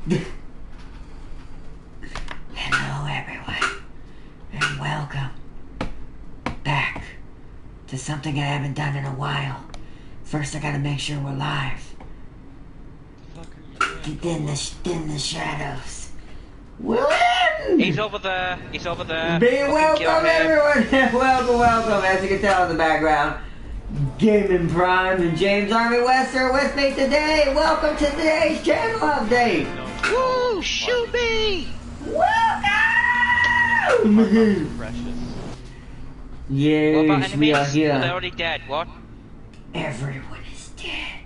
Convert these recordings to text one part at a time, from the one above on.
Hello everyone, and welcome back to something I haven't done in a while. First I gotta make sure we're live. Get in the shadows. William! He's over there, he's over there. Be welcome everyone! welcome. As you can tell in the background, Gaming Prime and James Army West are with me today. Welcome to today's channel update. Woo! Shoot me! Welcome! Yes, What about we are enemies? here. They're already dead, what? Everyone is dead.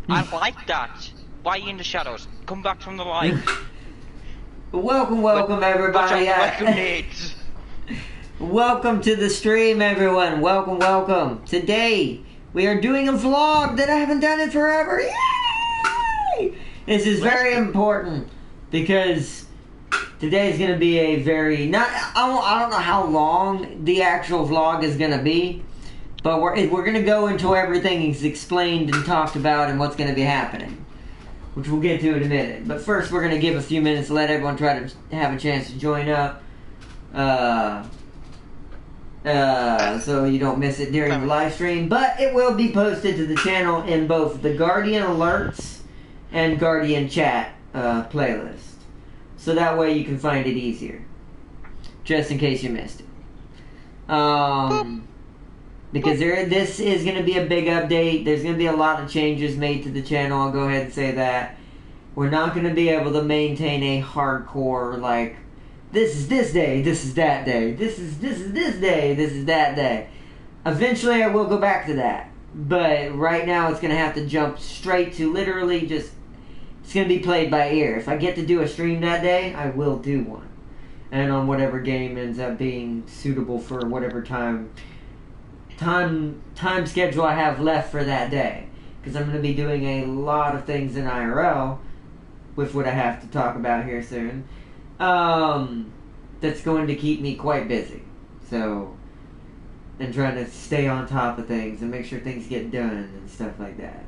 I like that. Why are you in the shadows? Come back from the light. Welcome everybody. Welcome to the stream, everyone. Welcome. Today, we are doing a vlog that I haven't done in forever. Yay! This is very important because today is going to be a very, I don't know how long the actual vlog is going to be, but we're going to go into everything is explained and talked about and what's going to be happening, which we'll get to in a minute. But first, we're going to give a few minutes to let everyone try to have a chance to join up. So you don't miss it during the live stream. But it will be posted to the channel in both the Guardian Alerts and Guardian Chat playlist. So that way you can find it easier. Just in case you missed it. Because this is going to be a big update. There's going to be a lot of changes made to the channel. I'll go ahead and say that. We're not going to be able to maintain a hardcore, like, this is this day, this is that day, this is this day, this is that day. Eventually I will go back to that. But right now it's going to have to jump straight to literally just, it's going to be played by ear. If I get to do a stream that day, I will do one. And on whatever game ends up being suitable for whatever time schedule I have left for that day. Because I'm going to be doing a lot of things in IRL with what I have to talk about here soon. That's going to keep me quite busy. So, and trying to stay on top of things and make sure things get done and stuff like that.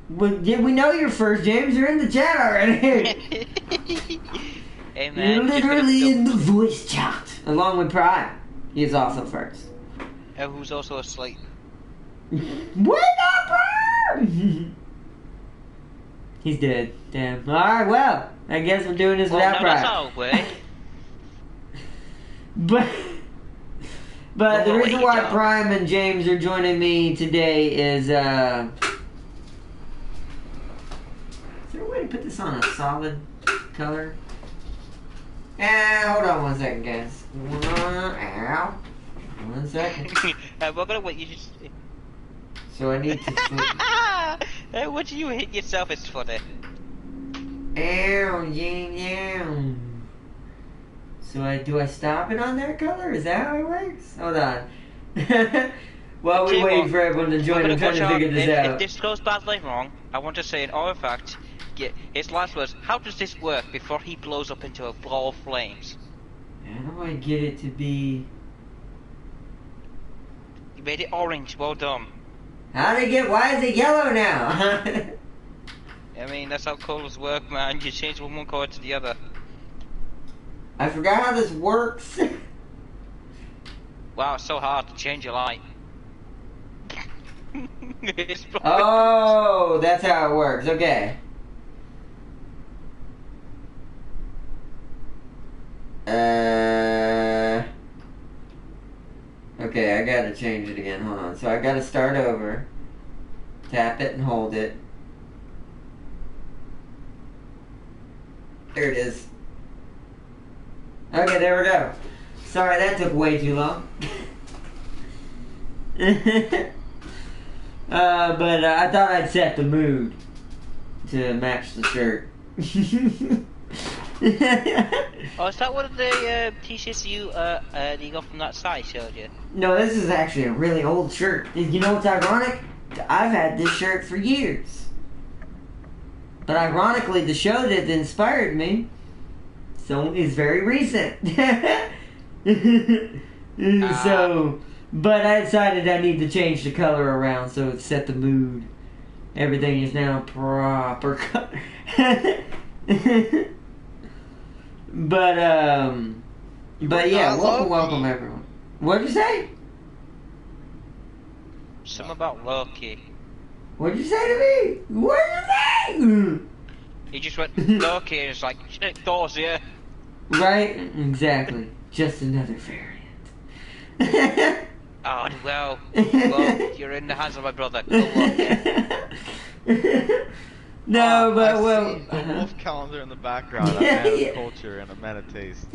But yeah, we know you're first, James. You're in the chat already. Hey man, you're literally in the voice chat. Along with Prime. He is also first. Who's also asleep. Wake up, Prime! He's dead. Damn. Alright, well, I guess we're doing this without Prime. That's all, way. But the reason why Prime and James are joining me today is, is there a way to put this on a solid color? Hold on 1 second, guys. Ow. 1 second. We're gonna wait you just... So I need to Hey, what do you hit yourself? It's funny. Ow, yeah. So do I stop it on that color? Is that how it works? Hold on. While we wait for everyone to join, I'm trying to figure this out. If this goes badly wrong, I want to say in all fact, his last words, how does this work before he blows up into a ball of flames? How do I get it to be... You made it orange, well done. Why is it yellow now? I mean, that's how colors work, man. You change from one color to the other. I forgot how this works. Wow, it's so hard to change your light. Oh, that's how it works. Okay. Okay, I gotta change it again. Hold on. So I gotta start over. Tap it and hold it. There it is. Okay, there we go. Sorry, that took way too long. But I thought I'd set the mood to match the shirt. Oh, is that one of the t-shirts you got from that site showed you? No, this is actually a really old shirt. You know what's ironic? I've had this shirt for years. But ironically, the show that inspired me is very recent. So, but I decided I need to change the color around so it set the mood Everything is now proper color. But yeah, welcome everyone. What'd you say? Something about Loki. What'd you say to me? What'd you say? He just went Loki and it's like, shit, Thor's here. Right? Exactly. Just another variant. Oh, well, you're in the hands of my brother. Go on. No, but I well, see a wolf calendar in the background. A man of culture and a man of taste.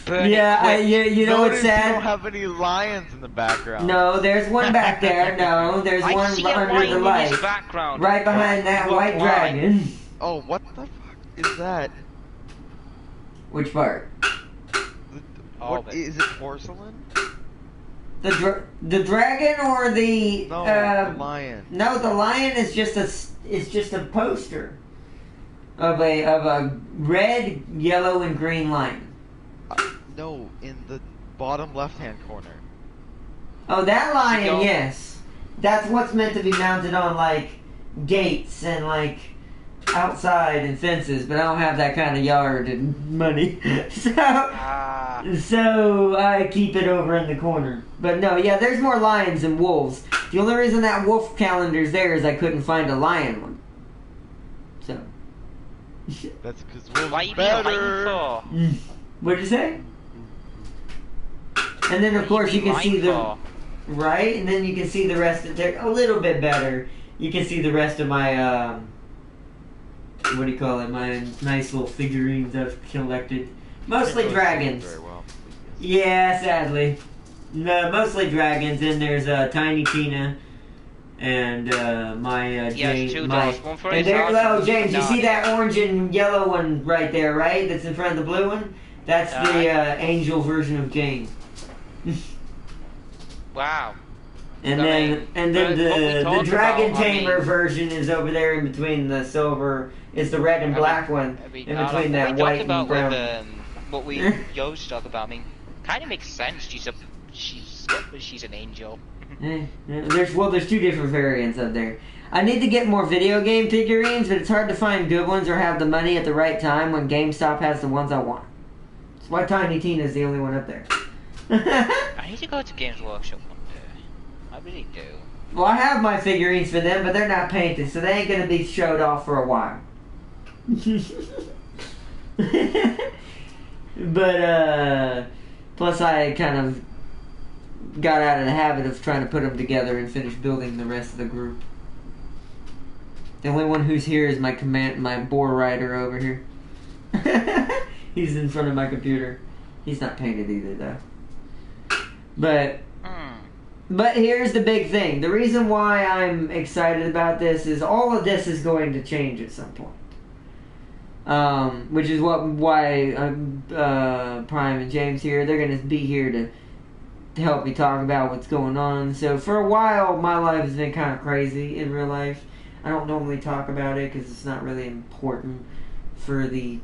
Yeah, you know what's sad? You don't have any lions in the background. No, there's one back there. No, there's I one see a under lion the in light, his background. right behind that What white lion? dragon. Oh, what the fuck is that? Which part? What is it? Porcelain? The dragon or the No, the lion. No, the lion is just a poster of a red, yellow, and green lion. No, in the bottom left-hand corner. Oh, that lion, yes. That's what's meant to be mounted on like gates and like outside and fences, but I don't have that kind of yard and money, so I keep it over in the corner. But no, yeah, there's more lions than wolves. The only reason that wolf calendar's there is I couldn't find a lion one. So. That's because wolves Why are you better. for? What'd you say? And then of course you can see the right, and then you can see the rest of they're a little bit better. You can see the rest of my what do you call it? My nice little figurines I've collected. Mostly dragons. Very well. Yeah, sadly. No, mostly dragons. And there's Tiny Tina and my James. Two dogs. One for and his there, house, James, you see that orange and yellow one right there, right? That's in front of the blue one. That's the angel version of James. Wow. And then the dragon tamer version is over there in between the silver. Is the red and black one in between that white and brown. With, what we used to talk about. I mean, kind of makes sense. She's an angel. There's two different variants up there. I need to get more video game figurines, but it's hard to find good ones or have the money at the right time when GameStop has the ones I want. That's why Tiny Tina's the only one up there. I need to go to Games Workshop one day. I really do. Well, I have my figurines for them, but they're not painted, so they ain't gonna be showed off for a while. But plus I kind of got out of the habit of trying to put them together and finish building the rest of the group. The only one who's here is my boar rider over here. He's in front of my computer. He's not painted either though. But here's the big thing. The reason why I'm excited about this is all of this is going to change at some point. Which is why Prime and James here, they're going to be here to help me talk about what's going on. So for a while, my life has been kind of crazy in real life. I don't normally talk about it because it's not really important for the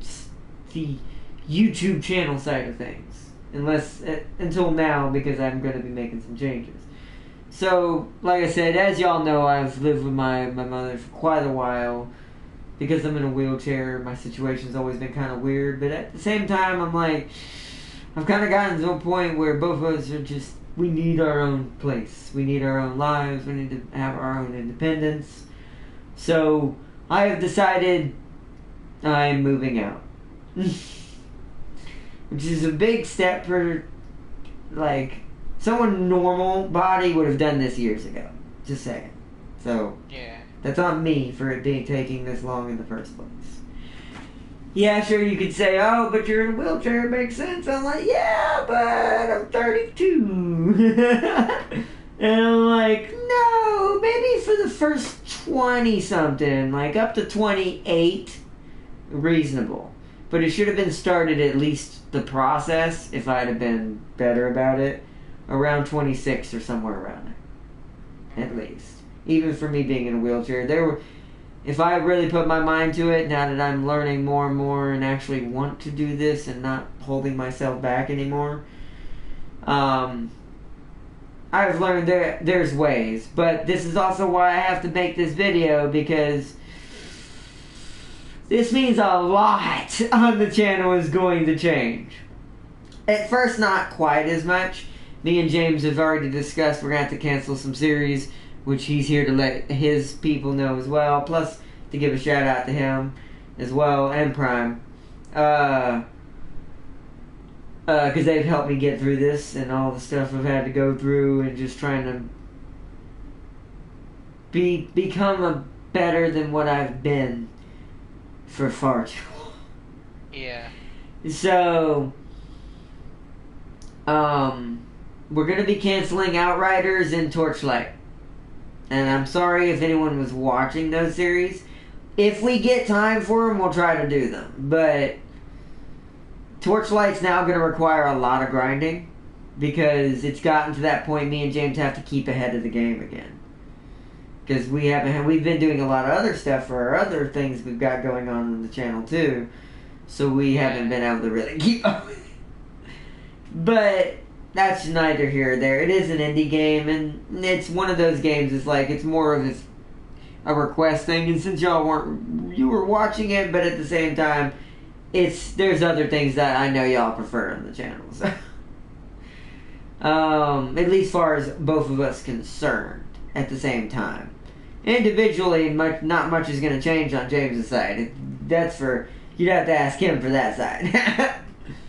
YouTube channel side of things. Until now, because I'm going to be making some changes. So, like I said, as y'all know, I've lived with my mother for quite a while. Because I'm in a wheelchair, my situation's always been kind of weird. But at the same time, I'm like, I've kind of gotten to a point where both of us are just, we need our own place. We need our own lives. We need to have our own independence. So, I have decided I'm moving out. Which is a big step for, like, someone normal body would have done this years ago. Just saying. So, yeah. That's on me for it taking this long in the first place. Yeah, sure, you could say, oh, but you're in a wheelchair, it makes sense. I'm like, yeah, but I'm 32. And I'm like, no, maybe for the first 20-something, like up to 28, reasonable. But it should have been started, at least the process, if I'd have been better about it, around 26 or somewhere around there. At least. Even for me being in a wheelchair. If I really put my mind to it, now that I'm learning more and more and actually want to do this and not holding myself back anymore, I I've learned there's ways, but this is also why I have to make this video, because this means a lot on the channel is going to change. At first, not quite as much. Me and James have already discussed we're going to have to cancel some series, which he's here to let his people know as well, plus to give a shout out to him as well, and Prime. Because they've helped me get through this and all the stuff I've had to go through, and just trying to become better than what I've been for far too long. Yeah. So, we're going to be canceling Outriders and Torchlight. And I'm sorry if anyone was watching those series. If we get time for them, we'll try to do them. But Torchlight's now going to require a lot of grinding, because it's gotten to that point me and James have to keep ahead of the game again. Because we've been doing a lot of other stuff for our other things we've got going on the channel too. So we haven't been able to really keep up with it. But that's neither here or there. It is an indie game, and it's one of those games, it's more of a request thing. And since you were watching it, but at the same time, there's other things that I know y'all prefer on the channel. So. At least far as both of us concerned at the same time. Individually, not much is going to change on James's side. You'd have to ask him for that side.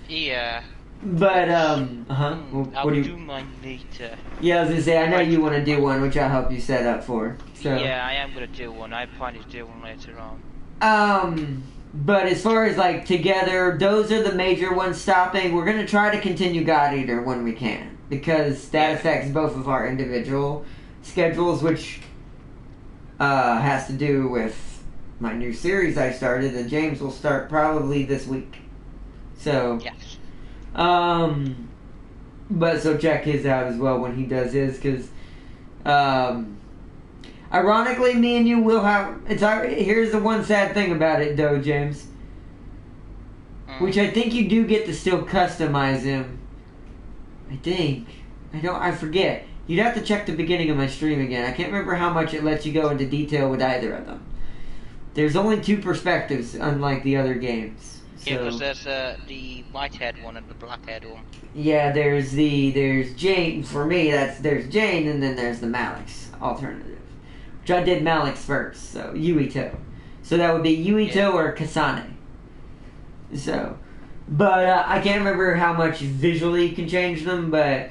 Yeah. But, I'll what do mine later. Yeah, I was going to say, I know you want to do one, which I'll help you set up for. So. Yeah, I am going to do one. I plan to do one later on. But as far as, together, those are the major ones stopping. We're going to try to continue God Eater when we can, because that affects both of our individual schedules, which has to do with my new series I started, and James will start probably this week. So, yes. But so check his out as well when he does his, because, ironically, me and you will have... Here's the one sad thing about it, though, James. Which I think you do get to still customize him. I think. I forget. You'd have to check the beginning of my stream again. I can't remember how much it lets you go into detail with either of them. There's only two perspectives, unlike the other games. So, Yeah, because there's the white-haired one and the black-haired one. Yeah, there's Jane. For me, there's Jane, and then there's the Malik's alternative. Which I did Malik's first, so Yuito. So that would be Yuito or Kasane. So, but I can't remember how much visually you can change them, but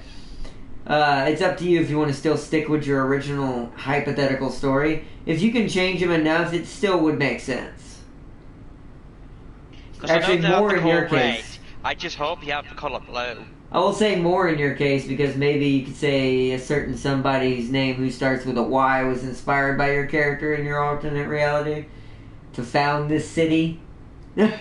it's up to you if you want to still stick with your original hypothetical story. If you can change them enough, it still would make sense. Actually, more in your case. I just hope you have the colour blue. I will say more in your case, because maybe you could say a certain somebody's name who starts with a Y was inspired by your character in your alternate reality to found this city. Yeah,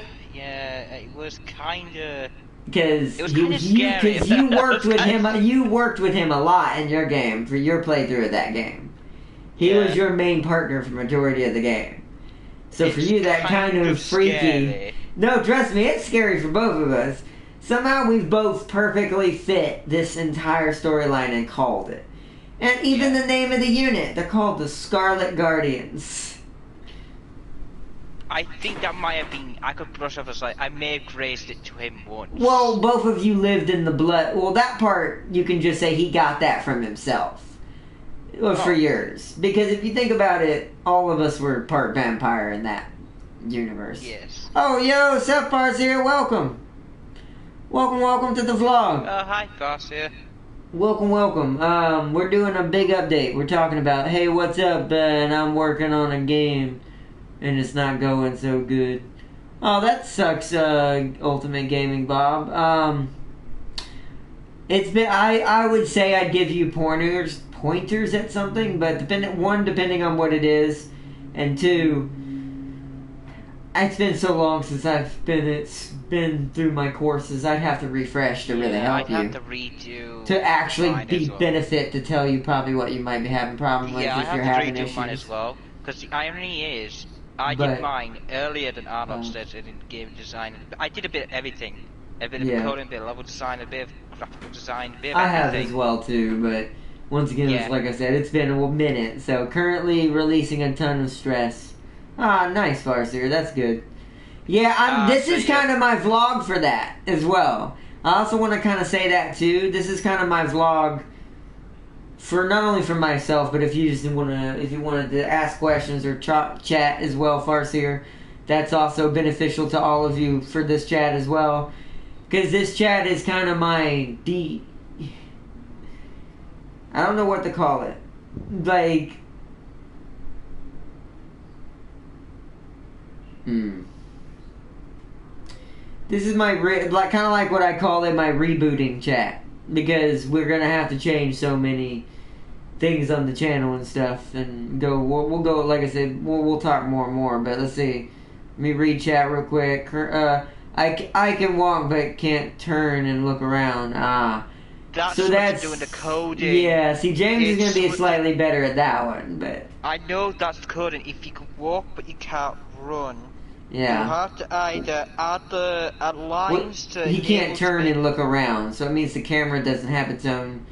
it was kind of... Because scary. you worked with him. You worked with him a lot in your game for your playthrough of that game. He was your main partner for the majority of the game. So for you, that kind of freaky. Scary. No, trust me, it's scary for both of us. Somehow we've both perfectly fit this entire storyline and called it. And even the name of the unit, they're called the Scarlet Guardians. I think that might have been... I could brush off as I may have grazed it to him once. Well, both of you lived in the blood. Well, that part, you can just say he got that from himself. For yours. Because if you think about it, all of us were part vampire in that universe. Yes. Oh, yo, Sephar's here. Welcome. Welcome to the vlog. Hi, Garcia. Welcome. We're doing a big update. We're talking about, hey, what's up, and I'm working on a game, and it's not going so good. Oh, that sucks, Ultimate Gaming Bob. It's been, I would say I'd give you pointers at something, but depending on what it is, and two, it's been so long since it's been through my courses, I'd have to refresh to really help you. I'd have to redo to actually be well. benefit to tell you probably what you might be having problem with if you're having issues. Yeah, I have to redo mine as well. Because the irony is, I did mine earlier than Arnold did in game design. I did a bit of everything. A bit of coding, a bit of level design, a bit of graphical design, a bit of everything. I have as well too, but Once again, Yeah. like I said, it's been a minute. So currently releasing a ton of stress. Ah, nice, Farseer. That's good. Yeah, this is kind of my vlog for that as well. I also want to kind of say that too. This is kind of my vlog for not only for myself, but if you just if you wanted to ask questions or chat as well, Farseer, that's also beneficial to all of you for this chat as well. Because this chat is kind of my I don't know what to call it. Like, this is my kind of like what I call it, my rebooting chat, because we're gonna have to change so many things on the channel and stuff, and we'll go, like I said, we'll talk more and more. But let's see, let me read chat real quick. I can walk but can't turn and look around. That's so what that's doing the coding. Yeah, see, James is going to be slightly better at that one, but I know that's the coding. If you can walk but you can't run, yeah, you have to either add lines to. He can't turn and look around, so it means the camera doesn't have its own.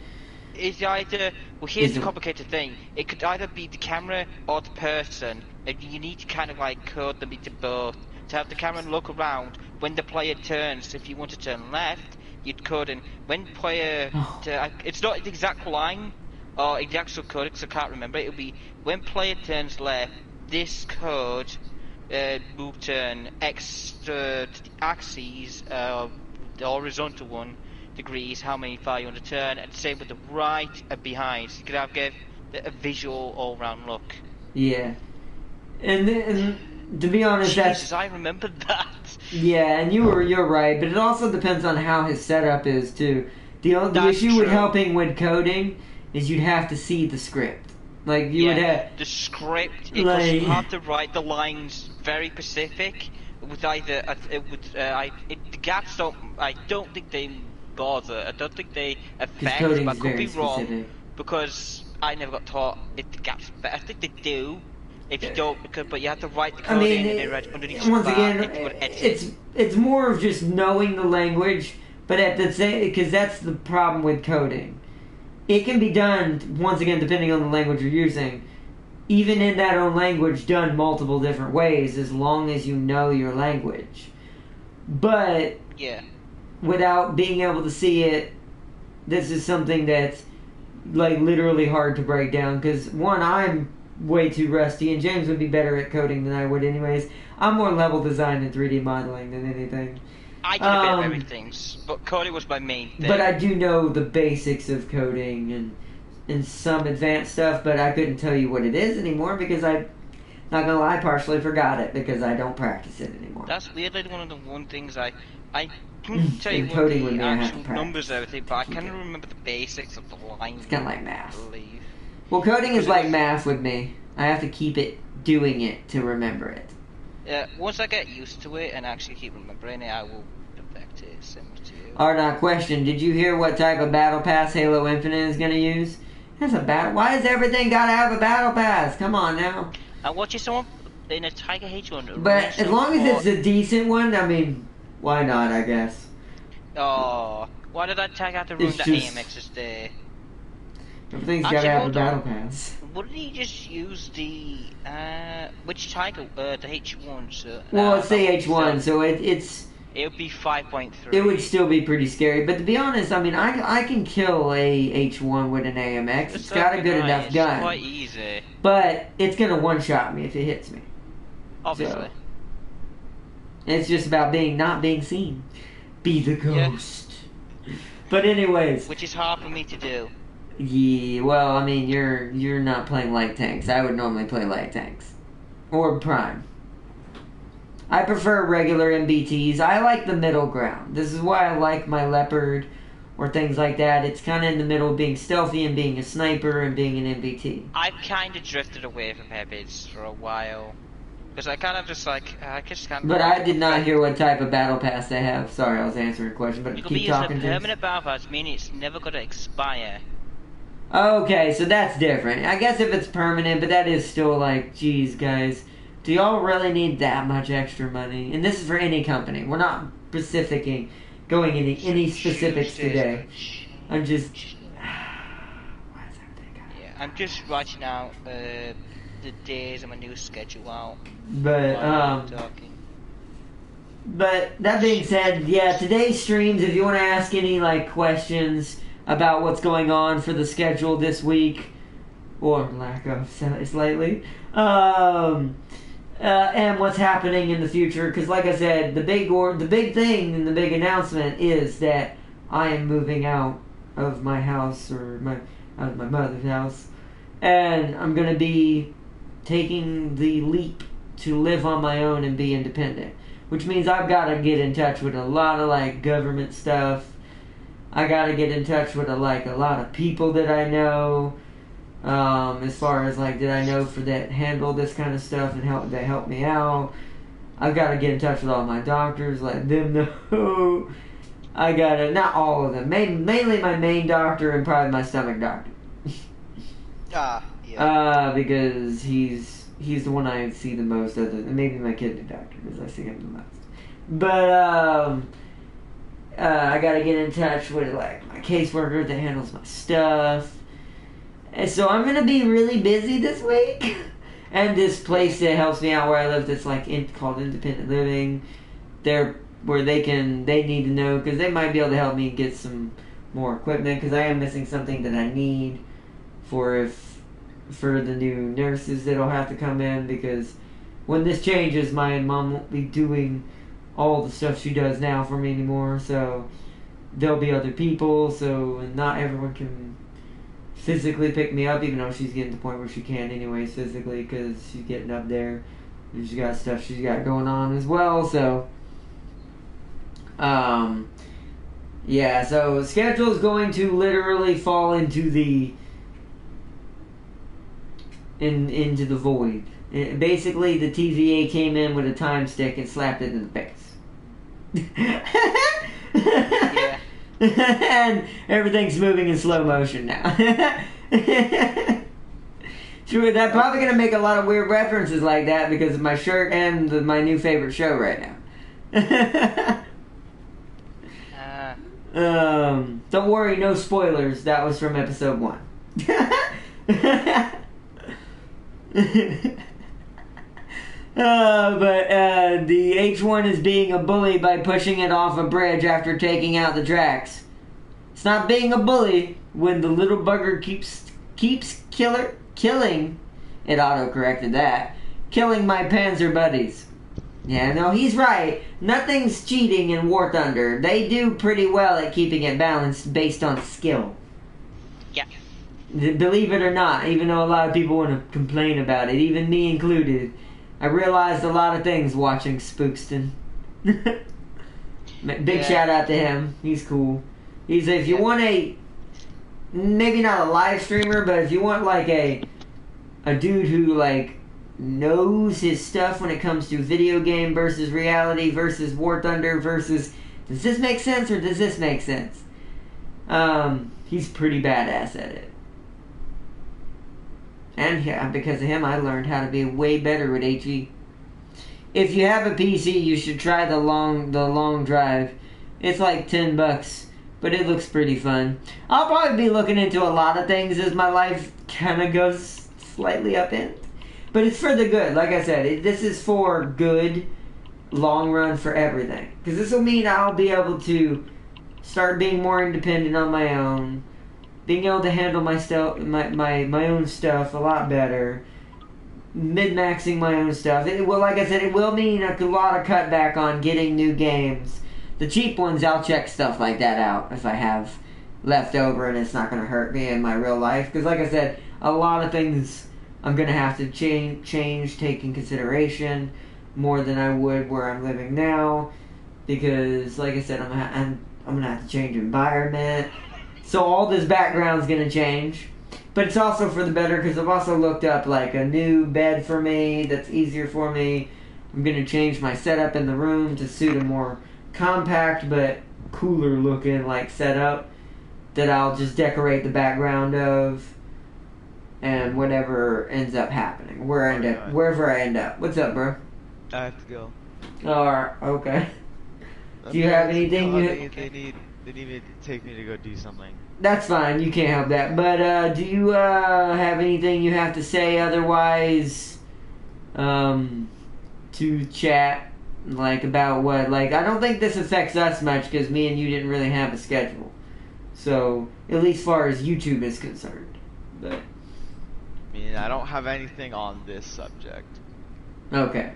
It's either here's the complicated thing. It could either be the camera or the person, and you need to kind of like code them into both to have the camera look around when the player turns. If you want to turn left, you'd code in when player. It's not the exact line or exact subcode because I can't remember. It'll be when player turns left. This code will turn X to the axes, the horizontal one. Degrees, how many far you want to turn, and same with the right and behind. So you could give a visual all-round look. Yeah, and to be honest, Jesus, I remembered that. Yeah, and you're right, but it also depends on how his setup is too. The issue with helping with coding is you'd have to see the script. Like you would have the script. You have to write the lines very specific. With either the gaps don't. I don't think they bother. I don't think they affect. But I could be wrong specific. Because I never got taught if the gaps. But I think they do. If you don't, but you have to write the code in and then underneath. Once again, it's more of just knowing the language, but at the same, because that's the problem with coding. It can be done once again depending on the language you're using, even in that own language, done multiple different ways as long as you know your language. But without being able to see it, this is something that's like literally hard to break down. Because one, I'm way too rusty, and James would be better at coding than I would anyways. I'm more level design and 3D modeling than anything. I did a bit of everything, but coding was my main thing. But I do know the basics of coding and some advanced stuff, but I couldn't tell you what it is anymore because not gonna lie, partially forgot it because I don't practice it anymore. That's weirdly one of the things I couldn't tell you what the actual numbers and everything, but I kind of remember the basics of the lines. It's kind of like math. Well, coding is like math with me. I have to keep doing it to remember it. Once I get used to it and actually keep remembering it, I will perfect it similar to you. Alright, question. Did you hear what type of battle pass Halo Infinite is going to use? That's a battle. Why does everything got to have a battle pass? Come on now. I watched someone in a Tiger H1. But as long as it's a decent one, I mean, why not, I guess. Oh, why did that tag have to ruin the AMX's day? Everything's got to have a battle pass. Wouldn't he just use the which Tiger? The H1. So, well, it's the H1, so it's. It would be 5.3. It would still be pretty scary, but to be honest, I mean, I can kill a H1 with an AMX. It's got a good enough gun. It's quite easy. But it's gonna one-shot me if it hits me. Obviously. So, it's just about not being seen. Be the ghost. Yeah. But anyways. Which is hard for me to do. Yeah, well, I mean, you're not playing light tanks. I would normally play light tanks. Or prime. I prefer regular MBTs. I like the middle ground. This is why I like my Leopard or things like that. It's kind of in the middle of being stealthy and being a sniper and being an MBT. I've kind of drifted away from Heavies for a while. Because I kind of just like, I just kind of... But I did not hear what type of battle pass they have. Sorry, I was answering a question, but keep talking. You can be using a permanent battle pass, meaning it's never going to expire. Okay, so that's different. I guess if it's permanent, but that is still like, geez, guys. Do y'all really need that much extra money? And this is for any company. We're not specificing, going into any specifics today. I'm just... Why is that I'm just writing out the days of my new schedule out. But while we're talking. But that being said, yeah, today's streams, if you want to ask any like questions about what's going on for the schedule this week, or lack of slightly, and what's happening in the future, because like I said, the big thing and the big announcement is that I am moving out of my house, or out of my mother's house, and I'm gonna be taking the leap to live on my own and be independent. Which means I've got to get in touch with a lot of like government stuff. I got to get in touch with a lot of people that I know. As far as like that I know that handle this kind of stuff and help me out. I've got to get in touch with all my doctors, let them know. I gotta, not all of them, mainly my main doctor and probably my stomach doctor. Yeah. Because he's the one I see the most, other than maybe my kidney doctor, because I see him the most. But I gotta get in touch with like my caseworker that handles my stuff, and so I'm gonna be really busy this week. And this place that helps me out where I live, that's like called Independent Living, they need to know, because they might be able to help me get some more equipment, because I am missing something that I need for the new nurses that'll have to come in, because when this changes, my mom won't be doing all the stuff she does now for me anymore, so there'll be other people, so not everyone can physically pick me up, even though she's getting to the point where she can anyways physically, because she's getting up there. She's got stuff she's got going on as well, so yeah, so schedule is going to literally fall into the void. Basically, the TVA came in with a time stick and slapped it in the face. Yeah. And everything's moving in slow motion now. True, that's probably going to make a lot of weird references like that because of my shirt and my new favorite show right now. Don't worry, no spoilers. That was from episode 1. But the H1 is being a bully by pushing it off a bridge after taking out the tracks. It's not being a bully when the little bugger keeps killing. It auto-corrected that. Killing my Panzer buddies. Yeah, no, he's right. Nothing's cheating in War Thunder. They do pretty well at keeping it balanced based on skill. Yeah. Believe it or not, even though a lot of people want to complain about it, even me included, I realized a lot of things watching Spookston. Big shout out to him. He's cool. He's if you want maybe not a live streamer, but if you want like a dude who like knows his stuff when it comes to video game versus reality versus War Thunder versus does this make sense or does this make sense? He's pretty badass at it. And yeah, because of him, I learned how to be way better with HE. If you have a PC, you should try the long drive. It's like $10, but it looks pretty fun. I'll probably be looking into a lot of things as my life kind of goes slightly upend. But it's for the good. Like I said, this is for good, long run for everything. Because this will mean I'll be able to start being more independent on my own. Being able to handle my own stuff a lot better. Min-maxing my own stuff. Like I said, it will mean a lot of cutback on getting new games. The cheap ones, I'll check stuff like that out if I have left over and it's not going to hurt me in my real life. Because like I said, a lot of things I'm going to have to change, take in consideration more than I would where I'm living now. Because like I said, I'm going to have to change environment. So all this background's going to change. But it's also for the better because I've also looked up like a new bed for me that's easier for me. I'm going to change my setup in the room to suit a more compact but cooler looking like setup that I'll just decorate the background of and whatever ends up happening. Wherever I end up. What's up, bro? I have to go. Alright, okay. Do you have anything they need? Didn't even take me to go do something. That's fine. You can't help that. But do you have anything you have to say otherwise to chat like about what? Like, I don't think this affects us much because me and you didn't really have a schedule. So at least far as YouTube is concerned. But I mean, I don't have anything on this subject. okay.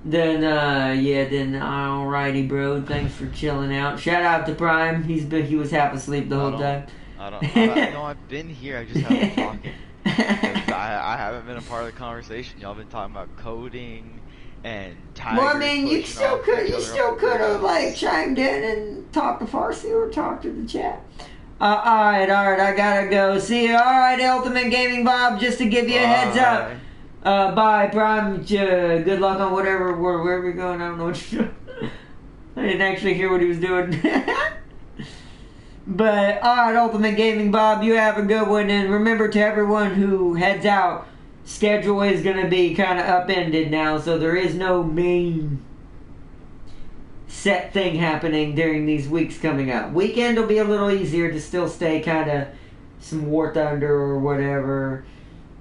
Then then alrighty, bro. Thanks for chilling out. Shout out to Prime. He was half asleep the whole time. No, I've been here. I just haven't been talking. I haven't been a part of the conversation. Y'all been talking about coding and tigers. Well, I mean, you still could have like chimed in and talked to Farsi or talked to the chat. Alright, I gotta go. See you. Alright, Ultimate Gaming Bob, just to give you a heads up. Bye, Prime. Good luck on where we're going. I don't know what you're doing. I didn't actually hear what he was doing. But, alright, Ultimate Gaming Bob, you have a good one. And remember, to everyone who heads out, schedule is going to be kind of upended now. So there is no main set thing happening during these weeks coming up. Weekend will be a little easier to still stay kind of some War Thunder or whatever.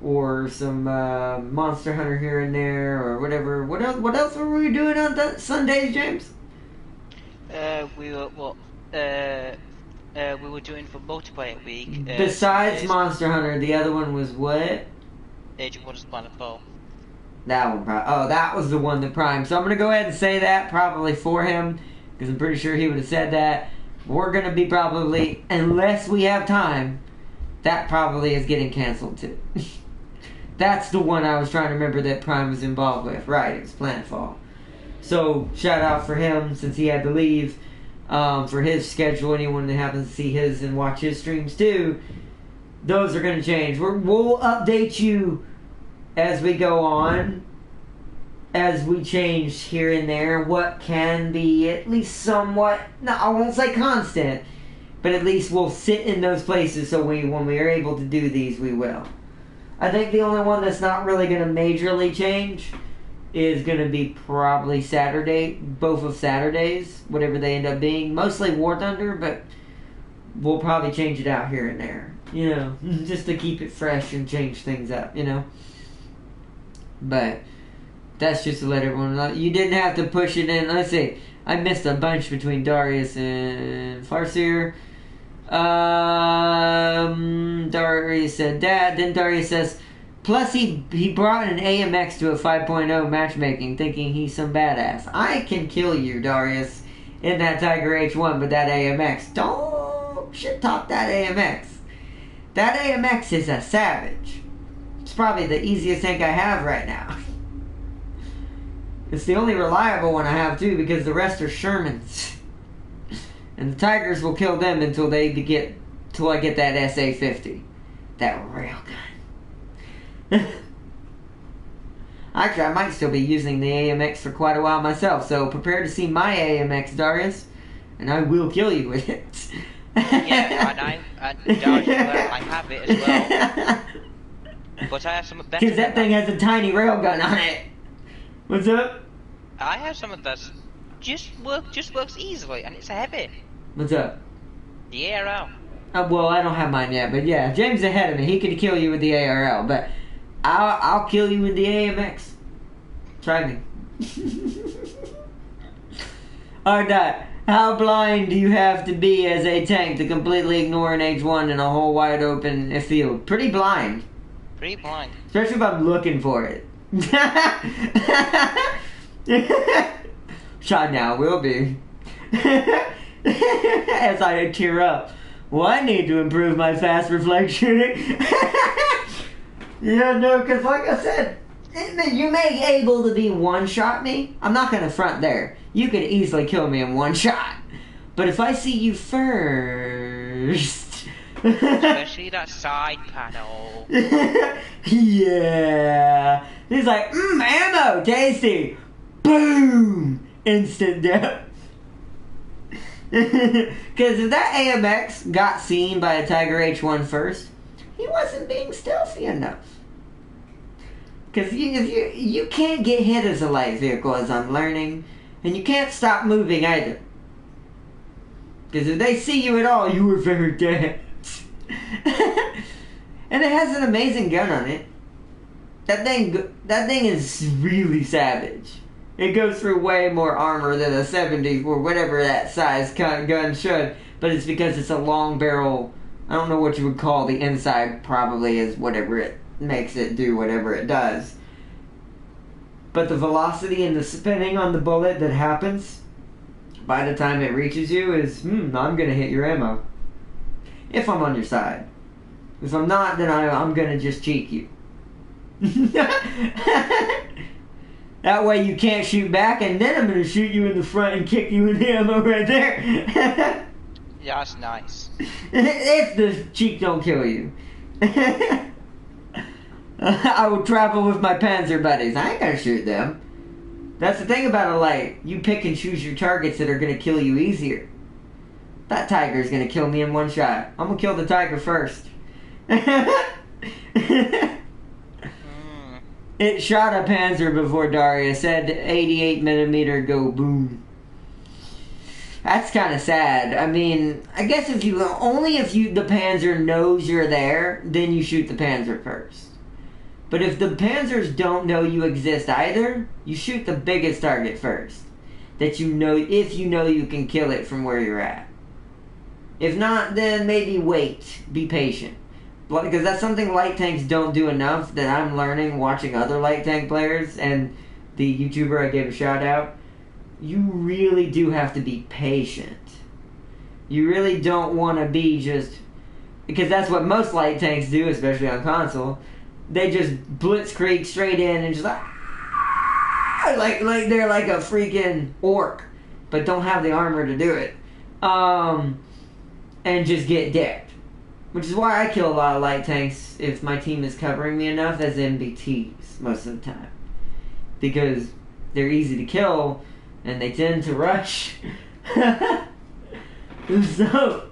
Or some Monster Hunter here and there, or whatever. What else were we doing on Sundays, James? We were doing for multiplayer week. Besides Monster Hunter, the other one was what? Age of Wonders Planet 4. That one, that was the one that Prime. So I'm gonna go ahead and say that probably for him, because I'm pretty sure he would have said that. We're gonna be probably, unless we have time, that probably is getting canceled too. That's the one I was trying to remember that Prime was involved with. Right, it was Planetfall. So, shout out for him, since he had to leave, for his schedule. Anyone that happens to see his and watch his streams too, those are going to change. We'll update you as we go on, as we change here and there, what can be at least somewhat, no, I won't say constant, but at least we'll sit in those places so when we are able to do these, we will. I think the only one that's not really going to majorly change is going to be probably Saturday, both of Saturdays, whatever they end up being. Mostly War Thunder, but we'll probably change it out here and there, you know, just to keep it fresh and change things up, you know. But that's just to let everyone know. You didn't have to push it in. Let's see. I missed a bunch between Darius and Farseer. Darius said Dad. Then Darius says, plus he brought an AMX to a 5.0 matchmaking, thinking he's some badass. I can kill you, Darius, in that Tiger H1, but that AMX, don't shit talk that AMX. That AMX is a savage. It's probably the easiest tank I have right now. It's the only reliable one I have too, because the rest are Shermans. And the Tigers will kill them until I get that SA-50. That railgun. Actually, I might still be using the AMX for quite a while myself, so prepare to see my AMX, Darius, and I will kill you with it. Yeah, and Darius, I have it as well. But I have some better. Because that thing has a tiny railgun on it. What's up? I have something that's just works easily, and it's heavy. What's up? The ARL. Well, I don't have mine yet, but yeah, James is ahead of me. He could kill you with the ARL, but I'll kill you with the AMX. Try me. Alright, how blind do you have to be as a tank to completely ignore an H1 in a whole wide open field? Pretty blind. Pretty blind. Especially if I'm looking for it. Shot now will be. As I tear up. Well, I need to improve my fast reflect shooting. Yeah, no, because like I said, you may able to be one-shot me. I'm not going to front there. You could easily kill me in one shot. But if I see you first... Especially that side panel. Yeah. He's like, ammo, tasty. Boom. Instant death. Because if that AMX got seen by a Tiger H1 first, he wasn't being stealthy enough. Because you can't get hit as a light vehicle, as I'm learning, and you can't stop moving either. Because if they see you at all, you were very dead. And it has an amazing gun on it. That thing is really savage. It goes through way more armor than a 70 or whatever that size gun should. But it's because it's a long barrel. I don't know what you would call the inside. Probably is whatever it makes it do whatever it does. But the velocity and the spinning on the bullet that happens by the time it reaches you is, I'm going to hit your ammo. If I'm on your side. If I'm not, then I'm going to just cheek you. That way you can't shoot back, and then I'm going to shoot you in the front and kick you in the ammo right there. Yeah, that's nice. If the cheek don't kill you. I will travel with my Panzer buddies. I ain't going to shoot them. That's the thing about a light. You pick and choose your targets that are going to kill you easier. That tiger is going to kill me in one shot. I'm going to kill the tiger first. It shot a Panzer before Daria said 88mm go boom. That's kind of sad. I mean, I guess if the Panzer knows you're there, then you shoot the Panzer first. But if the Panzers don't know you exist either, you shoot the biggest target first. That you know, if you know you can kill it from where you're at. If not, then maybe wait. Be patient. Because that's something light tanks don't do enough that I'm learning watching other light tank players and the YouTuber I gave a shout out. You really do have to be patient. You really don't want to be just... Because that's what most light tanks do, especially on console. They just blitzkrieg straight in and just like they're like a freaking orc, but don't have the armor to do it. And just get decked. Which is why I kill a lot of light tanks if my team is covering me enough as MBTs most of the time. Because they're easy to kill and they tend to rush. So,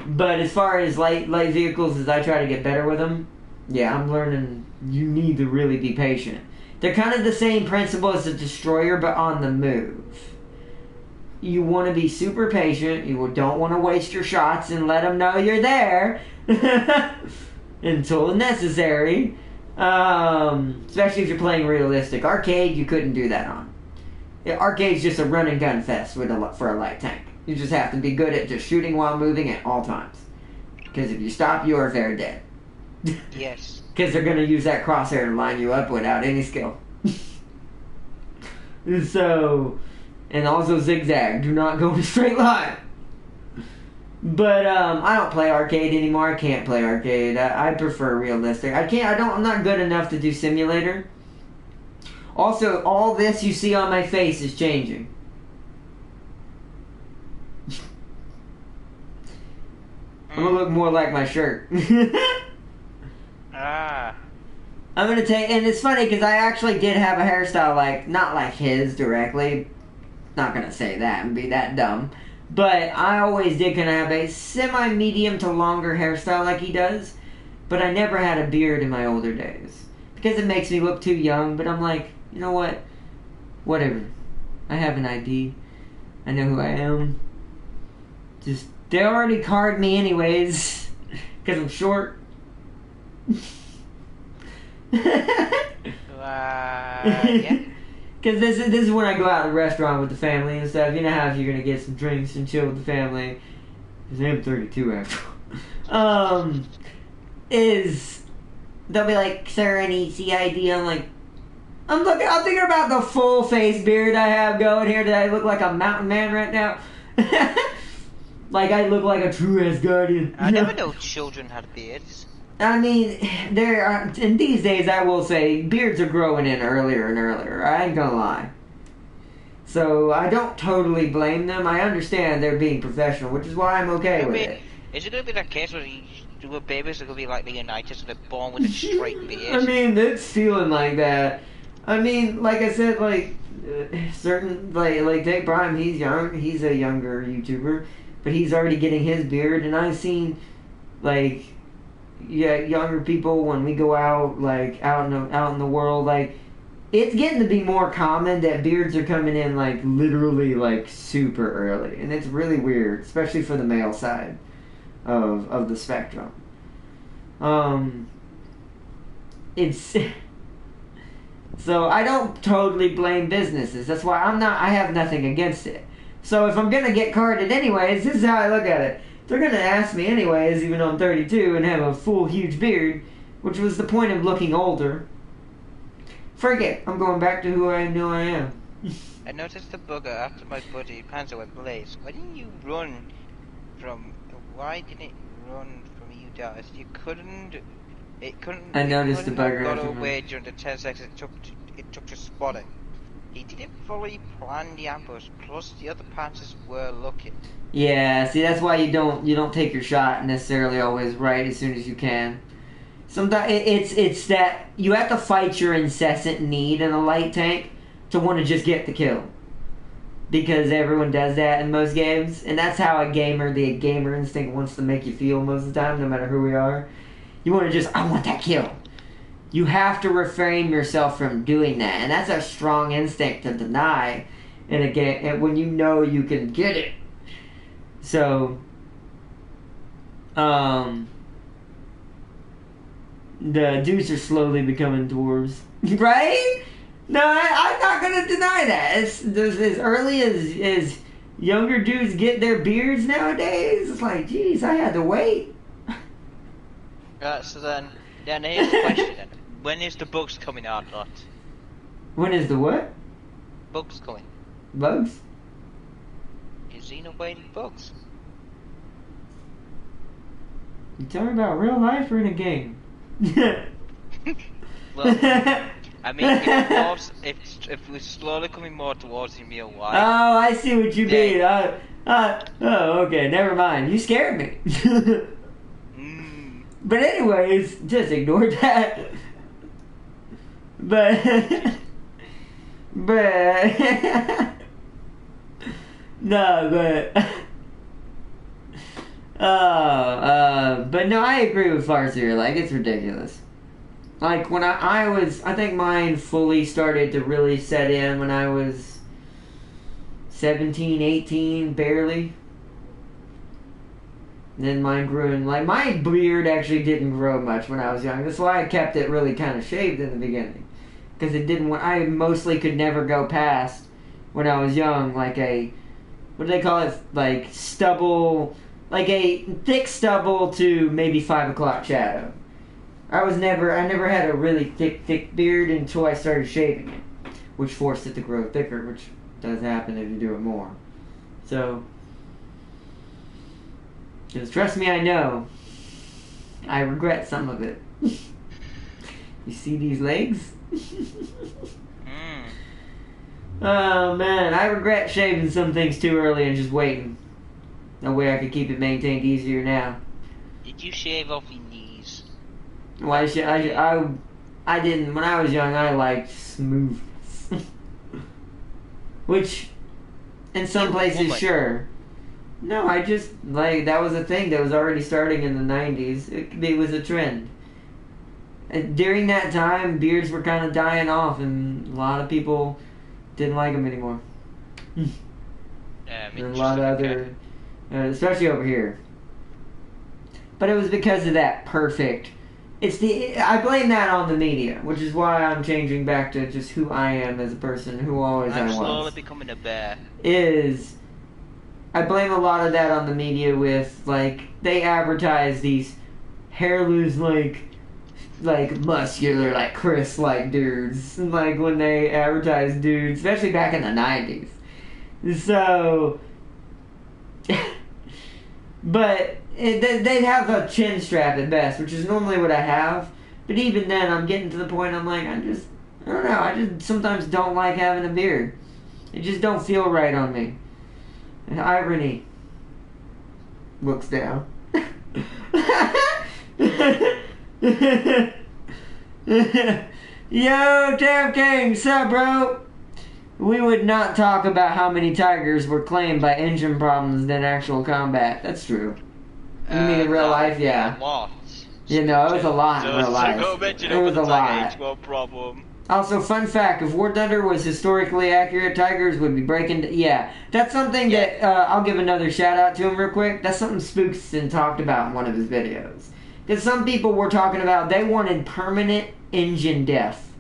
but as far as light vehicles, as I try to get better with them, yeah, I'm learning you need to really be patient. They're kind of the same principle as a destroyer, but on the move. You want to be super patient. You don't want to waste your shots and let them know you're there until necessary. Especially if you're playing realistic. Arcade, you couldn't do that on. Arcade's just a run and gun fest for a light tank. You just have to be good at just shooting while moving at all times. Because if you stop, you are very dead. Yes. Because they're going to use that crosshair to line you up without any skill. So, and also zigzag. Do not go in a straight line. But I don't play arcade anymore. I can't play arcade. I prefer realistic. I'm not good enough to do simulator. Also, all this you see on my face is changing. I'm gonna look more like my shirt. I'm gonna take, and it's funny because I actually did have a hairstyle not like his directly. Not gonna say that and be that dumb. But I always did kind of have a semi-medium to longer hairstyle like he does. But I never had a beard in my older days. Because it makes me look too young, but I'm like, you know what? Whatever. I have an ID. I know who I am. Just, they already card me anyways. Because I'm short. Yeah. Because this is when I go out to the restaurant with the family and stuff. You know how if you're going to get some drinks and chill with the family. Because I'm 32 after all. They'll be like, sir, any CID? I'm like, I'm thinking about the full face beard I have going here. That I look like a mountain man right now. Like I look like a true Asgardian. I never know children had beards. I mean, in these days, I will say, beards are growing in earlier and earlier. I ain't gonna lie. So, I don't totally blame them. I understand they're being professional, which is why I'm okay with it. Is it gonna be that case where babies are gonna be like the United, so they're born with a straight beard? I mean, it's feeling like that. I mean, like I said, certain, take Brian, he's young. He's a younger YouTuber. But he's already getting his beard, and I've seen, younger people when we go out, out in the world, it's getting to be more common that beards are coming in like literally like super early, and it's really weird, especially for the male side of the spectrum. It's so I don't totally blame businesses. That's why I have nothing against it. So if I'm gonna get carded anyways, this is how I look at it. They're gonna ask me anyways, even though I'm 32 and have a full huge beard, which was the point of looking older. Forget. I'm going back to who I know I am. I noticed the bugger after my buddy Panzer went blaze. Why didn't you run from? Why didn't it run from you guys? You couldn't. It couldn't. I noticed the bugger got after away during the 10 seconds it took to spot it. He didn't fully plan the ambush. Plus, the other Panzers were looking. Yeah, see, that's why you don't take your shot necessarily always right as soon as you can. Sometimes it's that you have to fight your incessant need in a light tank to want to just get the kill, because everyone does that in most games, and that's how the gamer instinct wants to make you feel most of the time, no matter who we are. You want to just, I want that kill. You have to refrain yourself from doing that, and that's a strong instinct to deny in a game when you know you can get it. So, the dudes are slowly becoming dwarves. Right? No, I'm not going to deny that. As early as younger dudes get their beards nowadays, it's like, geez, I had to wait. So then here's the question then. When is the bugs coming out, lot? When is the what? Bugs coming. Bugs? Is Xenoblade bugs? You talking about real life or in a game? Well, I mean, if we're slowly coming more towards in real life. Oh, I see what you mean. Oh, okay, never mind. You scared me. But anyways, just ignore that. But no, I agree with Farseer. Like, it's ridiculous. Like, when I think mine fully started to really set in when I was 17, 18, barely. And then mine grew in, like, my beard actually didn't grow much when I was young. That's why I kept it really kind of shaved in the beginning. Because I mostly could never go past, when I was young, like what do they call it? Like, stubble, like a thick stubble to maybe 5 o'clock shadow. I never had a really thick beard until I started shaving it, which forced it to grow thicker, which does happen if you do it more. So, because trust me, I know. I regret some of it. You see these legs? Oh man, I regret shaving some things too early and just waiting. No way I could keep it maintained easier now. Did you shave off your knees? Why I didn't. When I was young, I liked smoothness. Which, in some places, sure. No, I just, like, that was a thing that was already starting in the 90s. It was a trend. And during that time, beards were kind of dying off, and a lot of people didn't like them anymore. And a lot of other, especially over here. But it was because of that perfect. I blame that on the media, which is why I'm changing back to just who I am as a person, who always I was. I'm slowly becoming a bear. I blame a lot of that on the media with, like, they advertise these hairless, like muscular, like Chris-like dudes, like when they advertise dudes, especially back in the 90s. So, but they'd have a chin strap at best, which is normally what I have. But even then, I'm getting to the point I'm like, I don't know, I just sometimes don't like having a beard. It just don't feel right on me. And irony. Looks down. Yo, Tam King, sup, bro? We would not talk about how many tigers were claimed by engine problems than actual combat. That's true. You mean in real life? Yeah. A lot. You know, it was a lot in real life. So go mention it was a lot. H1 problem. Also, fun fact, if War Thunder was historically accurate, tigers would be breaking... Yeah, that's something that... I'll give another shout out to him real quick. That's something Spookson talked about in one of his videos. Because some people were talking about they wanted permanent engine death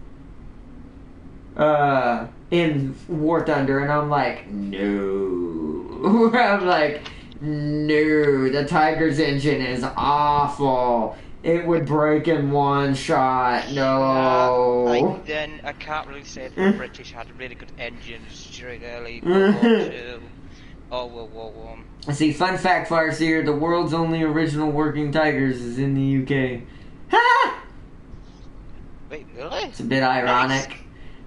in War Thunder, and I'm like, no. I'm like, no, the Tiger's engine is awful. It would break in one shot. No. I can't really say the British had really good engines during early World War II or World War One. See, fun fact, Farseer, the world's only original working Tigers is in the UK. Ha! Wait, really? It's a bit ironic. Nice.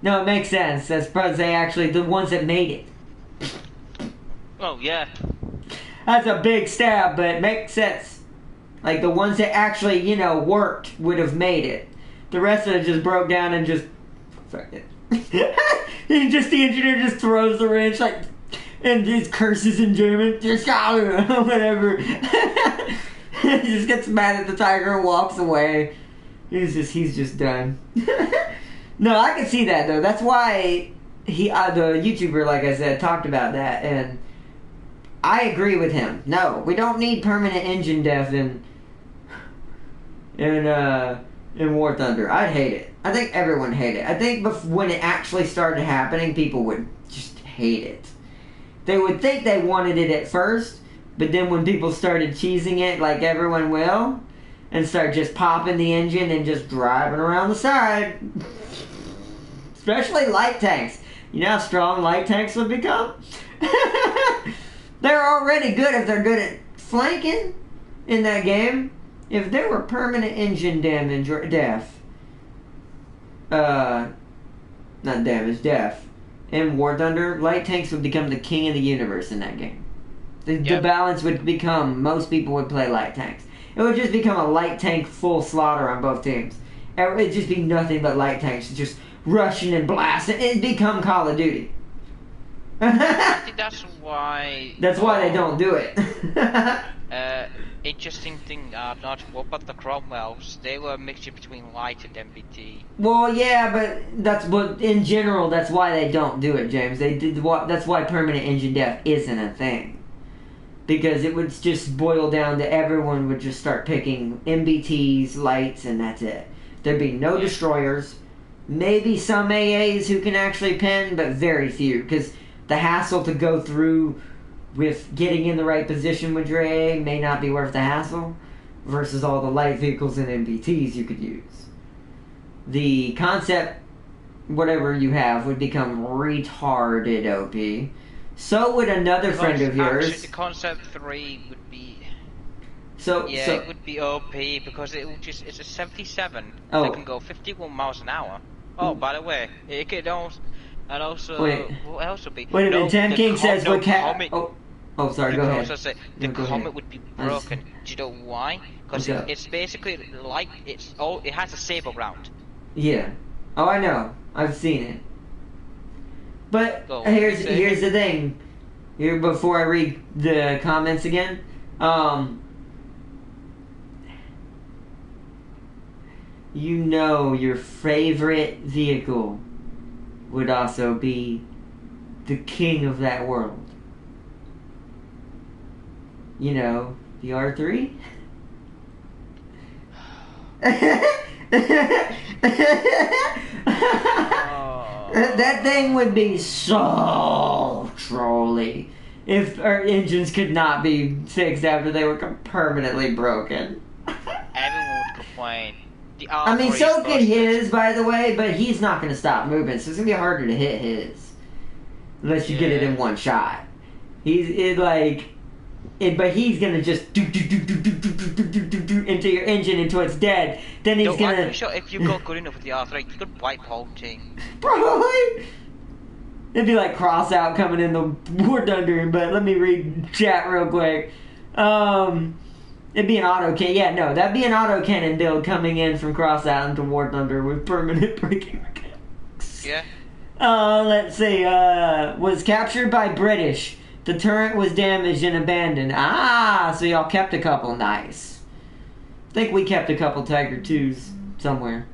No, it makes sense. That's because they actually, the ones that made it. Oh, yeah. That's a big stab, but it makes sense. Like, the ones that actually, you know, worked would have made it. The rest of it just broke down and just... Fuck it. The engineer just throws the wrench, like... And just curses in German. Just... whatever. He just gets mad at the Tiger and walks away. He's just done. No, I can see that, though. That's why the YouTuber, like I said, talked about that, and... I agree with him. No, we don't need permanent engine death in War Thunder. I'd hate it. I think everyone hated it. I think when it actually started happening, people would just hate it. They would think they wanted it at first, but then when people started cheesing it, like everyone will, and start just popping the engine and just driving around the side, especially light tanks. You know how strong light tanks would become? They're already good if they're good at flanking in that game. If there were permanent engine damage or death, not damage, death, in War Thunder, light tanks would become the king of the universe in that game. The balance would become, most people would play light tanks. It would just become a light tank full slaughter on both teams. It'd just be nothing but light tanks, just rushing and blasting. It'd become Call of Duty. I think that's why... That's why they don't do it. Interesting thing, not what about the Cromwells? They were a mixture between light and MBT. Well, yeah, but in general, that's why they don't do it, James. That's why permanent engine death isn't a thing. Because it would just boil down to everyone would just start picking MBTs, lights, and that's it. There'd be no destroyers. Maybe some AAs who can actually pen, but very few, because the hassle to go through with getting in the right position with your AA may not be worth the hassle versus all the light vehicles and MBTs you could use. The concept, whatever you have, would become retarded OP. So would another friend of yours. Actually, the Concept 3 would be... it would be OP because it's a 77 that can go 51 miles an hour. Oh, by the way, it could also... And also, what else would be? Wait a minute, Tam King says what sorry, go ahead. The Comet would be broken. Do you know why? Because it's basically like, it has a saber round. Yeah. Oh, I know. I've seen it. But here's the thing. Here, before I read the comments again, you know your favorite vehicle would also be the king of that world. You know, the R3? That thing would be so trolly if our engines could not be fixed after they were permanently broken. Everyone would complain. I mean, so could his, by the way, but he's not going to stop moving, so it's going to be harder to hit his. Unless you get it in one shot. But he's going to just into your engine until it's dead. Then he's going to... I'm sure if you got good enough with the R3, you could wipe whole team. Probably. It'd be like cross out coming in the War Thunder, but let me read chat real quick. It'd be an auto cannon. Yeah, no, that'd be an auto cannon build coming in from cross out into War Thunder with permanent braking mechanics. Yeah. Let's see. Was captured by British. The turret was damaged and abandoned. Ah, so y'all kept a couple. Nice. I think we kept a couple Tiger 2s somewhere.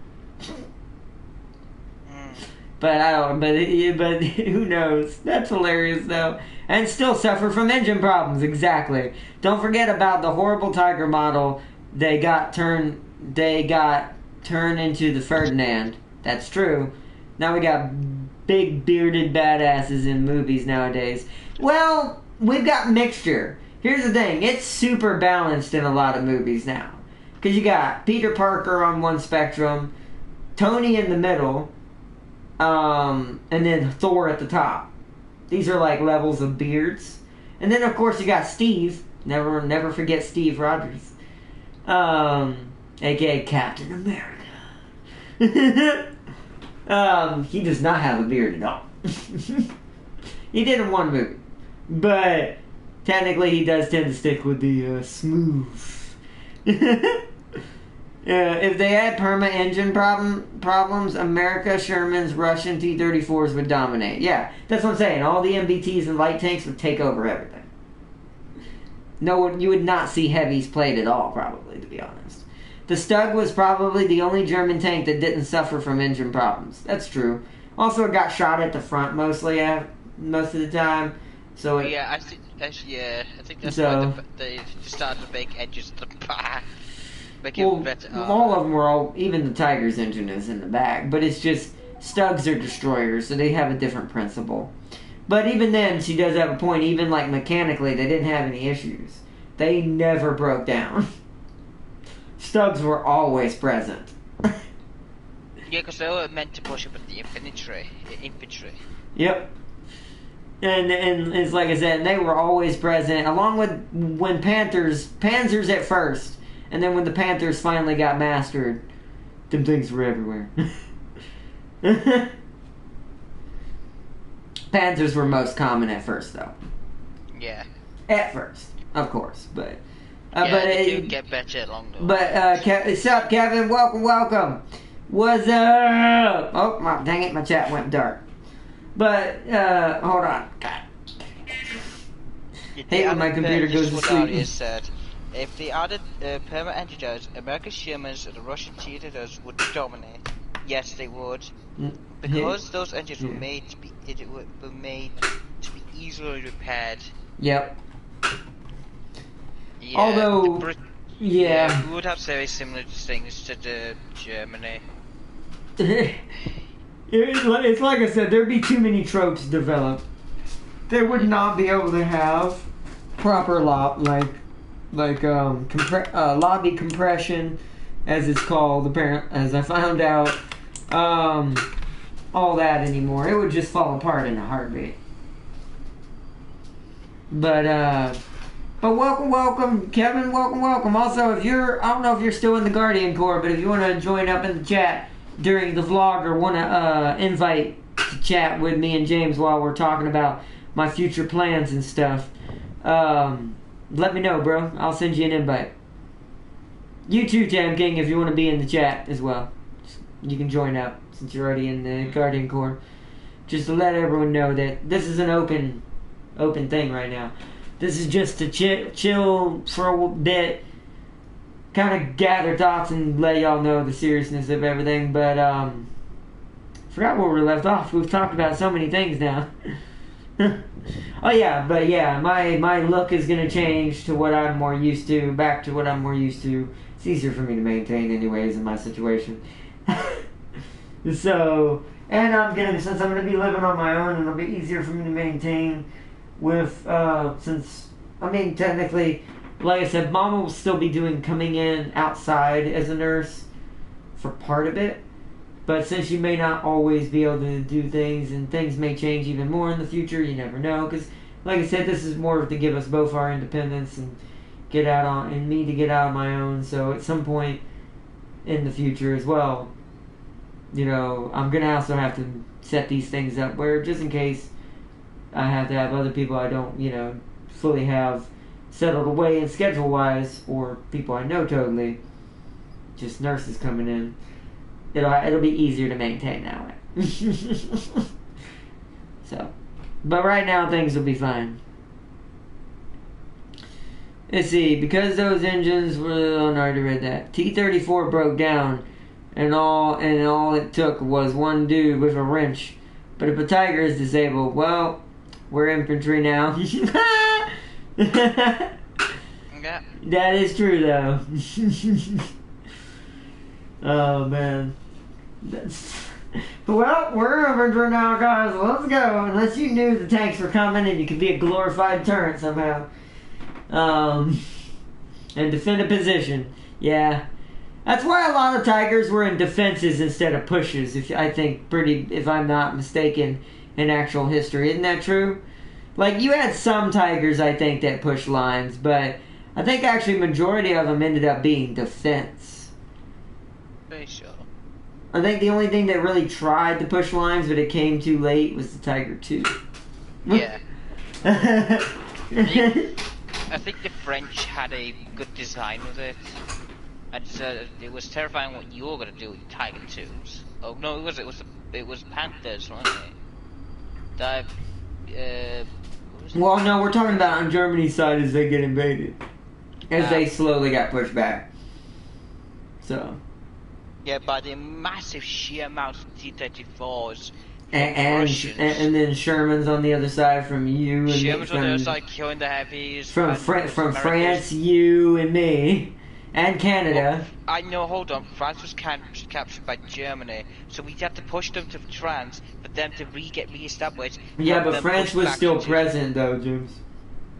But I don't. But who knows? That's hilarious though. And still suffer from engine problems. Exactly. Don't forget about the horrible Tiger model. They got turned into the Ferdinand. That's true. Now we got big bearded badasses in movies nowadays. Well, we've got mixture. Here's the thing. It's super balanced in a lot of movies now. Because you got Peter Parker on one spectrum, Tony in the middle, and then Thor at the top. These are like levels of beards. And then, of course, you got Steve. Never forget Steve Rogers. A.k.a. Captain America. He does not have a beard at all. He did in one movie. But technically he does tend to stick with the smooth. If they had perma engine problems, America Sherman's Russian T-34s would dominate. Yeah, that's what I'm saying. All the MBTs and light tanks would take over everything. No, you would not see heavies played at all, probably, to be honest. The Stug was probably the only German tank that didn't suffer from engine problems. That's true. Also, it got shot at the front most of the time. So I think that's why they started to make engines at the back. All of them were even the Tiger's engine is in the back, but it's just Stugs are destroyers, so they have a different principle. But even then, she does have a point. Even like mechanically, they didn't have any issues. They never broke down. Stugs were always present. Yeah, because they were meant to push up at the infantry. Yep. And it's like I said, they were always present, along with when Panzers at first. And then when the Panthers finally got mastered, them things were everywhere. Panthers were most common at first, though. Yeah. At first, of course, but they do get better along the way. But what's up, Kevin? Welcome. What's up? Oh, dang it, my chat went dark. But hold on. God. Hate when my computer goes to sleep. Said, if they added perma engines, American Shermans and the Russian T-34s would dominate. Yes, they would, because those engines were made to be easily repaired. Yep. Yeah, although, we would have very similar things to Germany. It's like I said, there'd be too many tropes developed. They would not be able to have proper lobby compression, as it's called, as I found out, all that anymore. It would just fall apart in a heartbeat. But welcome, Kevin. Welcome. Also, I don't know if you're still in the Guardian Corps, but if you want to join up in the chat during the vlog or want to invite to chat with me and James while we're talking about my future plans and stuff, let me know, bro. I'll send you an invite. You too, Tam King, if you want to be in the chat as well. You can join up since you're already in the Guardian Corps. Just to let everyone know that this is an open thing right now. This is just to chill for a bit, kind of gather thoughts and let y'all know the seriousness of everything. But forgot where we left off. We've talked about so many things now. Oh yeah, but yeah, my look is gonna change to what I'm more used to, back to what I'm more used to. It's easier for me to maintain anyways in my situation. So, and since I'm gonna be living on my own, it'll be easier for me to maintain with, technically, like I said, Mama will still be coming in outside as a nurse for part of it. But since you may not always be able to do things, and things may change even more in the future, you never know. Because, like I said, this is more to give us both our independence and me to get out on my own. So at some point in the future as well, I'm gonna also have to set these things up where, just in case I have to have other people I don't, fully have settled away in schedule-wise, or people I know totally, just nurses coming in. It'll be easier to maintain that way. So, but right now things will be fine. Let's see, because those engines were, I already read that. T-34 broke down. and all it took was one dude with a wrench. But if a tiger is disabled, well, we're infantry now. Yeah. That is true, though. Oh, man. Well, we're infantry now, guys. Let's go. Unless you knew the tanks were coming and you could be a glorified turret somehow. And defend a position. Yeah. That's why a lot of tigers were in defenses instead of pushes, if I'm not mistaken, in actual history. Isn't that true? Like, you had some tigers, I think, that pushed lines, but I think actually majority of them ended up being defense. Very sure. I think the only thing that really tried to push lines, but it came too late, was the Tiger 2. Yeah. I think the French had a good design with it. And it was terrifying what you were going to do with Tiger 2s. Oh no, it was Panthers, wasn't it? Well, no, we're talking about on Germany's side as they get invaded. As they slowly got pushed back. So. Yeah, by the massive sheer amount of T-34s. And then Sherman's on the other side from you and Sherman's on the other side killing the heavies. From France, you and me. And Canada. Well, I know, hold on. France was captured by Germany, so we'd have to push them to France for them to get re-established. Yeah, but France was still present, though, James.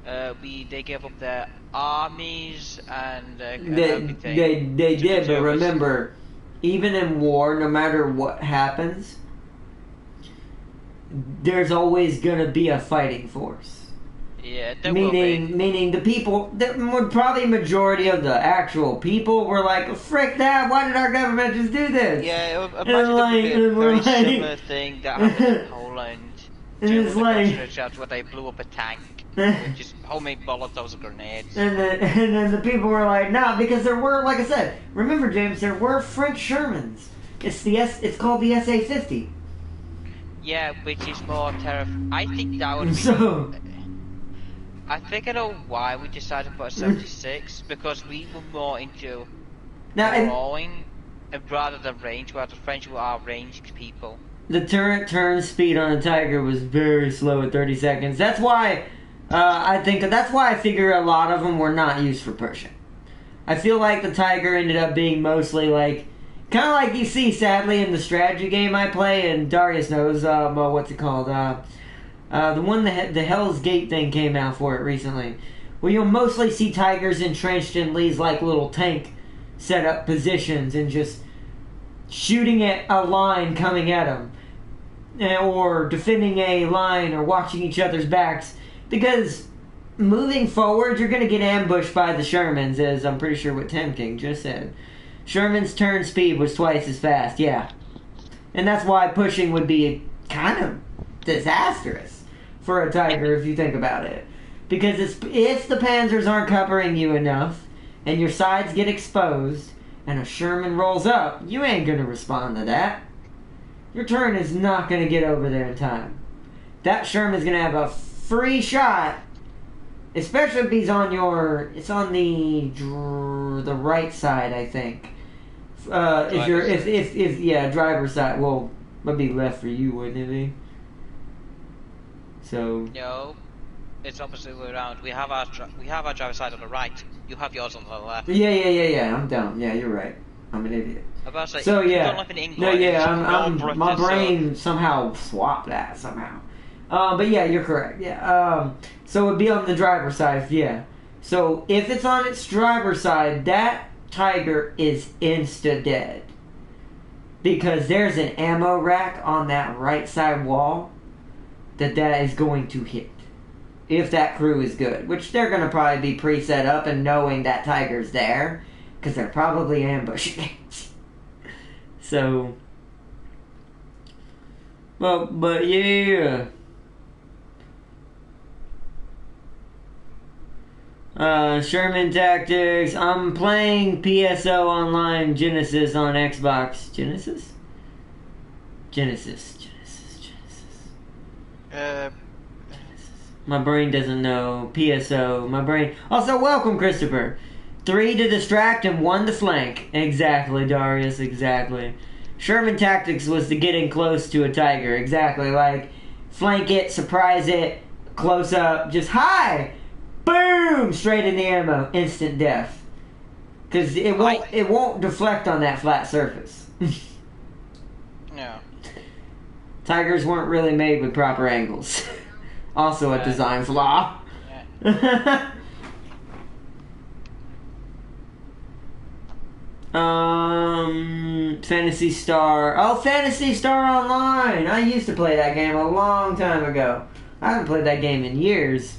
They gave up their armies and everything. They did, but remember, even in war, no matter what happens, there's always going to be a fighting force. Yeah, there will be. Meaning the people, probably majority of the actual people were like, frick that, why did our government just do this? Yeah, imagine a very similar thing that happened in Poland. And it's like... where they blew up a tank with just homemade Molotovs and grenades. And then the people were like, nah, because there were, like I said, remember, James, there were French Shermans. It's called the SA-50. Yeah, which is more terrifying. I think that would be... So... I think I know why we decided to put a 76, because we were more into drawing rather than range, whereas the French were our ranged people. The turn speed on a Tiger was very slow at 30 seconds. That's why I figure a lot of them were not used for pushing. I feel like the Tiger ended up being mostly like, kind of like you see sadly in the strategy game I play, and Darius knows, what's it called, the one that the Hell's Gate thing came out for it recently. Well, you'll mostly see Tigers entrenched in these like little tank setup positions and just shooting at a line coming at them, or defending a line, or watching each other's backs. Because moving forward, you're going to get ambushed by the Shermans, as I'm pretty sure what Tim King just said. Sherman's turn speed was twice as fast, yeah. And that's why pushing would be kind of disastrous for a Tiger if you think about it. Because if the Panzers aren't covering you enough, and your sides get exposed, and a Sherman rolls up, you ain't going to respond to that. Your turn is not going to get over there in time. That Sherman's going to have a free shot, especially if he's on it's on the right side, I think. Driver's side. Well, would be left for you, wouldn't it be? So no, it's opposite way around. We have our driver's side on the right. You have yours on the left. Yeah. I'm dumb. Yeah, you're right. I'm an idiot. About to say, so yeah. Don't live in England, My brain somehow swapped that somehow. But yeah, you're correct. Yeah. So it'd be on the driver's side. Yeah. So if it's on its driver's side, that Tiger is insta dead, because there's an ammo rack on that right side wall that is going to hit. If that crew is good. Which they're going to probably be pre-set up and knowing that Tiger's there, because they're probably ambushing it. So... But yeah... Sherman Tactics. I'm playing PSO Online Genesis on Xbox. Genesis. My brain doesn't know. PSO. My brain. Also, welcome, Christopher. 3 to distract and 1 to flank. Exactly, Darius, exactly. Sherman tactics was to get in close to a tiger. Exactly, like flank it, surprise it, close up, just hi! Boom! Straight in the ammo. Instant death. Because it won't deflect on that flat surface. No. Tigers weren't really made with proper angles. Also a design flaw. Yeah. Phantasy Star. Oh, Phantasy Star Online! I used to play that game a long time ago. I haven't played that game in years.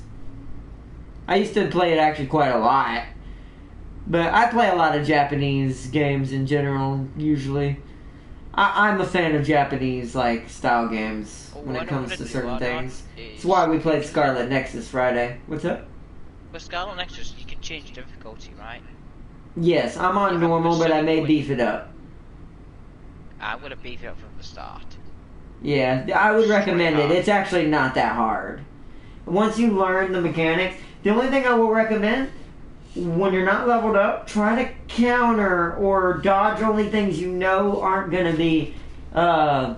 I used to play it actually quite a lot. But I play a lot of Japanese games in general, usually. I'm a fan of Japanese style games when it comes to certain things. It's why we played Scarlet Nexus Friday. What's up? With Scarlet Nexus, you can change difficulty, right? Yes, I'm on normal, but I may beef it up. I'm gonna beef it up from the start. Yeah, I would recommend it. It's actually not that hard. Once you learn the mechanics, the only thing I will recommend, when you're not leveled up, try to counter or dodge only things you know aren't going to be Hurt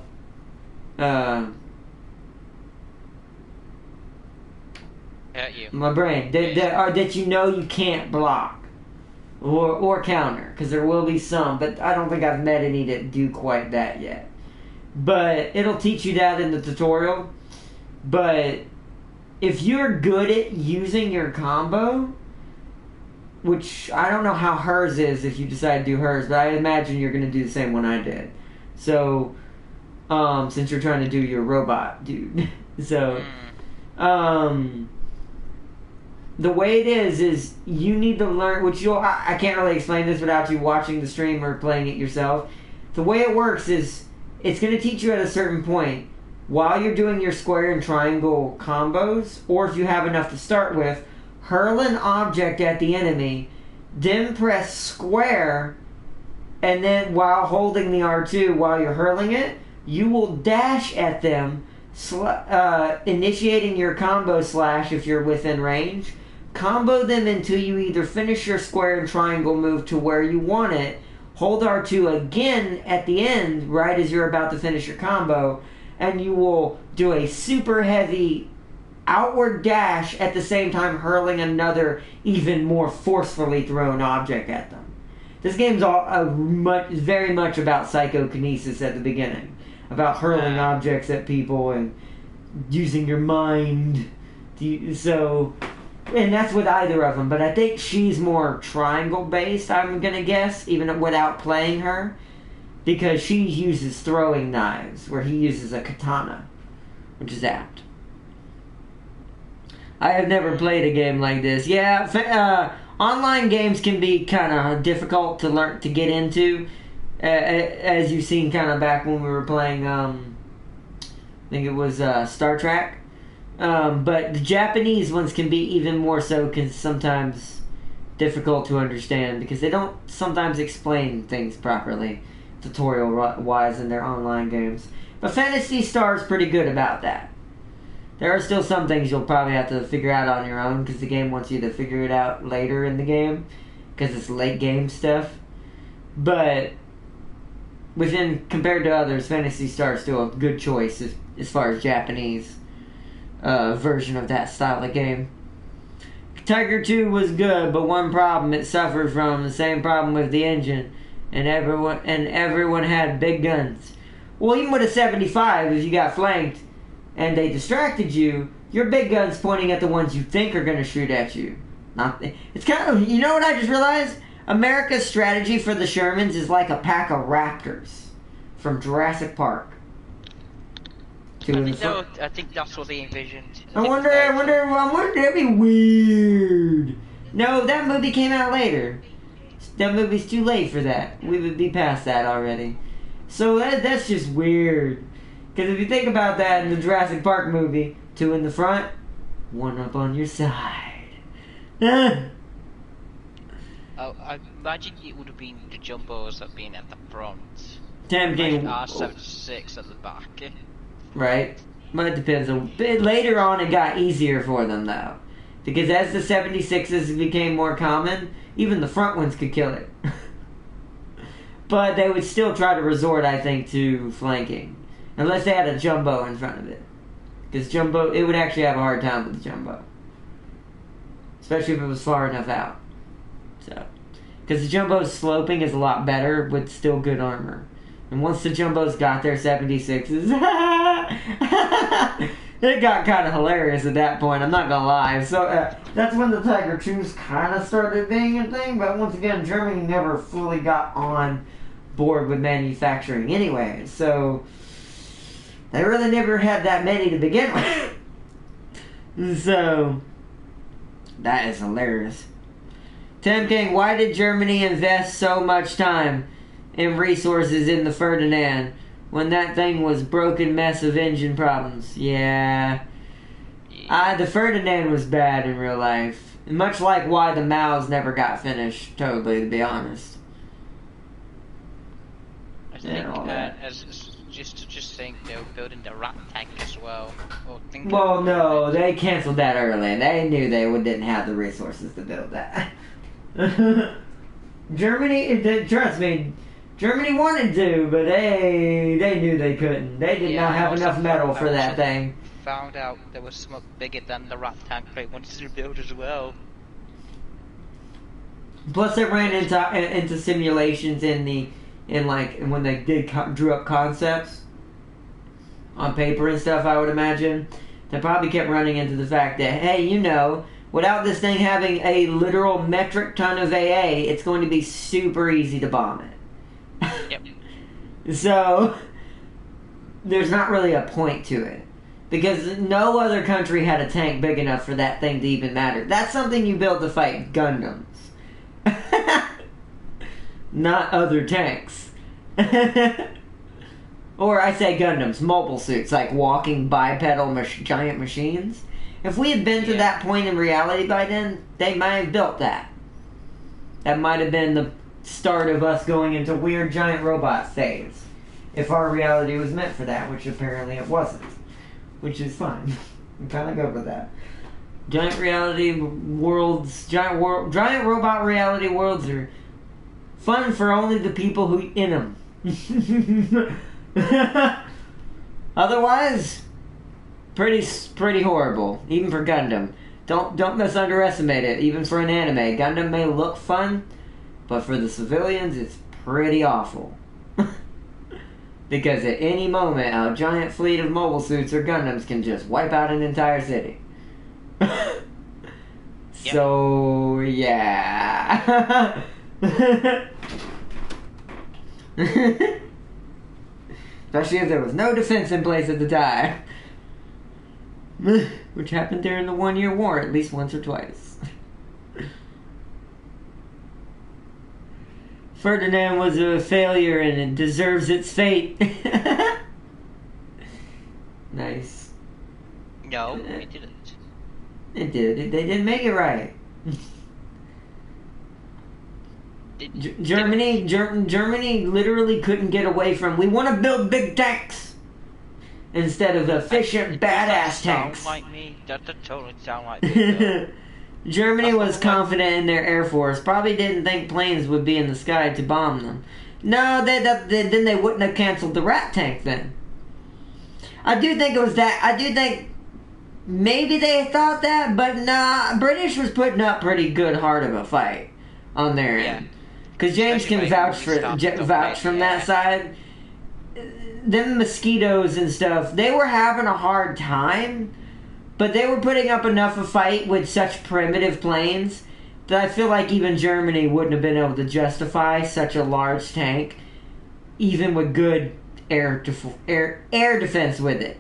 you. my brain that you know you can't block or counter, because there will be some, but I don't think I've met any that do quite that yet. But it'll teach you that in the tutorial. But if you're good at using your combo, which I don't know how hers is if you decide to do hers, but I imagine you're going to do the same one I did. So, since you're trying to do your robot dude. So, the way it is you need to learn, which I can't really explain this without you watching the stream or playing it yourself. The way it works is it's going to teach you at a certain point, while you're doing your square and triangle combos, or if you have enough to start with, hurl an object at the enemy, then press square, and then while holding the R2 while you're hurling it, you will dash at them, initiating your combo slash if you're within range. Combo them until you either finish your square and triangle move to where you want it, hold R2 again at the end, right as you're about to finish your combo, and you will do a super heavy outward dash at the same time hurling another even more forcefully thrown object at them. This game's very much about psychokinesis at the beginning, about hurling objects at people and using your mind. And that's with either of them, but I think she's more triangle based, I'm gonna guess, even without playing her, because she uses throwing knives where he uses a katana, which is apt. I have never played a game like this. Yeah, online games can be kind of difficult to get into, as you've seen kind of back when we were playing, I think it was Star Trek. But the Japanese ones can be even more so, because sometimes difficult to understand, because they don't sometimes explain things properly, tutorial-wise, in their online games. But Phantasy Star is pretty good about that. There are still some things you'll probably have to figure out on your own, because the game wants you to figure it out later in the game, because it's late game stuff. But compared to others, Phantasy Star is still a good choice as far as Japanese version of that style of game. Tiger 2 was good, but one problem, it suffered from the same problem with the engine, and everyone had big guns. Well, even with a 75, if you got flanked and they distracted you, your big gun's pointing at the ones you think are going to shoot at you. It's kind of, you know what I just realized? America's strategy for the Shermans is like a pack of raptors from Jurassic Park. I think that's what they envisioned. I wonder, that'd be weird. No, that movie came out later. That movie's too late for that. We would be past that already. So that's just weird. Because if you think about that in the Jurassic Park movie, 2 in the front, 1 up on your side. I imagine it would have been the jumbos that being at the front. R76 at the back. Right. But it depends. A bit later on, it got easier for them, though. Because as the 76s became more common, Even the front ones could kill it. But they would still try to resort, I think, to flanking. Unless they had a jumbo in front of it. Because jumbo, it would actually have a hard time with the jumbo. Especially if it was far enough out. So, because the jumbo's sloping is a lot better with still good armor. And once the jumbos got their 76s, it got kind of hilarious at that point, I'm not gonna lie. So that's when the Tiger IIs kind of started being a thing, but once again, Germany never fully got on board with manufacturing anyway, so they really never had that many to begin with. So that is hilarious. Tim King, why did Germany invest so much time and resources in the Ferdinand when that thing was broken mess of engine problems? Yeah. The Ferdinand was bad in real life. Much like why the Maus never got finished, totally, to be honest. I think, just think they were building the rat tank as well. Well, no, they canceled that early. They knew they didn't have the resources to build that. Germany, trust me, Germany wanted to, but they knew they couldn't. They did not have enough metal for that thing. Found out there was something bigger than the rat tank they wanted to build as well. Plus, they ran into simulations in when they drew up concepts on paper and stuff. I would imagine they probably kept running into the fact that, hey, without this thing having a literal metric ton of AA, it's going to be super easy to bomb it. Yep. So there's not really a point to it. Because no other country had a tank big enough for that thing to even matter. That's something you build to fight Gundams. Not other tanks. Or I say Gundams, mobile suits, like walking bipedal giant machines. If we had been to that point in reality by then, they might have built that. That might have been the start of us going into weird giant robot phase. If our reality was meant for that, which apparently it wasn't. Which is fine. I'm kind of good with that. Giant reality worlds, giant robot reality worlds are fun for only the people who in them. Otherwise, pretty horrible. Even for Gundam. Don't underestimate it. Even for an anime, Gundam may look fun, but for the civilians, it's pretty awful. Because at any moment, a giant fleet of mobile suits or Gundams can just wipe out an entire city. So, yeah. Especially if there was no defense in place at the time. Which happened during the 1-year war at least once or twice. Ferdinand was a failure and it deserves its fate. Nice. No, it didn't. It did. They didn't make it right. Germany literally couldn't get away from, we want to build big tanks instead of efficient badass tanks. Sound like me? That totally sound like me. Germany was confident in their air force. Probably didn't think planes would be in the sky to bomb them. No, then they wouldn't have canceled the rat tank then. I do think it was that. I do think maybe they thought that, but nah, British was putting up pretty good hard of a fight on their end. Because James can vouch from that side. Them mosquitoes and stuff, they were having a hard time, but they were putting up enough of a fight with such primitive planes that I feel like even Germany wouldn't have been able to justify such a large tank, even with good air defense with it.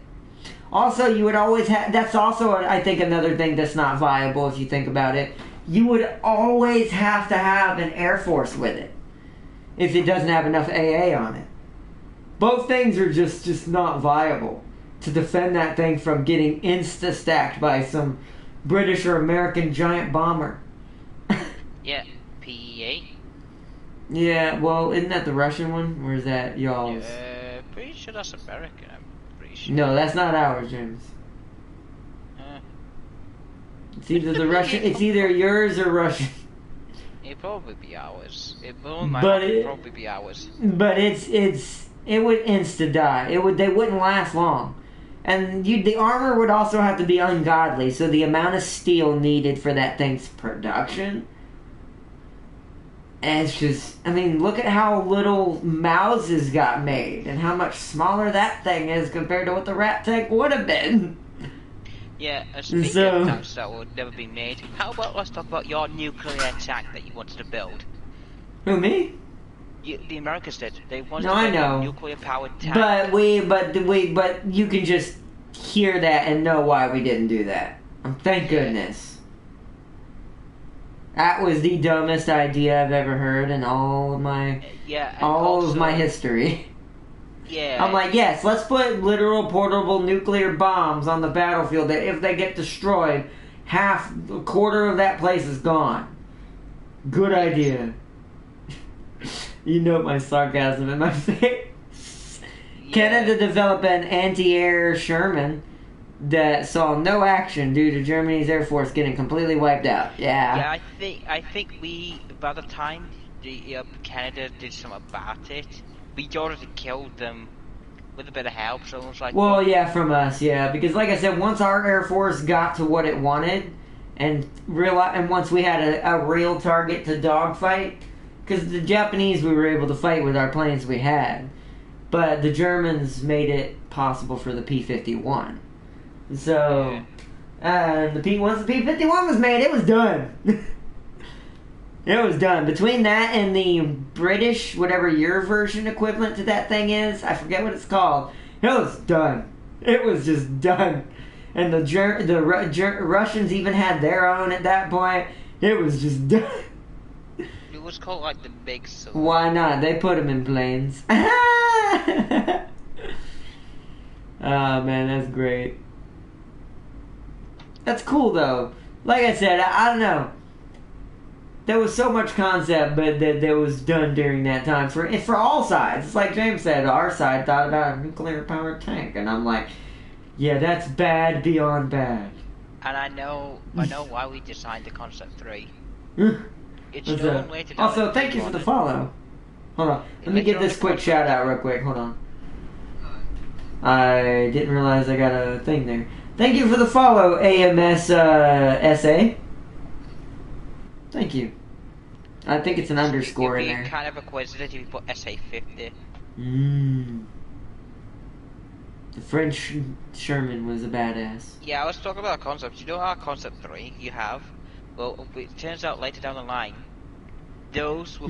Also, you would always have, that's also, I think, another thing that's not viable if you think about it. You would always have to have an air force with it if it doesn't have enough AA on it. Both things are just not viable to defend that thing from getting insta-stacked by some British or American giant bomber. Yeah, PE-8. Yeah, well, isn't that the Russian one? Or is that y'all's? Pretty sure that's American. I'm pretty sure. No, that's not ours, James. It's either the Russian. It's either yours or Russian. It'd probably be hours. It might But not probably be hours. But it would insta die. They wouldn't last long. And the armor would also have to be ungodly, so the amount of steel needed for that thing's production. And it's just, I mean, look at how little Mouses got made, and how much smaller that thing is compared to what the Rat Tank would have been. Yeah, speaking of tanks that would never be made, how about let's talk about your nuclear tank that you wanted to build? Who, me? The Americans did. They wanted No, to I build know. a nuclear-powered tank. But you can just hear that and know why we didn't do that. Thank goodness. That was the dumbest idea I've ever heard in all of my of my history. Yeah. I'm like, yes, let's put literal portable nuclear bombs on the battlefield that if they get destroyed, a quarter of that place is gone. Good idea. You know my sarcasm in my face. Yeah. Canada developed an anti-air Sherman that saw no action due to Germany's Air Force getting completely wiped out. Yeah. Yeah, I think we, by the time Canada did something about it, we already killed them with a bit of help, so it was like... Well, yeah, from us, yeah. Because like I said, once our Air Force got to what it wanted, and once we had a real target to dogfight, because the Japanese we were able to fight with our planes we had, but the Germans made it possible for the P-51. So, once the P-51 was made, it was done. It was done. Between that and the British, whatever your version equivalent to that thing is, I forget what it's called, it was done. It was just done. And the Russians even had their own at that point. It was just done. It was called like the Big Sword. Why not? They put them in planes. Oh man, that's great. That's cool though. Like I said, I don't know. There was so much concept, but that was done during that time for all sides. It's like James said, our side thought about a nuclear powered tank, and I'm like, yeah, that's bad beyond bad. And I know why we designed the Concept 3. It's known later down. Also, thank you for the follow. Hold on, let me give this quick shout out real quick. Hold on. I didn't realize I got a thing there. Thank you for the follow, AMS SA. Thank you. I think it's an underscore in there. It'd be kind of a coincidence if you put SA50. The French Sherman was a badass. Yeah, I was talking about concepts. You know our Concept 3 you have? Well, it turns out later down the line, those were,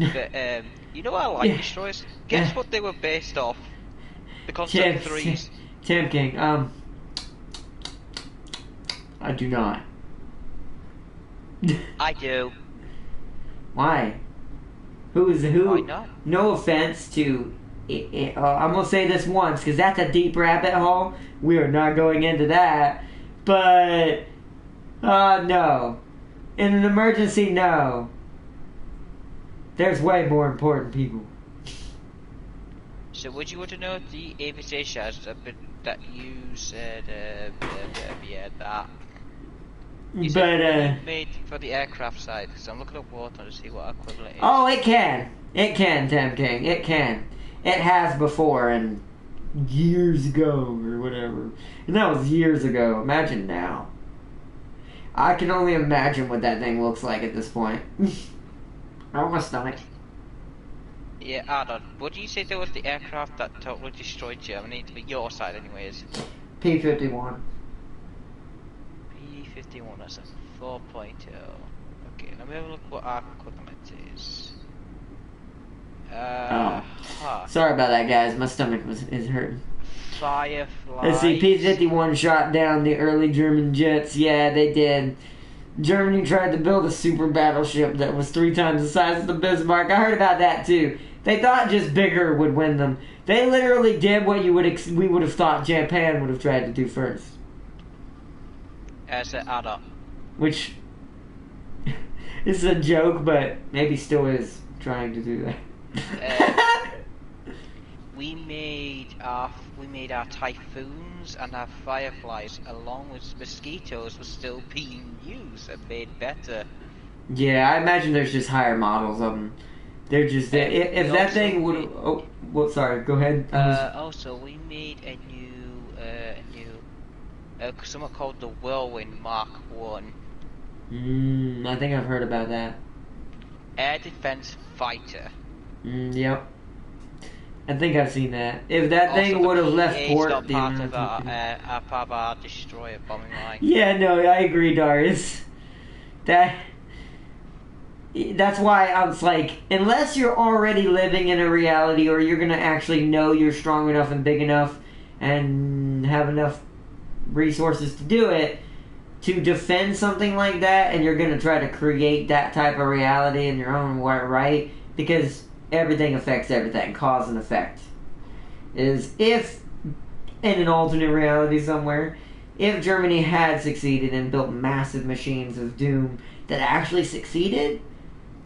you know our light destroyers? Guess what they were based off? The Concept 3s. Tim King, I do not. I do. Why? Who? Why not? No offense to... I'm going to say this once, because that's a deep rabbit hole. We are not going into that. But... no. In an emergency, no. There's way more important people. So would you want to know the ABC shares that you said, that... You said made for the aircraft side, because I'm looking up water to see what equivalent is. Oh, it can. It can, Tim King. It can. It has before, and years ago, or whatever. And that was years ago. Imagine now. I can only imagine what that thing looks like at this point. Oh, my stomach. Yeah, Ardon, what do you say there was the aircraft that totally destroyed Germany, to be your side anyways? P-51. P-51 is a 4.0. Okay, let me have a look what our equipment is. Sorry about that, guys. My stomach is hurting. Firefly. Let's see, P-51 shot down the early German jets. Yeah, they did. Germany tried to build a super battleship that was 3 times the size of the Bismarck. I heard about that too. They thought just bigger would win them. They literally did what we would have thought Japan would have tried to do first. As an adult. Which is a joke, but maybe still is trying to do that. We made our typhoons and our fireflies, along with mosquitoes, were still being used and made better Yeah, I imagine there's just higher models of them. They're just if that thing would. Oh, well, sorry. Go ahead. Also, we made a new somewhat called the Whirlwind Mark One. I think I've heard about that. Air defense fighter. Yep. I think I've seen that. If that Also, thing would have left port, not part of our destroyer bombing line. Yeah, no, I agree, Darius. That's why I was like, unless you're already living in a reality, or you're gonna actually know you're strong enough and big enough and have enough resources to do it, to defend something like that, and you're gonna try to create that type of reality in your own right, because everything affects everything, cause and effect. Is if in an alternate reality somewhere, if Germany had succeeded and built massive machines of doom that actually succeeded,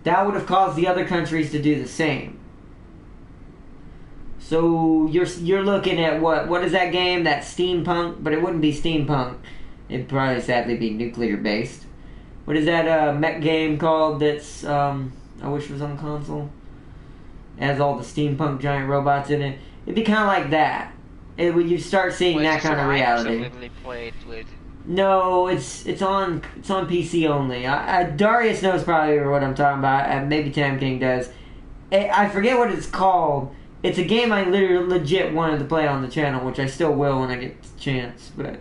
that would have caused the other countries to do the same. So you're looking at what is that game? That steampunk, but it wouldn't be steampunk. It'd probably sadly be nuclear based. What is that mech game called? That's I wish it was on console. It has all the steampunk giant robots in it. It'd be kind of like that. You start seeing that kind of reality. Played with. No, it's on PC only. Darius knows probably what I'm talking about. Maybe Tam King does. I forget what it's called. It's a game I literally legit wanted to play on the channel, which I still will when I get the chance. But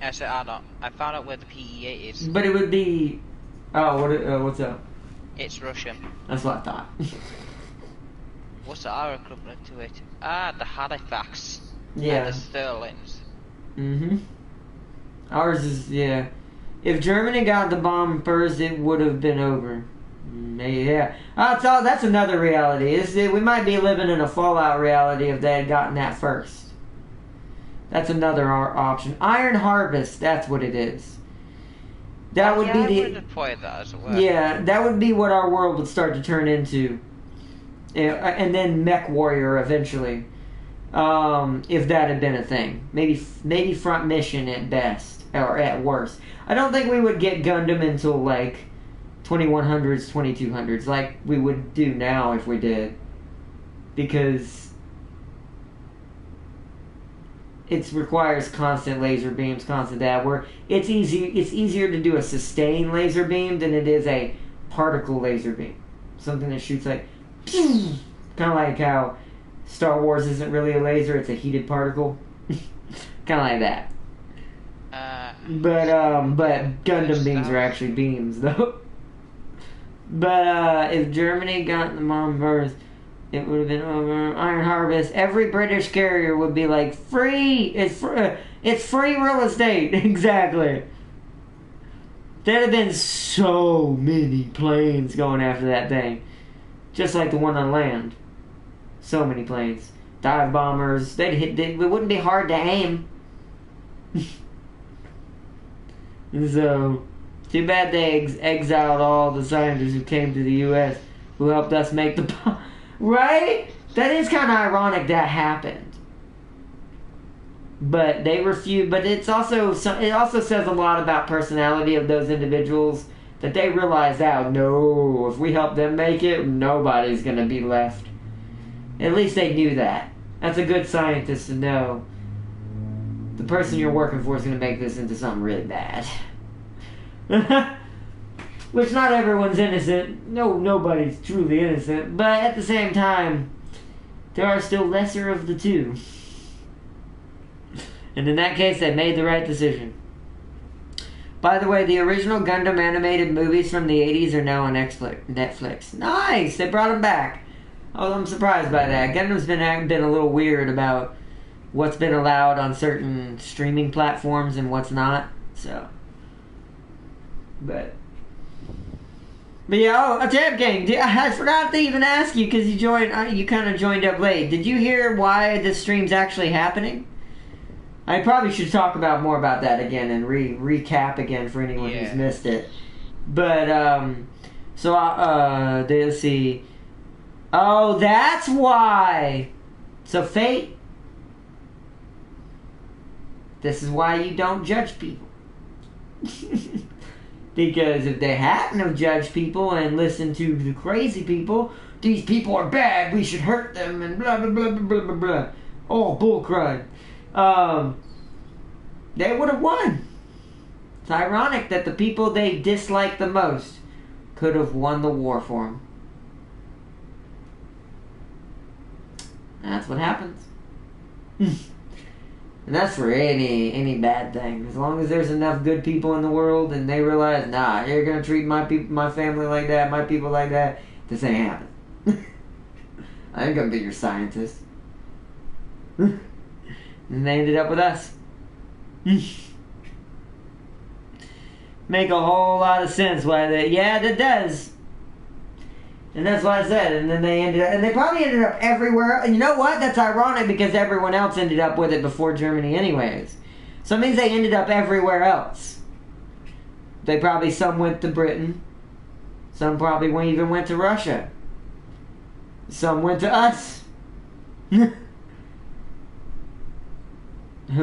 Actually, I found out where the PE8 is. But it would be. Oh, what's up? It's Russian. That's what I thought. What's our equivalent to it? The Halifax. Yeah. And the Sterlings. Ours is, yeah. If Germany got the bomb first, it would have been over. Yeah. That's another reality. We might be living in a Fallout reality if they had gotten that first. That's another option. Iron Harvest, that's what it is. That would be I would play that as well. Yeah, that would be what our world would start to turn into. And then Mech Warrior eventually. If that had been a thing. Maybe Front Mission at best. Or at worst. I don't think we would get Gundam until like 2100s, 2200s, like we would do now if we did. Because it requires constant laser beams, constant that. Where it's easier to do a sustained laser beam than it is a particle laser beam. Something that shoots like kind of like how Star Wars isn't really a laser, it's a heated particle. Kind of like that. But Gundam beams are actually beams, though. But if Germany got the bomb first, it would have been over. Iron Harvest. Every British carrier would be like, free! It's free real estate! Exactly. There'd have been so many planes going after that thing. Just like the one on land. So many planes. Dive bombers. It wouldn't be hard to aim. So, too bad they exiled all the scientists who came to the U.S. who helped us make the bomb. Right? That is kind of ironic that happened. But they refused. But it also says a lot about personality of those individuals that they realized that, no, if we help them make it, nobody's going to be left. At least they knew that. That's a good scientist to know. The person you're working for is going to make this into something really bad. Which not everyone's innocent. No, nobody's truly innocent. But at the same time, there are still lesser of the two. And in that case, they made the right decision. By the way, the original Gundam animated movies from the 80s are now on Netflix. Nice! They brought them back. Oh, I'm surprised by that. Gundam's been a little weird about what's been allowed on certain streaming platforms and what's not. So, but yeah. Oh, Tab King, I forgot to even ask you because you kind of joined up late. Did you hear why this stream's actually happening? I probably should talk more about that again and recap again for anyone who's missed it. But let's see. Oh, that's why. So Fate. This is why you don't judge people. Because if they hadn't have judged people and listened to the crazy people, these people are bad, we should hurt them, and blah, blah, blah, blah, blah, blah, blah. Oh, bullcrud. They would have won. It's ironic that the people they dislike the most could have won the war for them. That's what happens. And that's for any bad thing. As long as there's enough good people in the world and they realize, nah, you're gonna treat my family like that, my people like that, this ain't happening. I ain't gonna be your scientist. And they ended up with us. Make a whole lot of sense why they... Yeah, that does. And that's what I said. And then they ended up... And they probably ended up everywhere. And you know what? That's ironic because everyone else ended up with it before Germany anyways. So it means they ended up everywhere else. They probably... Some went to Britain. Some probably even went to Russia. Some went to us. Who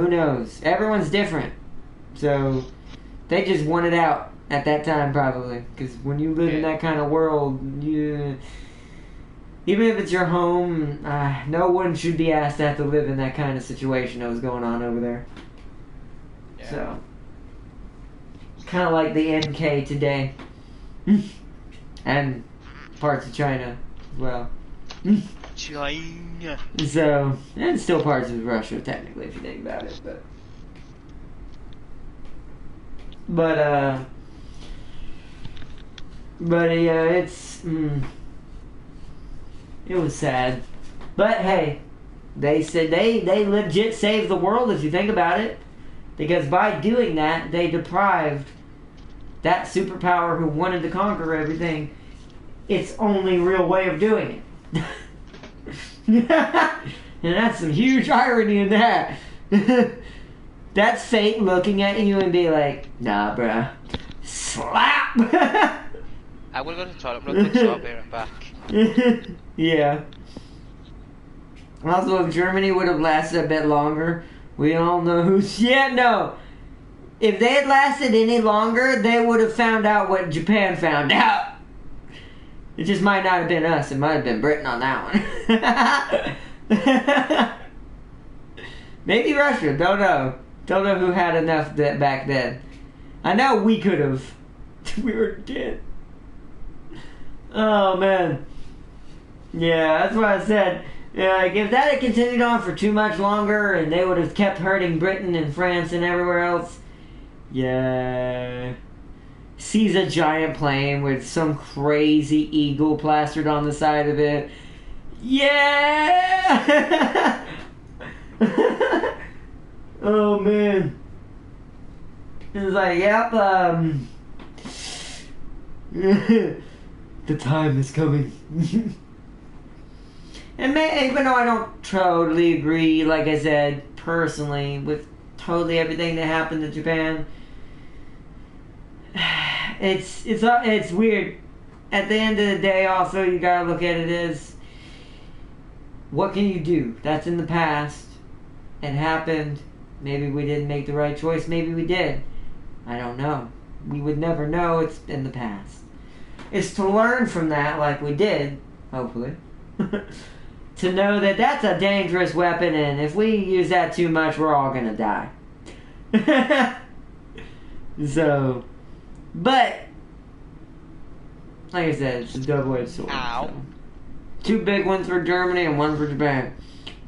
knows? Everyone's different. So... They just wanted out at that time, probably. Because when you live in that kind of world, even if it's your home, no one should be asked to have to live in that kind of situation that was going on over there. Yeah. So, it's kind of like the NK today. And parts of China as well. China. So, and still parts of Russia, technically, if you think about it, But yeah, it's, it was sad. But hey, they said they legit saved the world if you think about it. Because by doing that, they deprived that superpower who wanted to conquer everything its only real way of doing it. And that's some huge irony in that. That's fate looking at you and be like, nah, bruh. Slap! I will go to the toilet real quick, so I'll be right back. Yeah. Also, if Germany would have lasted a bit longer, we all know who's... Yeah, no. If they had lasted any longer, they would have found out what Japan found out. It just might not have been us. It might have been Britain on that one. Maybe Russia. Don't know. Don't know who had enough back then. I know we could have. We were dead. Oh, man. Yeah, that's what I said. Yeah, like, if that had continued on for too much longer and they would have kept hurting Britain and France and everywhere else, yeah. Sees a giant plane with some crazy eagle plastered on the side of it. Yeah! Oh, man. It's like, yep, the time is coming. And even though I don't totally agree, like I said, personally, with totally everything that happened to Japan, it's weird. At the end of the day, also, you gotta look at it as, what can you do? That's in the past. It happened. Maybe we didn't make the right choice. Maybe we did. I don't know. We would never know. It's in the past. It's to learn from that, like we did, hopefully. To know that that's a dangerous weapon, and if we use that too much, we're all gonna die. So, but, like I said, it's a double-edged sword. Ow. So. 2 big ones for Germany and 1 for Japan.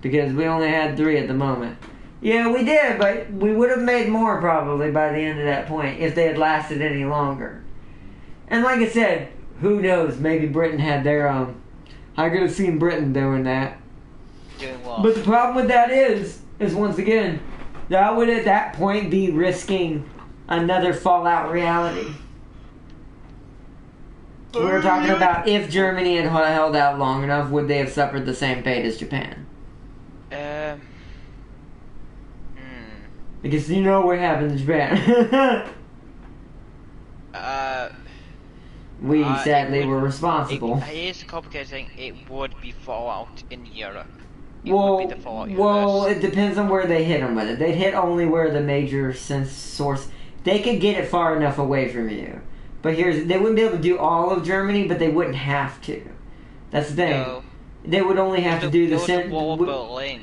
Because we only had 3 at the moment. Yeah, we did, but we would have made more probably by the end of that point if they had lasted any longer. And like I said, who knows? Maybe Britain had their own. I could have seen Britain doing that. Doing what? But the problem with that is once again, that would at that point be risking another Fallout reality. We were talking about if Germany had held out long enough, would they have suffered the same fate as Japan? Because you know what happened to Japan. We sadly were responsible. Here's the complicated thing. It would be Fallout in Europe. It depends on where they hit them with it. They'd hit only where the major source... they could get it far enough away from you. But they wouldn't be able to do all of Germany, but they wouldn't have to. That's the thing. No. They would only have to do the wall of Berlin.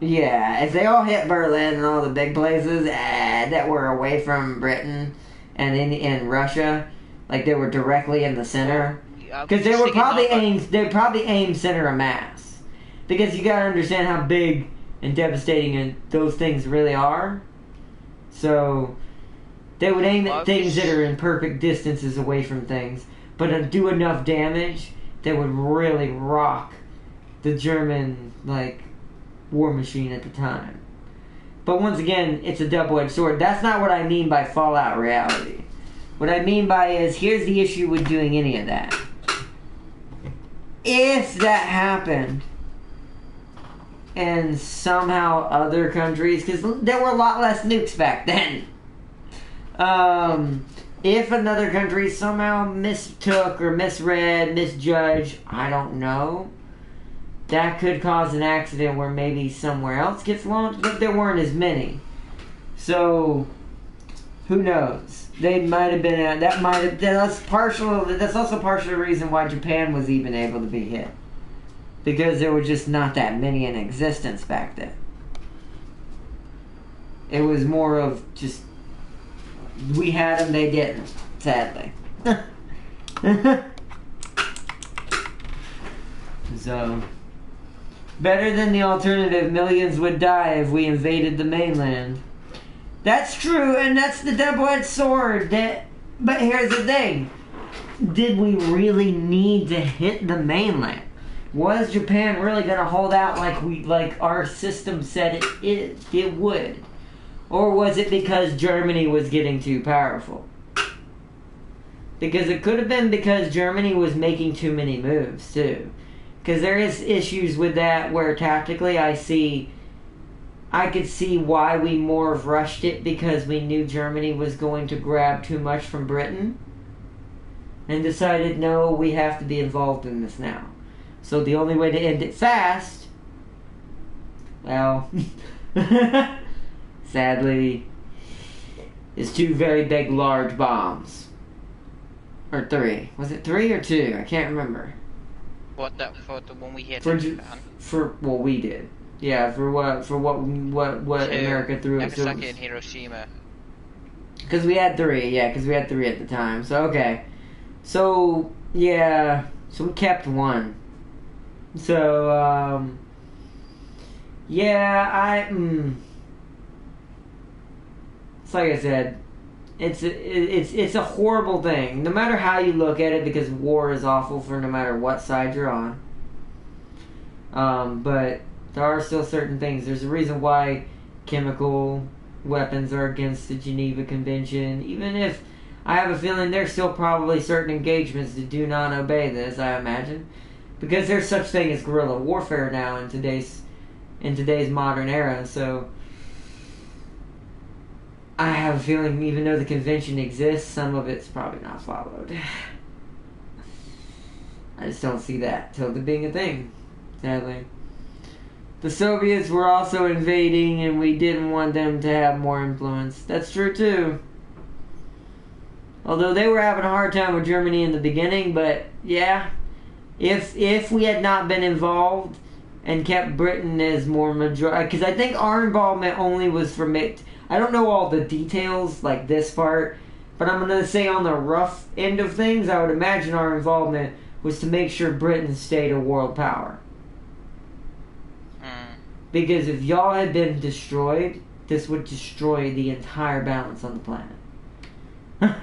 Yeah, if they all hit Berlin and all the big places that were away from Britain and in Russia, like they were directly in the center, because they were probably aimed center of mass. Because you gotta understand how big and devastating those things really are. So they would aim at things that are in perfect distances away from things, but do enough damage that would really rock the German war machine at the time. But once again, it's a double-edged sword. That's not what I mean by Fallout reality. What I mean by is, here's the issue with doing any of that. If that happened, and somehow other countries, because there were a lot less nukes back then. If another country somehow mistook or misread, misjudged, I don't know, that could cause an accident where maybe somewhere else gets launched, but there weren't as many. So, who knows? They might have been, that's also partially the reason why Japan was even able to be hit. Because there were just not that many in existence back then. It was more of just, we had them, they didn't, sadly. So, better than the alternative, millions would die if we invaded the mainland. That's true, and that's the double-edged sword. But here's the thing. Did we really need to hit the mainland? Was Japan really going to hold out like our system said it would? Or was it because Germany was getting too powerful? Because it could have been because Germany was making too many moves, too. Because there is issues with that where tactically I could see why we more have rushed it, because we knew Germany was going to grab too much from Britain. And decided, no, we have to be involved in this now. So the only way to end it fast, well, sadly, is 2 very big, large bombs. Or 3. Was it 3 or 2? I can't remember. For the one we hit in Japan? Well, we did. Yeah, for what America threw at Nagasaki and Hiroshima. Because we had 3, because we had 3 at the time. So, okay. So, yeah, so we kept 1. So, yeah, it's like I said, it's a horrible thing, no matter how you look at it, because war is awful for no matter what side you're on. But there are still certain things. There's a reason why chemical weapons are against the Geneva Convention, even if I have a feeling there's still probably certain engagements that do not obey this, I imagine. Because there's such thing as guerrilla warfare now in today's modern era, so I have a feeling even though the convention exists, some of it's probably not followed. I just don't see that totally being a thing, sadly. The Soviets were also invading and we didn't want them to have more influence. That's true too. Although they were having a hard time with Germany in the beginning, but yeah, if we had not been involved and kept Britain as more majority, because I think our involvement only was for I don't know all the details like this part, but I'm gonna say on the rough end of things, I would imagine our involvement was to make sure Britain stayed a world power. Because if y'all had been destroyed, this would destroy the entire balance on the planet.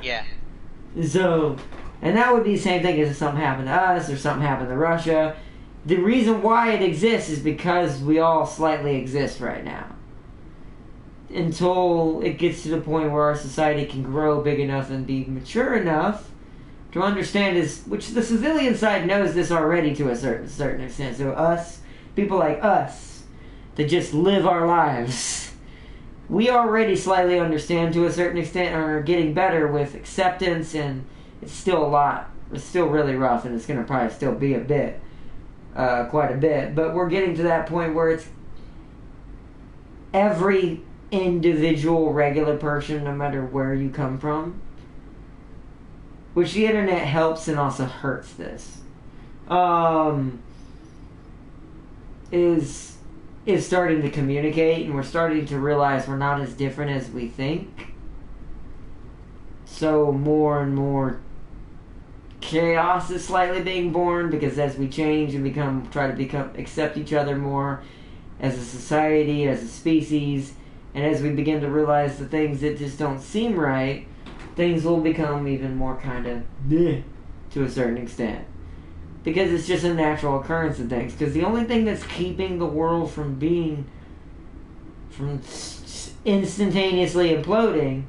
Yeah. So, and that would be the same thing as if something happened to us or something happened to Russia. The reason why it exists is because we all slightly exist right now. Until it gets to the point where our society can grow big enough and be mature enough to understand which the civilian side knows this already to a certain extent. So us, people like us, that just live our lives, we already slightly understand to a certain extent and are getting better with acceptance, and it's still a lot. It's still really rough, and it's going to probably still be quite a bit. But we're getting to that point where it's every individual regular person no matter where you come from. Which the internet helps and also hurts this. Is starting to communicate, and we're starting to realize we're not as different as we think. So more and more chaos is slightly being born, because as we change and try to accept each other more as a society, as a species, and as we begin to realize the things that just don't seem right, things will become even more kind of to a certain extent. Because it's just a natural occurrence of things. Because the only thing that's keeping the world from instantaneously imploding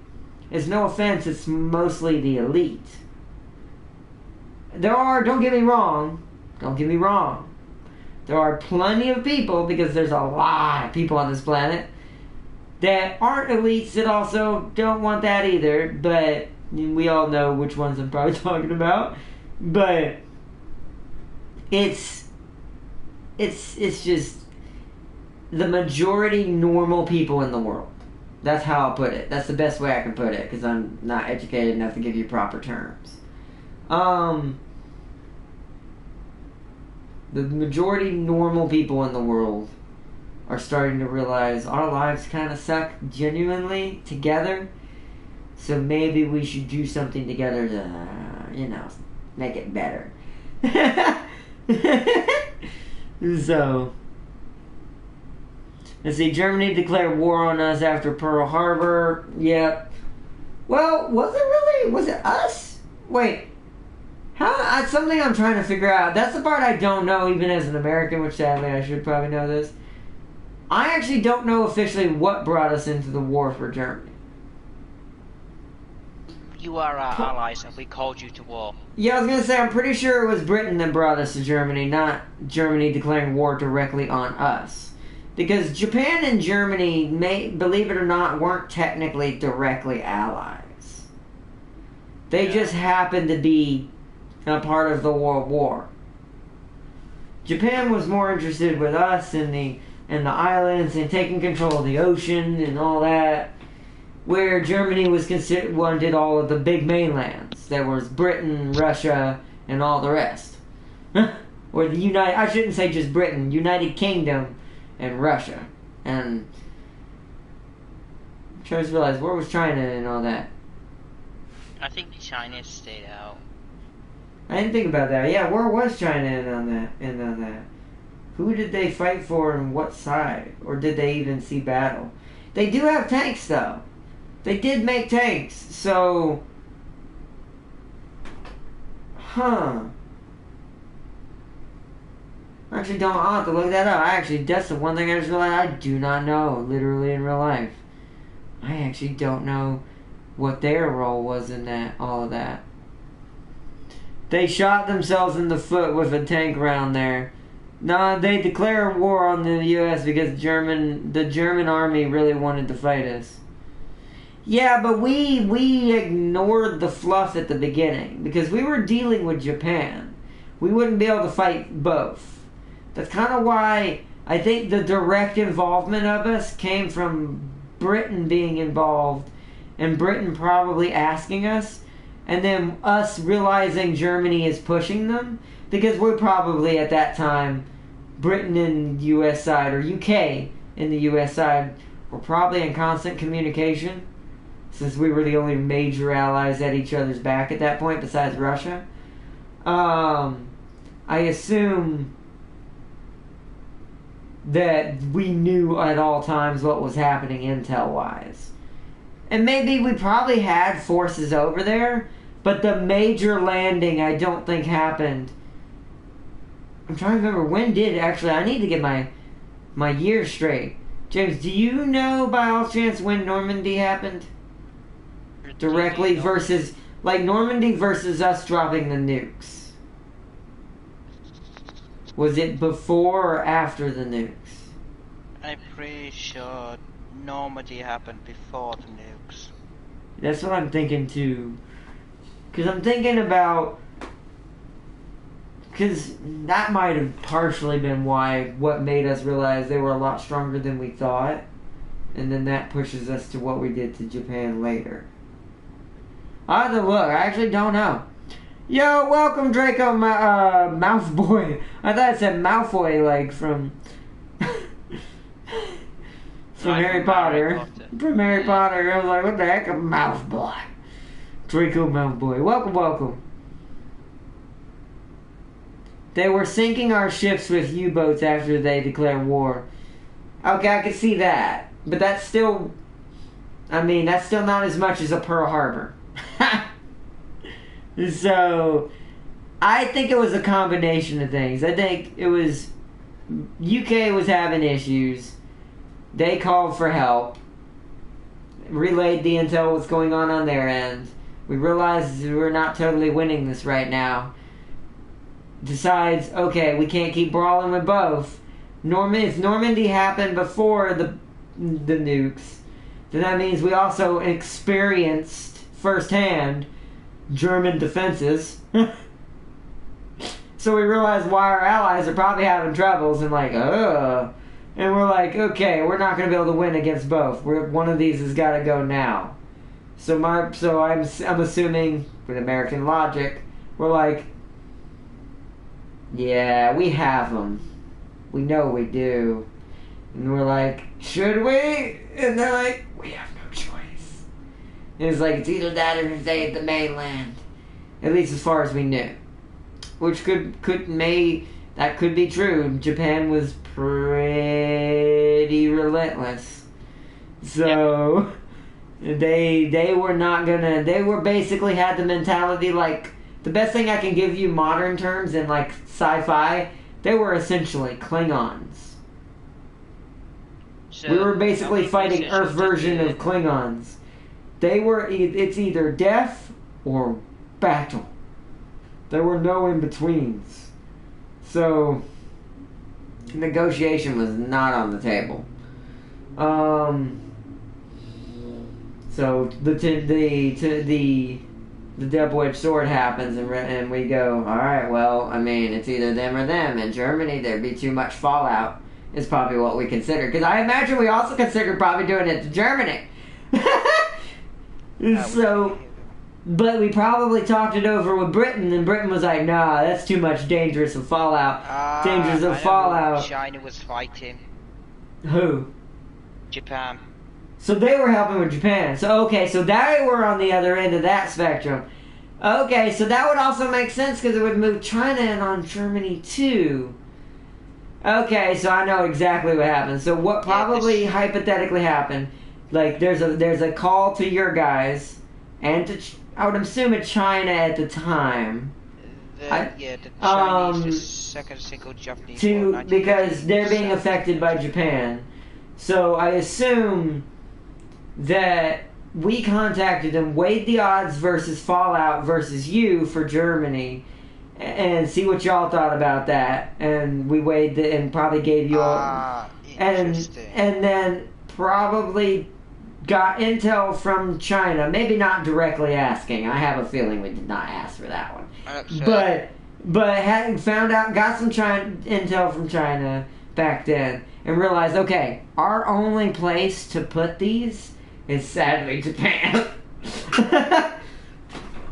is, no offense, it's mostly the elite. Don't get me wrong, there are plenty of people, because there's a lot of people on this planet that aren't elites that also don't want that either, but we all know which ones I'm probably talking about. But it's just the majority normal people in the world. That's how I'll put it. That's the best way I can put it, because I'm not educated enough to give you proper terms. The majority normal people in the world are starting to realize our lives kind of suck genuinely together, so maybe we should do something together to, make it better. So, let's see, Germany declared war on us after Pearl Harbor. Yep. Well, was it us? Wait. That's something I'm trying to figure out. That's the part I don't know, even as an American, which sadly I should probably know this. I actually don't know officially what brought us into the war for Germany. You are our allies and we called you to war. Yeah, I was going to say, I'm pretty sure it was Britain that brought us to Germany, not Germany declaring war directly on us. Because Japan and Germany, believe it or not, weren't technically directly allies. They just happened to be a part of the World War. Japan was more interested with us and the islands and taking control of the ocean and all that, where Germany wanted all of the big mainlands. There was Britain, Russia, and all the rest. Or I shouldn't say just Britain, United Kingdom and Russia. And I'm trying to realize, where was China and all that? I think China stayed out. I didn't think about that. Yeah, where was China in on that? Who did they fight for and what side? Or did they even see battle? They do have tanks, though. They did make tanks, so... I'll have to look that up. That's the one thing I just realized I do not know, literally in real life. I actually don't know what their role was in all of that. They shot themselves in the foot with a tank round there. No, they declared war on the U.S. because the German army really wanted to fight us. Yeah, but we ignored the fluff at the beginning because we were dealing with Japan. We wouldn't be able to fight both. That's kind of why I think the direct involvement of us came from Britain being involved and Britain probably asking us, and then us realizing Germany is pushing them, because we're probably at that time, Britain and US side, or UK and the US side, were probably in constant communication, since we were the only major allies at each other's back at that point, besides Russia. I assume that we knew at all times what was happening intel-wise. And maybe we probably had forces over there, but the major landing I don't think happened. I'm trying to remember when did actually. I need to get my years straight. James, do you know by all chance when Normandy happened? Directly versus, like Normandy versus us dropping the nukes. Was it before or after the nukes? I'm pretty sure Normandy happened before the nukes. That's what I'm thinking too. Because I'm thinking about... Because that might have partially been what made us realize they were a lot stronger than we thought. and then that pushes us to what we did to Japan later. I have to look. I actually don't know. Yo, welcome Draco Mouthboy. I thought it said Malfoy, like from Harry Potter. From Harry Potter. I was like, what the heck, a Mouthboy? Draco Mouthboy. Welcome. They were sinking our ships with U-boats after they declared war. Okay, I can see that. But that's still... I mean, that's still not as much as a Pearl Harbor. So, I think it was a combination of things. I think it was... UK was having issues. They called for help. Relayed the intel what's going on their end. We realized we're not totally winning this right now. Decides, okay, we can't keep brawling with both. If Normandy happened before the nukes, then that means we also experienced firsthand German defenses. So we realized why our allies are probably having troubles and like, and we're like, okay, we're not going to be able to win against both. One of these has got to go now. So I'm assuming with American logic, we're like, yeah, we have them. We know we do. And we're like, should we? And they're like, we have no choice. And it's like, it's either that or save the mainland. At least as far as we knew. Which that could be true. Japan was pretty relentless. So, they were not gonna, they were basically had the mentality like, the best thing I can give you modern terms in like sci-fi, they were essentially Klingons. So we were basically fighting Earth version of Klingons. It's either death or battle. There were no in-betweens. So, negotiation was not on the table. So the double-edged sword happens, and we go, alright, well, I mean, it's either them or them. In Germany, there'd be too much fallout, is probably what we considered. Because I imagine we also considered probably doing it to Germany. So, but we probably talked it over with Britain, and Britain was like, nah, that's too much dangerous of fallout. China was fighting. Who? Japan. So they were helping with Japan. So okay, so they were on the other end of that spectrum. Okay, so that would also make sense because it would move China in on Germany too. Okay, so I know exactly what happened. So what probably hypothetically happened, like there's a call to your guys, and to I would assume at China at the time. The Chinese, the second single Japanese war, because they're being affected by Japan. So I assume that we contacted them, weighed the odds versus Fallout versus you for Germany, and see what y'all thought about that. And we weighed and probably gave you all, and then probably got intel from China. Maybe not directly asking. I have a feeling we did not ask for that one. But had found out, got some intel from China back then, and realized, okay, our only place to put these is sadly Japan.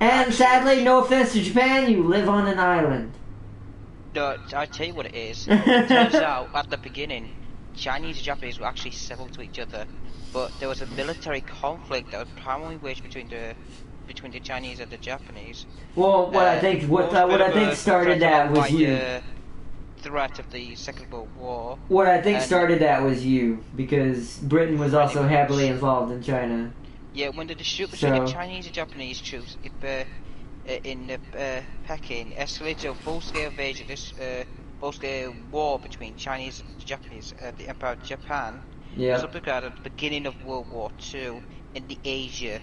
And sadly, no offense to Japan, you live on an island. No, I tell you what it is. It turns out at the beginning, Chinese and Japanese were actually civil to each other, but there was a military conflict that was primarily waged between the Chinese and the Japanese. Well, what I think started that was you. Threat of the Second World War. What I think started that was you, because Britain was also heavily involved in China. Yeah, when the dispute between the Chinese and Japanese troops in Peking escalated to a full-scale invasion, full-scale war between Chinese and Japanese, the Empire of Japan. Yeah. Was regarded at the beginning of World War II in the Asia.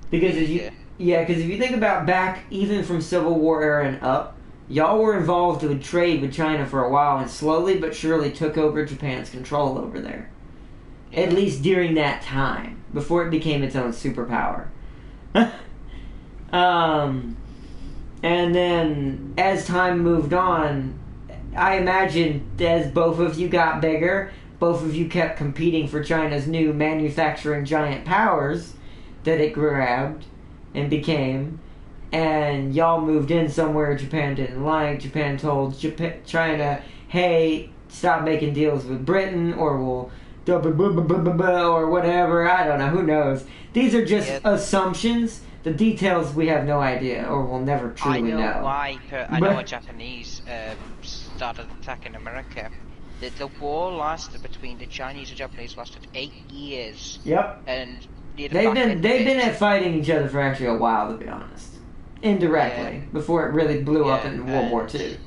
Because if you think about back even from Civil War era and up, y'all were involved in trade with China for a while and slowly but surely took over Japan's control over there. Yeah. At least during that time, before it became its own superpower. And then, as time moved on, I imagine as both of you got bigger both of you kept competing for China's new manufacturing giant powers that it grabbed and became, and y'all moved in somewhere Japan didn't like. Japan told China, hey, stop making deals with Britain, or we'll or whatever. I don't know. Who knows? These are just assumptions. The details we have no idea, or we'll never truly know. I know why. I know why Japanese started attacking America. The war lasted between the Chinese and Japanese lasted 8 years. Yep. And they've been at fighting each other for actually a while, to be honest. Indirectly, before it really blew up in World War II.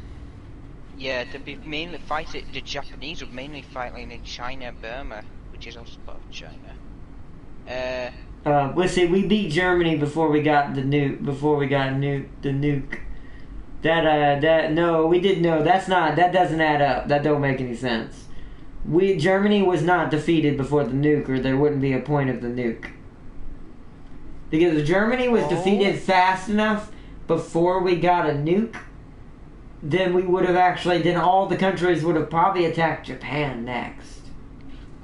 Yeah, the Japanese were mainly fighting in China and Burma, which is also part of China. Let's see, we beat Germany before we got the nuke. The nuke. No, we did no. That doesn't add up. That don't make any sense. Germany was not defeated before the nuke, or there wouldn't be a point of the nuke. Because if Germany was defeated fast enough before we got a nuke, then we would have then all the countries would have probably attacked Japan next.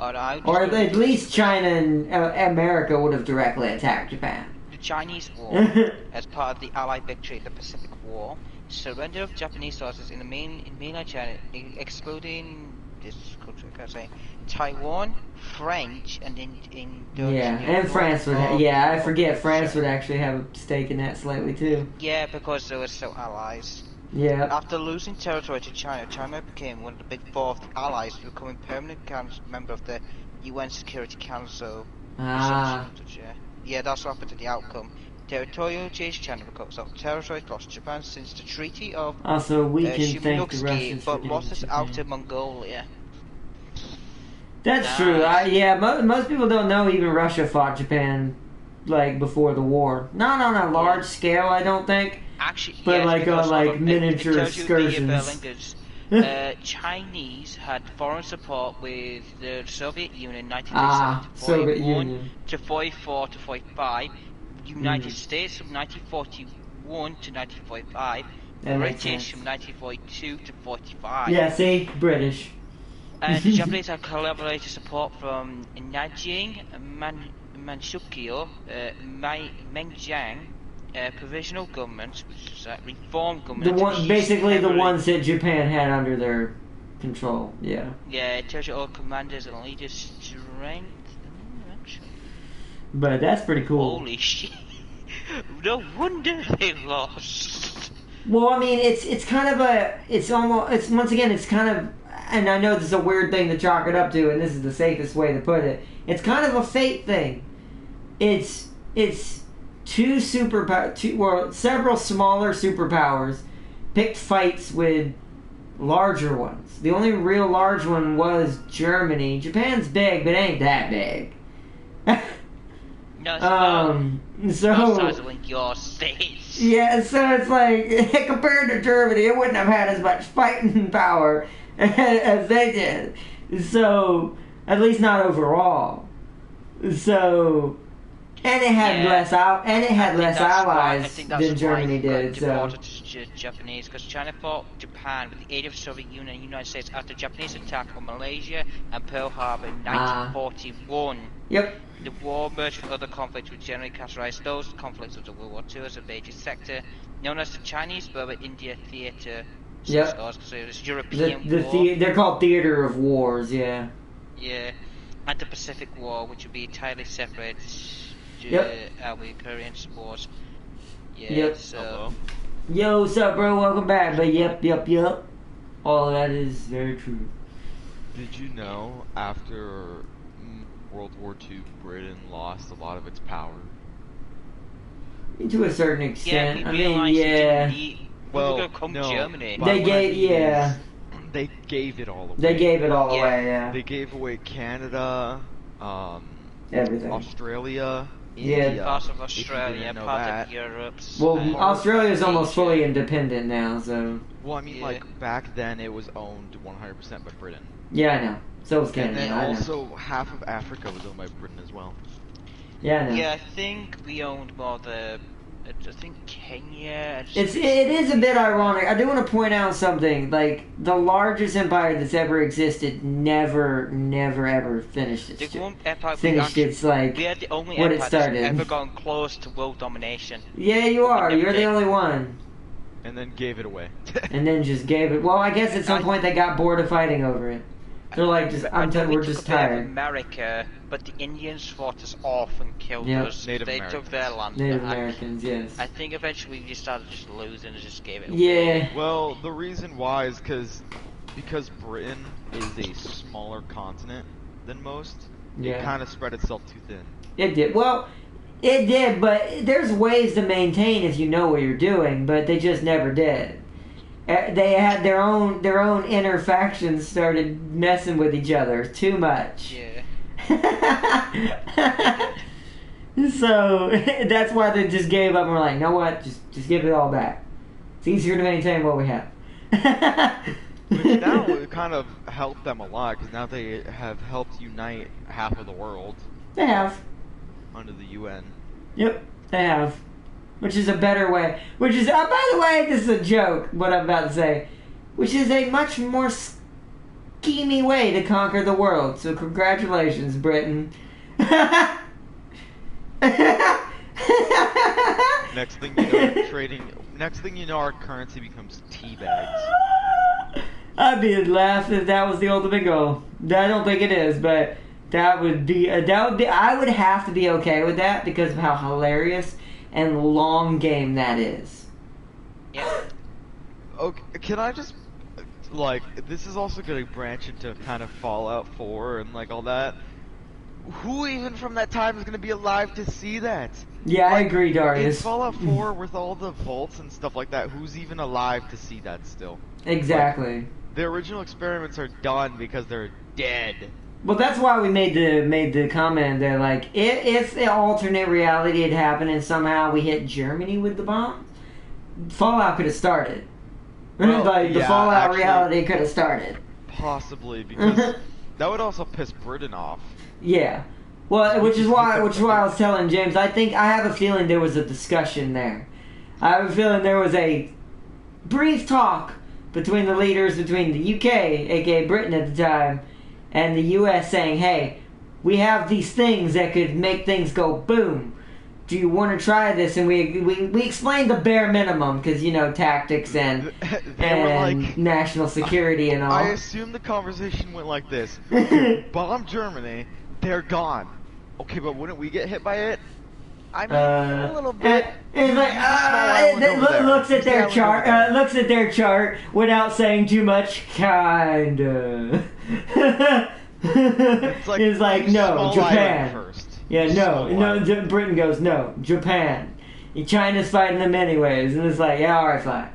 Or at least China and America would have directly attacked Japan. The Chinese War, as part of the Allied victory in the Pacific War, surrender of Japanese forces in mainland China, excluding this country, I can't say, Taiwan, French, and Indonesia. Yeah, and France would. I forget France would actually have a stake in that slightly too. Yeah, because they were still allies. Yeah. After losing territory to China, China became one of the big four of the allies, becoming permanent member of the UN Security Council. Ah. Yeah, that's what happened to the outcome. Territorial change China recovered territory across Japan since the Treaty of also, we can thank the Russians but for losses out to Mongolia. That's true. Most people don't know even Russia fought Japan like before the war. Not on a large scale, I don't think. Actually, but like on like miniature excursions. Chinese had foreign support with the Soviet Union in 1947 to 44 to 45, United States from 1941 to 1945, British from 1942 to 45. Yeah, see? British. And the Japanese had collaborative support from Nanjing, Manchukuo, Menjiang, provisional governments, which is reform government. Basically the ones that Japan had under their control. Yeah. Yeah, it tells you all commanders and leaders' strength. But that's pretty cool. Holy shit! No wonder they lost. Well, I mean, it's kind of it's kind of, and I know this is a weird thing to chalk it up to, and this is the safest way to put it. It's kind of a fate thing. It's several smaller superpowers picked fights with larger ones. The only real large one was Germany. Japan's big, but it ain't that big. No, so like your states. Yeah, so it's like compared to Germany, it wouldn't have had as much fighting power as they did. So at least not overall. So. And it had less allies than Germany did. So Japanese, because China fought Japan with the aid of the Soviet Union and the United States after Japanese attack on Malaysia and Pearl Harbor in 1941. Yep. The war merged with other conflicts which generally categorized those conflicts of the World War II as a major sector, known as the Chinese Burma India Theater. Yep. So it was European War. They're called Theater of Wars. Yeah. Yeah, and the Pacific War, which would be entirely separate. With Korean sports. Yeah, yep. So. Yo, what's up, bro? Welcome back. But yep. All of that is very true. Did you know after World War II, Britain lost a lot of its power? To a certain extent. Yeah, I mean, Germany. They gave it all away. They gave it all away, yeah. They gave away Canada, everything. Australia, India. Yeah, part of Australia, part of Europe. Well, Australia's almost fully independent now, so. Well, I mean, like back then it was owned 100% by Britain. Yeah, I know. So was Canada. And then also half of Africa was owned by Britain as well. Yeah, I know. Yeah, I think we owned more the I think Kenya. It is a bit ironic. I do want to point out something. Like, the largest empire that's ever existed never ever finished its The one empire finished its, like, we are the only what empire it started. that's ever gone close to world domination. Yeah, you are. never You're the did. only one. And then gave it away. And then just gave it. Well, I guess at some point they got bored of fighting over it. They're like, we're just tired. America, but the Indians fought us off and killed us. Native they Americans. took their land. Native back. Americans, yes. I think eventually we just started just losing and just gave it away. Yeah. Well, the reason why is because Britain is a smaller continent than most. Yeah. It kind of spread itself too thin. It did. Well, it did, but there's ways to maintain if you know what you're doing, but they just never did. They had their own inner factions started messing with each other too much. Yeah. So that's why they just gave up and were like, you know what, just give it all back. It's easier to maintain what we have. Which now it kind of helped them a lot, because now they have helped unite half of the world They have. under the UN. Yep, they have. Which is a better way. Which is, by the way, this is a joke, what I'm about to say. Which is a much more schemy way to conquer the world. So congratulations, Britain. Next thing you know, Next thing you know, our currency becomes tea bags. I'd be laughing if that was the ultimate goal. I don't think it is, but that would be. I would have to be okay with that because of how hilarious and long game that is. Yeah. Okay, can I just, like, this is also going to branch into kind of Fallout 4 and, like, all that. Who even from that time is going to be alive to see that? Yeah, I Like, agree, In Darius. Fallout 4, with all the vaults and stuff like that, who's even alive to see that still? Exactly. The original experiments are done because they're dead. Well, that's why we made the comment that, like, if the alternate reality had happened and somehow we hit Germany with the bomb, Fallout could have started. Well, like, the yeah, Fallout actually- reality could have started. Possibly, because that would also piss Britain off. Yeah. Well, which is why I was telling James, I have a feeling there was a discussion there. I have a feeling there was a brief talk between the leaders between the UK, aka Britain at the time, and the US saying, hey, we have these things that could make things go boom. Do you want to try this? And we explained the bare minimum, because, you know, tactics and They were like, national security and all. I assume the conversation went like this. Bomb Germany, they're gone. Okay, but wouldn't we get hit by it? I mean, a little bit. It's like, looks at their chart, looks at their chart without saying too much, kinda. It's like, no, small Japan. island first. Yeah, no, Small no, island. Britain goes, no, Japan. China's fighting them anyways, and it's like, yeah, alright, fine.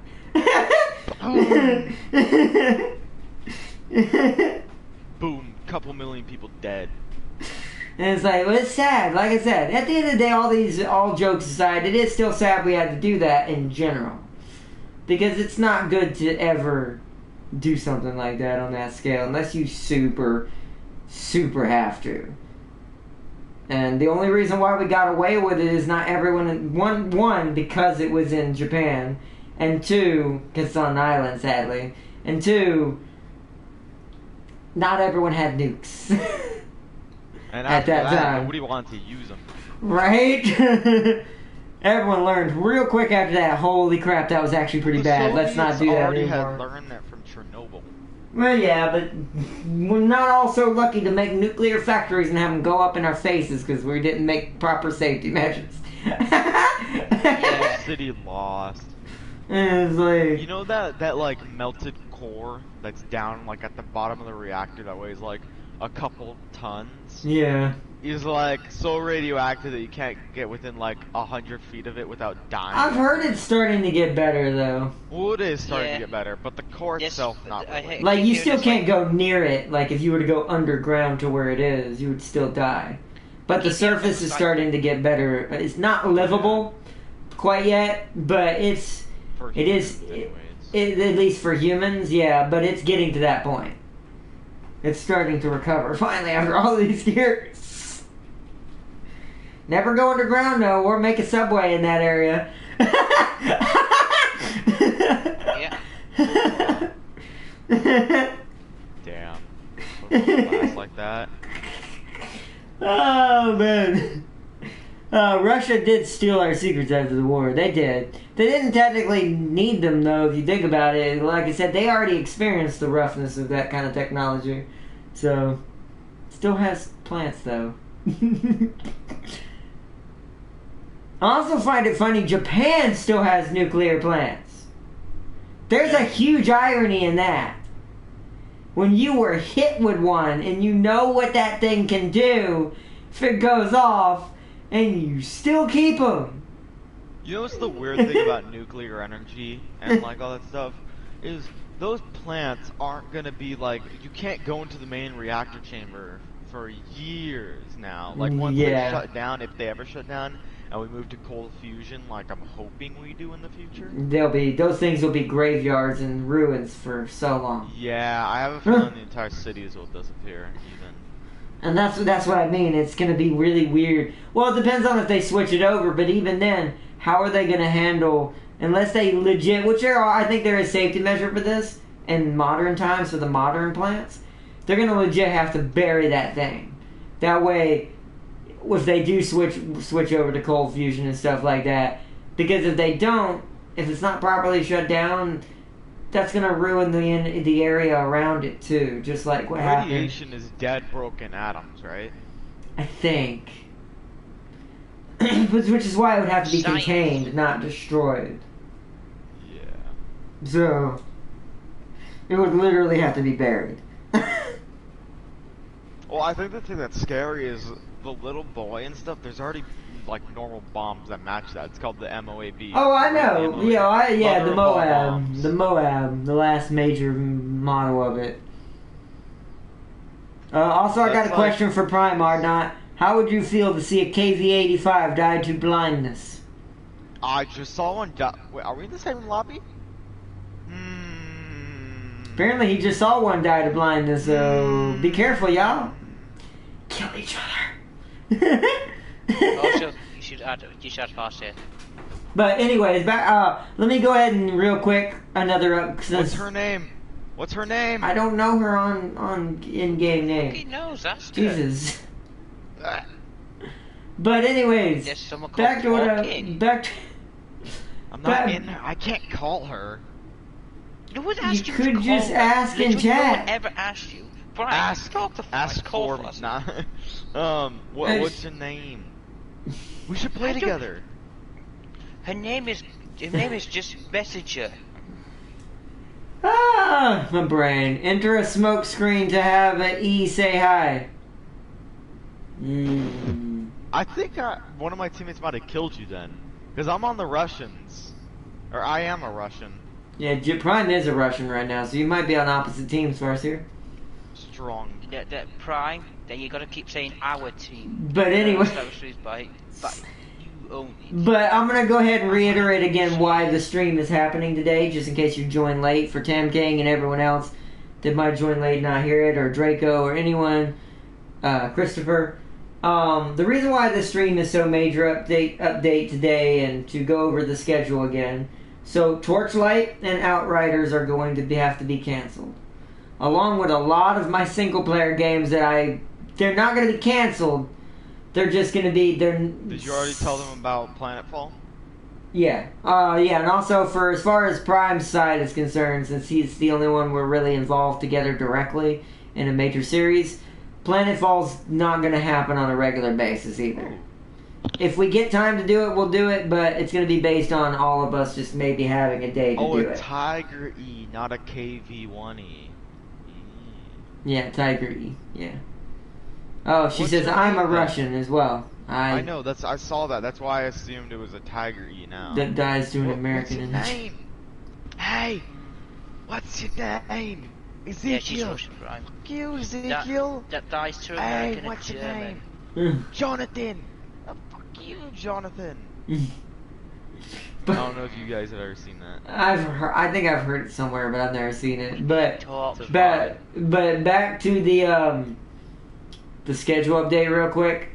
Boom, couple million people dead. And it's like, well, it's sad. Like I said, at the end of the day, all jokes aside, it is still sad we had to do that in general. Because it's not good to ever do something like that on that scale, unless you super have to. And the only reason why we got away with it is not everyone, one, because it was in Japan, and two, because it's on an island, sadly, and two, not everyone had nukes. And At after that time. nobody wanted to use them. Right? Everyone learned real quick after that, holy crap, that was actually pretty bad. Let's not do that already anymore. had learned that from Chernobyl. Well, yeah, but we're not all so lucky to make nuclear factories and have them go up in our faces because we didn't make proper safety measures. The city lost. And it's like... You know that like melted core that's down like at the bottom of the reactor that weighs like a couple tons? Yeah. Is like so radioactive that you can't get within like 100 feet of it without dying. I've heard it's starting to get better, though. Well, it is starting Yeah. to get better, but the core Yes, itself not I really. hate- Like, you Dude, still it's can't like- go near it. Like, if you were to go underground to where it is, you would still die. But the Yeah, surface it's is like- starting to get better. It's not livable quite yet, but it's... For It is... humans, anyways. At least for humans, yeah, but it's getting to that point. It's starting to recover, finally, after all these years. Never go underground, though, or make a subway in that area. Yeah. Damn. Blast like that. Oh, man. Russia did steal our secrets after the war. They did. They didn't technically need them, though, if you think about it. Like I said, they already experienced the roughness of that kind of technology. So, still has plants, though. I also find it funny, Japan still has nuclear plants. There's a huge irony in that. When you were hit with one, and you know what that thing can do, if it goes off, and you still keep them. You know what's the weird thing about nuclear energy and like all that stuff? Is those plants aren't gonna be like, you can't go into the main reactor chamber for years now. Like once they shut down, if they ever shut down, and we move to cold fusion, like I'm hoping we do in the future. Those things will be graveyards and ruins for so long. Yeah, I have a feeling the entire cities will disappear even. And that's what I mean. It's going to be really weird. Well, it depends on if they switch it over, but even then, how are they going to handle, unless they legit, I think there is safety measure for this in modern times for the modern plants, they're going to legit have to bury that thing. That way, if they do switch over to cold fusion and stuff like that, because if they don't, if it's not properly shut down, that's gonna ruin the area around it too. Just like what happened. Radiation is dead, broken atoms, right? I think, which is why it would have to be contained, not destroyed. Yeah. So it would literally have to be buried. Well, I think the thing that's scary is the little boy and stuff. There's already like normal bombs that match that. It's called the MOAB. Oh, I know. The Moab. Bombs. The Moab. The last major model of it. Also, I got a question for Prime Ardnot. How would you feel to see a KV-85 die to blindness? I just saw one die. Wait, are we in the same lobby? Apparently, he just saw one die to blindness, so be careful, y'all. Kill each other. Also, you should add past it. But anyways, let me go ahead and real quick another. What's her name? What's her name? I don't know her on in-game name. He knows that's Jesus. But anyways, back to what I'm not in her. I can't call her. No one asked you to could call just her. ask in Literally, chat. No one ever asked you. Brian, talk to for me. Nah. What's her name? We should play together. Her name is just Messenger. Ah, my brain. Enter a smoke screen to have an E say hi. I think one of my teammates might have killed you then, because I'm on the Russians, or I am a Russian. Yeah, Prime is a Russian right now, so you might be on opposite teams for us here. Strong. That Prime, then you gotta keep saying our team. But anyway. By you only. But I'm gonna go ahead and reiterate again why the stream is happening today, just in case you joined late, for Tam King and everyone else that might join late and not hear it, or Draco or anyone, Christopher. The reason why the stream is so major update today, and to go over the schedule again. So Torchlight and Outriders are going to have to be canceled, along with a lot of my single player games they're not going to be canceled. They're just going to be. Did you already tell them about Planetfall? Yeah. Yeah, and also for as far as Prime's side is concerned, since he's the only one we're really involved together directly in a major series, Planetfall's not going to happen on a regular basis either. If we get time to do it, we'll do it, but it's going to be based on all of us just maybe having a day to do it. Oh, a Tiger E, not a KV-1E. Yeah, Tiger E, yeah. Oh, she says, I'm a Russian as well. I know, I saw that. That's why I assumed it was a Tiger E now. That dies to an American. What's your name? Hey! What's your name? Ezekiel! Yeah, she's Russian, Brian. Fuck you, Ezekiel! That dies to an American. Hey, what's your German. name? Jonathan! Oh, fuck you, Jonathan! I don't know if you guys have ever seen that. I think I've heard it somewhere, but I've never seen it. But back to the schedule update real quick.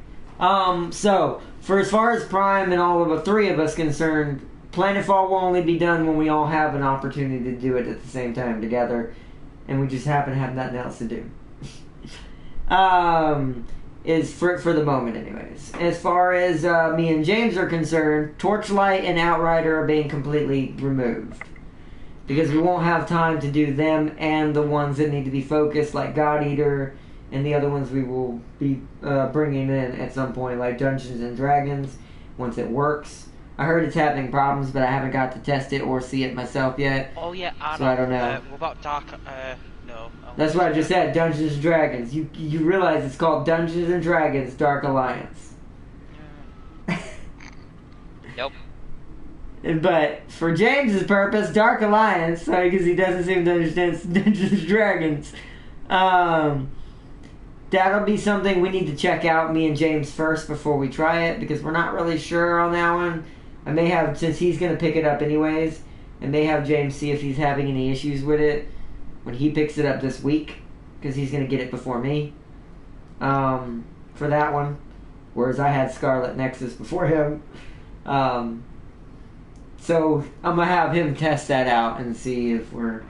So for as far as Prime and all of the three of us concerned, Planetfall will only be done when we all have an opportunity to do it at the same time together, and we just happen to have nothing else to do. Is for the moment, anyways. As far as me and James are concerned, Torchlight and Outrider are being completely removed. Because we won't have time to do them and the ones that need to be focused, like God Eater, and the other ones we will be bringing in at some point, like Dungeons and Dragons, once it works. I heard it's having problems, but I haven't got to test it or see it myself yet. Oh yeah, so I don't know. What about Dark? No. That's what I just said. Dungeons and Dragons. You realize it's called Dungeons and Dragons: Dark Alliance. Nope. But for James's purpose, Dark Alliance, because he doesn't seem to understand Dungeons and Dragons, that'll be something we need to check out, me and James, first before we try it, because we're not really sure on that one. I may have, since he's going to pick it up anyways, I may have James see if he's having any issues with it when he picks it up this week, because he's going to get it before me for that one, whereas I had Scarlet Nexus before him. So I'm going to have him test that out and see if we're...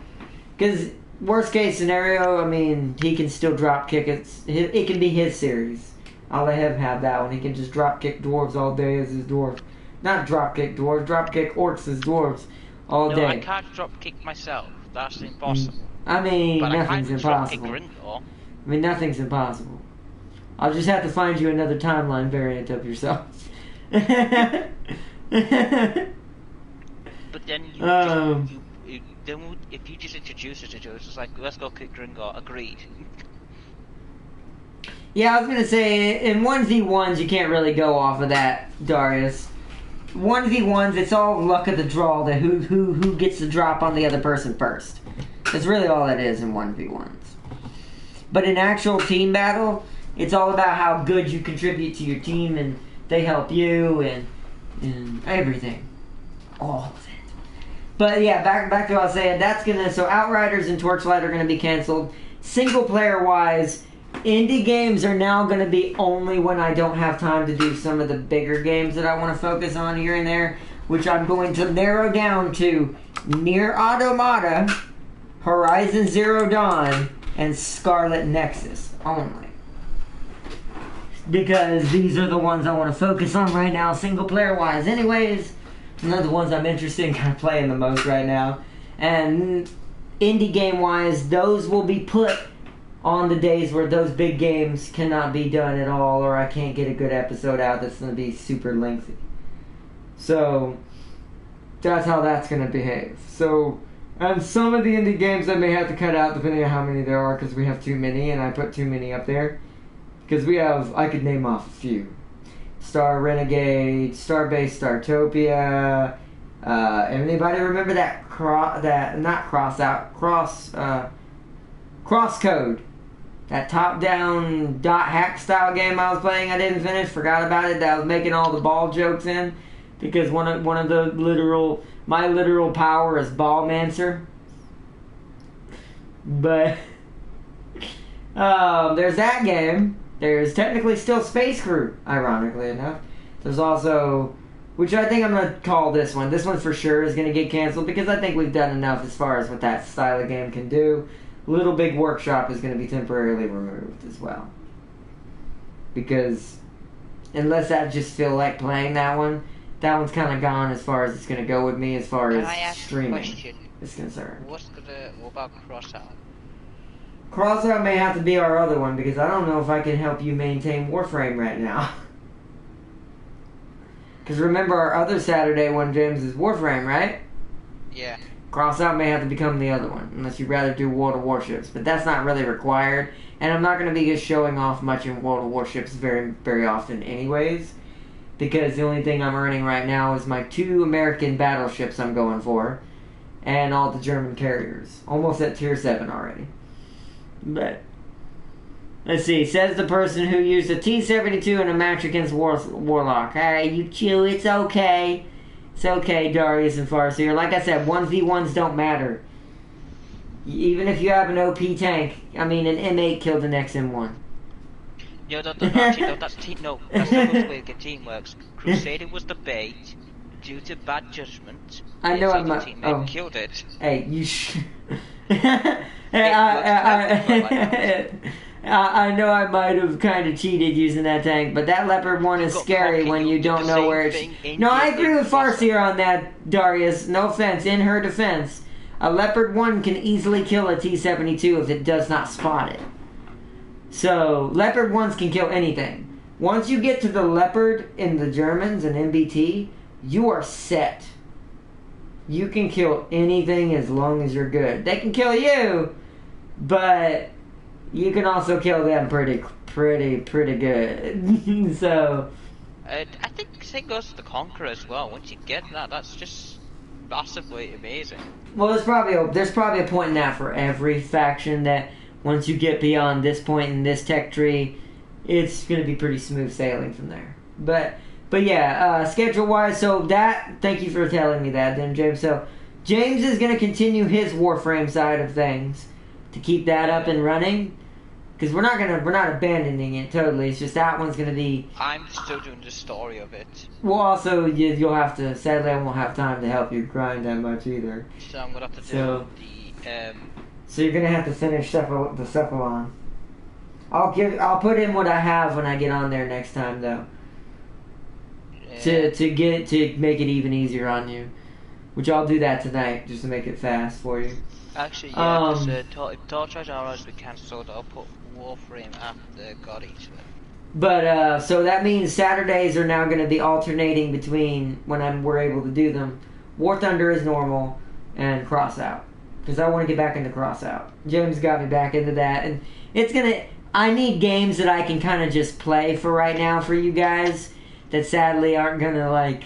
Because worst case scenario, I mean, he can still drop kick it. It can be his series. I'll let him have that one. He can just drop kick dwarves all day as his dwarf. Not drop kick dwarves, drop kick orcs as dwarves all day. No, I can't drop kick myself. That's impossible. I mean, but nothing's impossible. I mean, nothing's impossible. I'll just have to find you another timeline variant of yourself. But then if you just introduce it to us, it's like, let's go kick Gringor. Agreed. Yeah, I was gonna say, in 1v1s, you can't really go off of that, Darius. 1v1s, it's all luck of the draw that who gets the drop on the other person first. That's really all it is in 1v1s. But in actual team battle, it's all about how good you contribute to your team, and they help you, and everything. All of it. But yeah, back to what I was saying. That's gonna, so Outriders and Torchlight are gonna be canceled. Single player wise, indie games are now gonna be only when I don't have time to do some of the bigger games that I want to focus on here and there, which I'm going to narrow down to Nier Automata, Horizon Zero Dawn, and Scarlet Nexus only. Because these are the ones I want to focus on right now, single player wise anyways. And they're the ones I'm interested in kind of playing the most right now. And indie game wise, those will be put on the days where those big games cannot be done at all, or I can't get a good episode out that's going to be super lengthy. So that's how that's going to behave. So, and some of the indie games I may have to cut out depending on how many there are, because we have too many, and I put too many up there. Because we have, I could name off a few. Star Renegade, Starbase Startopia. Anybody remember that Crosscode? That top-down dot hack style game I was playing. I didn't finish. Forgot about it. That I was making all the ball jokes in because one of the my literal power is Ballmancer. But there's that game. There's technically still Space Crew, ironically enough. There's also, which I think I'm going to call this one. This one for sure is going to get canceled because I think we've done enough as far as what that style of game can do. Little Big Workshop is going to be temporarily removed as well. Because unless I just feel like playing that one's kind of gone as far as it's going to go with me as far as streaming is concerned. What about Crossout? Crossout may have to be our other one because I don't know if I can help you maintain Warframe right now. Because remember our other Saturday one, James, is Warframe, right? Yeah. Crossout may have to become the other one, unless you'd rather do World of Warships. But that's not really required, and I'm not going to be just showing off much in World of Warships very, very often anyways. Because the only thing I'm earning right now is my 2 American battleships I'm going for, and all the German carriers. Almost at tier 7 already. But let's see. Says the person who used a T-72 in a match against Warlock. Hey, you chill. It's okay. It's okay, Darius and Farseer. Like I said, 1v1s don't matter. Even if you have an OP tank, I mean, an M8 killed the next M1. Actually, no, that's not the way the team works. Crusader was the bait. Due to bad judgment, I know I'm not. Teammate killed it. Hey, you. I know I might have kind of cheated using that tank, but that leopard one is scary when you don't know where it's... No, I agree with Farseer on that, Darius. No offense. In her defense, a leopard one can easily kill a T-72 if it does not spot it. So, leopard ones can kill anything. Once you get to the leopard in the Germans and MBT, you are set. You can kill anything as long as you're good. They can kill you, but you can also kill them pretty good. So I think same goes to the Conqueror as well. Once you get that, that's just massively amazing. Well, there's probably a point in that for every faction that once you get beyond this point in this tech tree, it's going to be pretty smooth sailing from there. But yeah, schedule-wise, so that, thank you for telling me that then, James. So James is going to continue his Warframe side of things to keep that up and running. Because we're not abandoning it totally. It's just that one's going to be... I'm still doing the story of it. Well, also, you'll have to... Sadly, I won't have time to help you grind that much either. So I'm going to have to do the... So you're going to have to finish the Cephalon. I'll put in what I have when I get on there next time, though. To make it even easier on you. Which I'll do that tonight, just to make it fast for you. Actually, yeah, if Torch Hours be cancelled, I'll put Warframe after God Eater. But, so that means Saturdays are now going to be alternating between when we're able to do them. War Thunder is normal, and Crossout. Because I want to get back into Crossout. James got me back into that, and it's going to... I need games that I can kind of just play for right now for you guys that sadly aren't going to, like,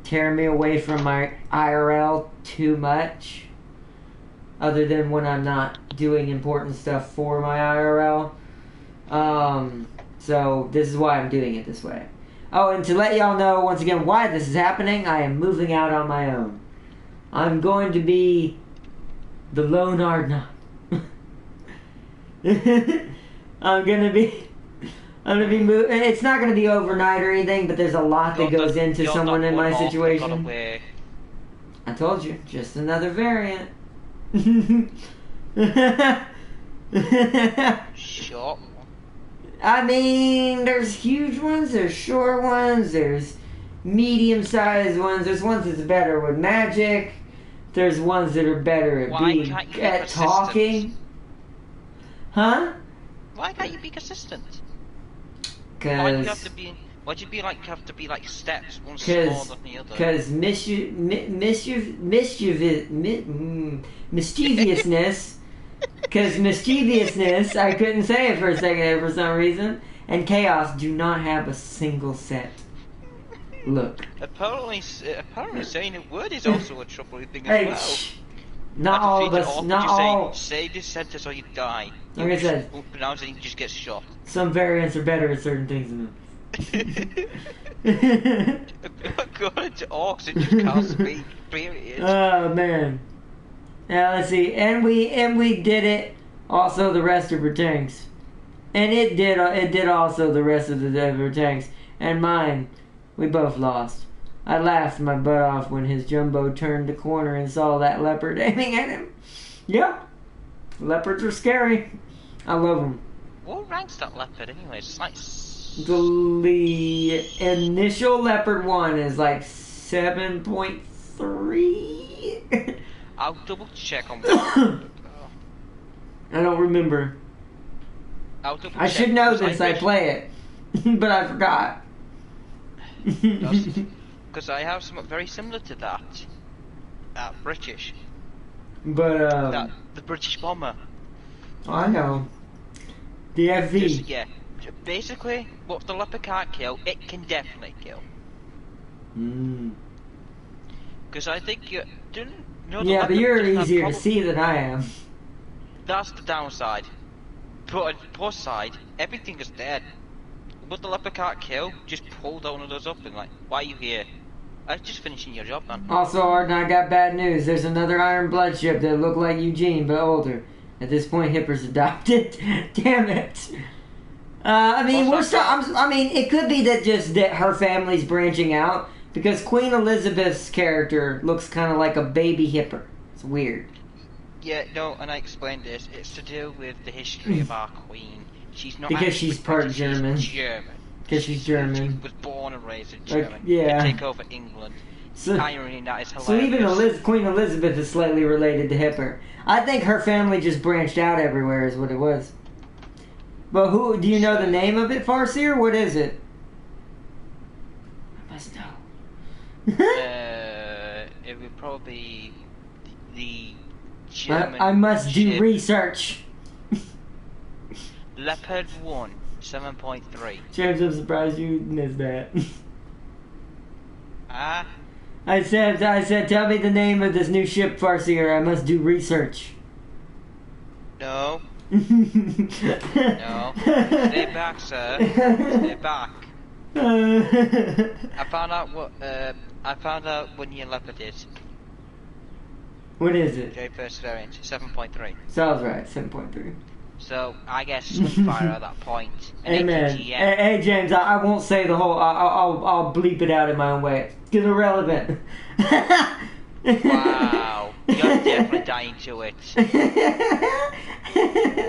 tear me away from my IRL too much. Other than when I'm not doing important stuff for my IRL. So this is why I'm doing it this way. Oh, and to let y'all know once again why this is happening, I am moving out on my own. I'm going to be the lone Ardna. I'm gonna be moving. It's not gonna be overnight or anything, but there's a lot that goes into someone in my situation. I told you, just another variant. Short. I mean, there's huge ones, there's short ones, there's medium-sized ones, there's ones that's better with magic, there's ones that are better at talking. Huh? Why can't you be consistent? Because why'd you have to be like steps, one smaller than the other? Because mischievousness. Because mischievousness, I couldn't say it for a second there for some reason, and chaos do not have a single set. Look. Apparently saying a word is also a troubling thing as well. Not all of us. Not all. Say this sentence or you die. Like I said, pronounce it, you just get shot. Some variants are better at certain things than others. According to orcs, it just can't speak. Period. Oh man. Now let's see, and we did it. Also, the rest of her tanks, and it did also the rest of her tanks, and mine. We both lost. I laughed my butt off when his jumbo turned the corner and saw that leopard aiming at him. Yeah, leopards are scary. I love them. What rank's that leopard anyway? It's like... The initial leopard one is like 7.3. I'll double check on that. I don't remember. I should know this. I play it, but I forgot. Because I have something very similar to that. British. But the British bomber. Oh, I know. The FV. Yeah. Basically, what the leopard can't kill, it can definitely kill. Because I think you didn't. Yeah, but you're easier to see than I am. That's the downside. But on the plus side, everything is dead. What the leopard can't kill, just pull down on us up and like, why are you here? I was just finishing your job, man. Also, Arden, I got bad news. There's another Iron Blood ship that looked like Eugene, but older. At this point, Hipper's adopted. Damn it. I mean, Also, I mean, it could be that her family's branching out because Queen Elizabeth's character looks kind of like a baby hipper. It's weird. Yeah, no, and I explained this. It's to do with the history of our queen. She's not Because she's part British, German. She's German. Because she's German. She was born and raised in Germany. Yeah. To take over England. So, irony in that is hilarious. so even Queen Elizabeth is slightly related to Hipper. I think her family just branched out everywhere is what it was. But who, do you know the name of it, Farseer? What is it? I must know. It would probably be the German I must do ship research. Leopard 1, 7.3. James, I'm surprised you missed that. Ah? I said, tell me the name of this new ship, Farseer. I must do research. No. No. Stay back, sir. Stay back. I found out what your leopard is. What is it? J first variant, 7.3. So I was right, 7.3. So I guess Swingfire at that point. Amen. Hey, James, I won't say the whole. I'll bleep it out in my own way. It's irrelevant. Wow, you're definitely dying to it.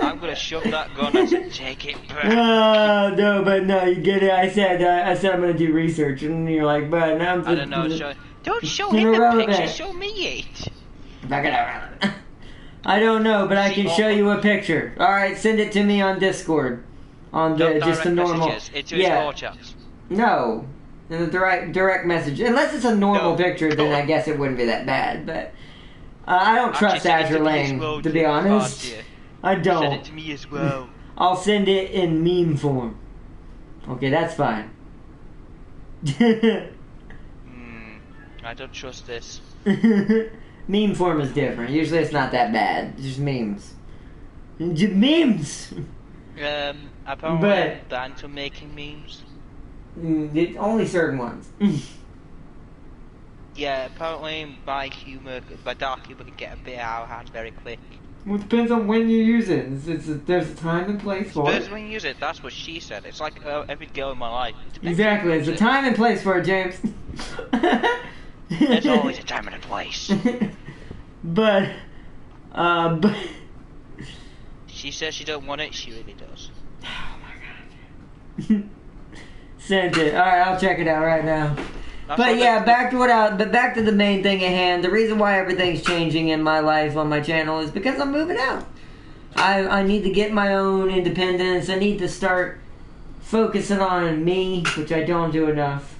I'm gonna shove that gun and say, take it back. No, you get it. I said I'm gonna do research, and you're like, but now I'm. I don't know. Don't show him the picture. Show me it. Not gonna. I don't know, but I can show you a picture. All right, send it to me on Discord, on the just a normal. It's his call chat. No, in the direct message. Unless it's a normal picture, then I guess it wouldn't be that bad. But I don't trust Azure Lane, to be honest. I don't. Send it to me as well. I'll send it in meme form. Okay, that's fine. I don't trust this. Meme form is different. Usually it's not that bad. It's just memes. Memes! Apparently I'm banned from making memes. Only certain ones. Yeah, apparently my dark humor can get a bit out of hand very quick. Well, it depends on when you use it. There's a time and place for it. Depends when you use it, that's what she said. It's like every girl in my life. Exactly, it's a time and place for it, James. There's always a time and a place. But she says she don't want it, she really does. Oh my god. Send it. Alright, I'll check it out right now. But yeah, back to the main thing at hand. The reason why everything's changing in my life on my channel is because I'm moving out. I need to get my own independence. I need to start focusing on me, which I don't do enough.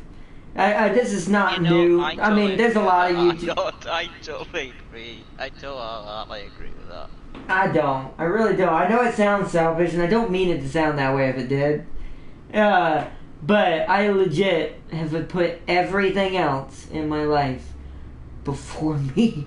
This is not new. I mean, there's a lot of YouTube. I totally agree. I totally agree with that. I don't. I really don't. I know it sounds selfish, and I don't mean it to sound that way if it did. But I legit have put everything else in my life before me.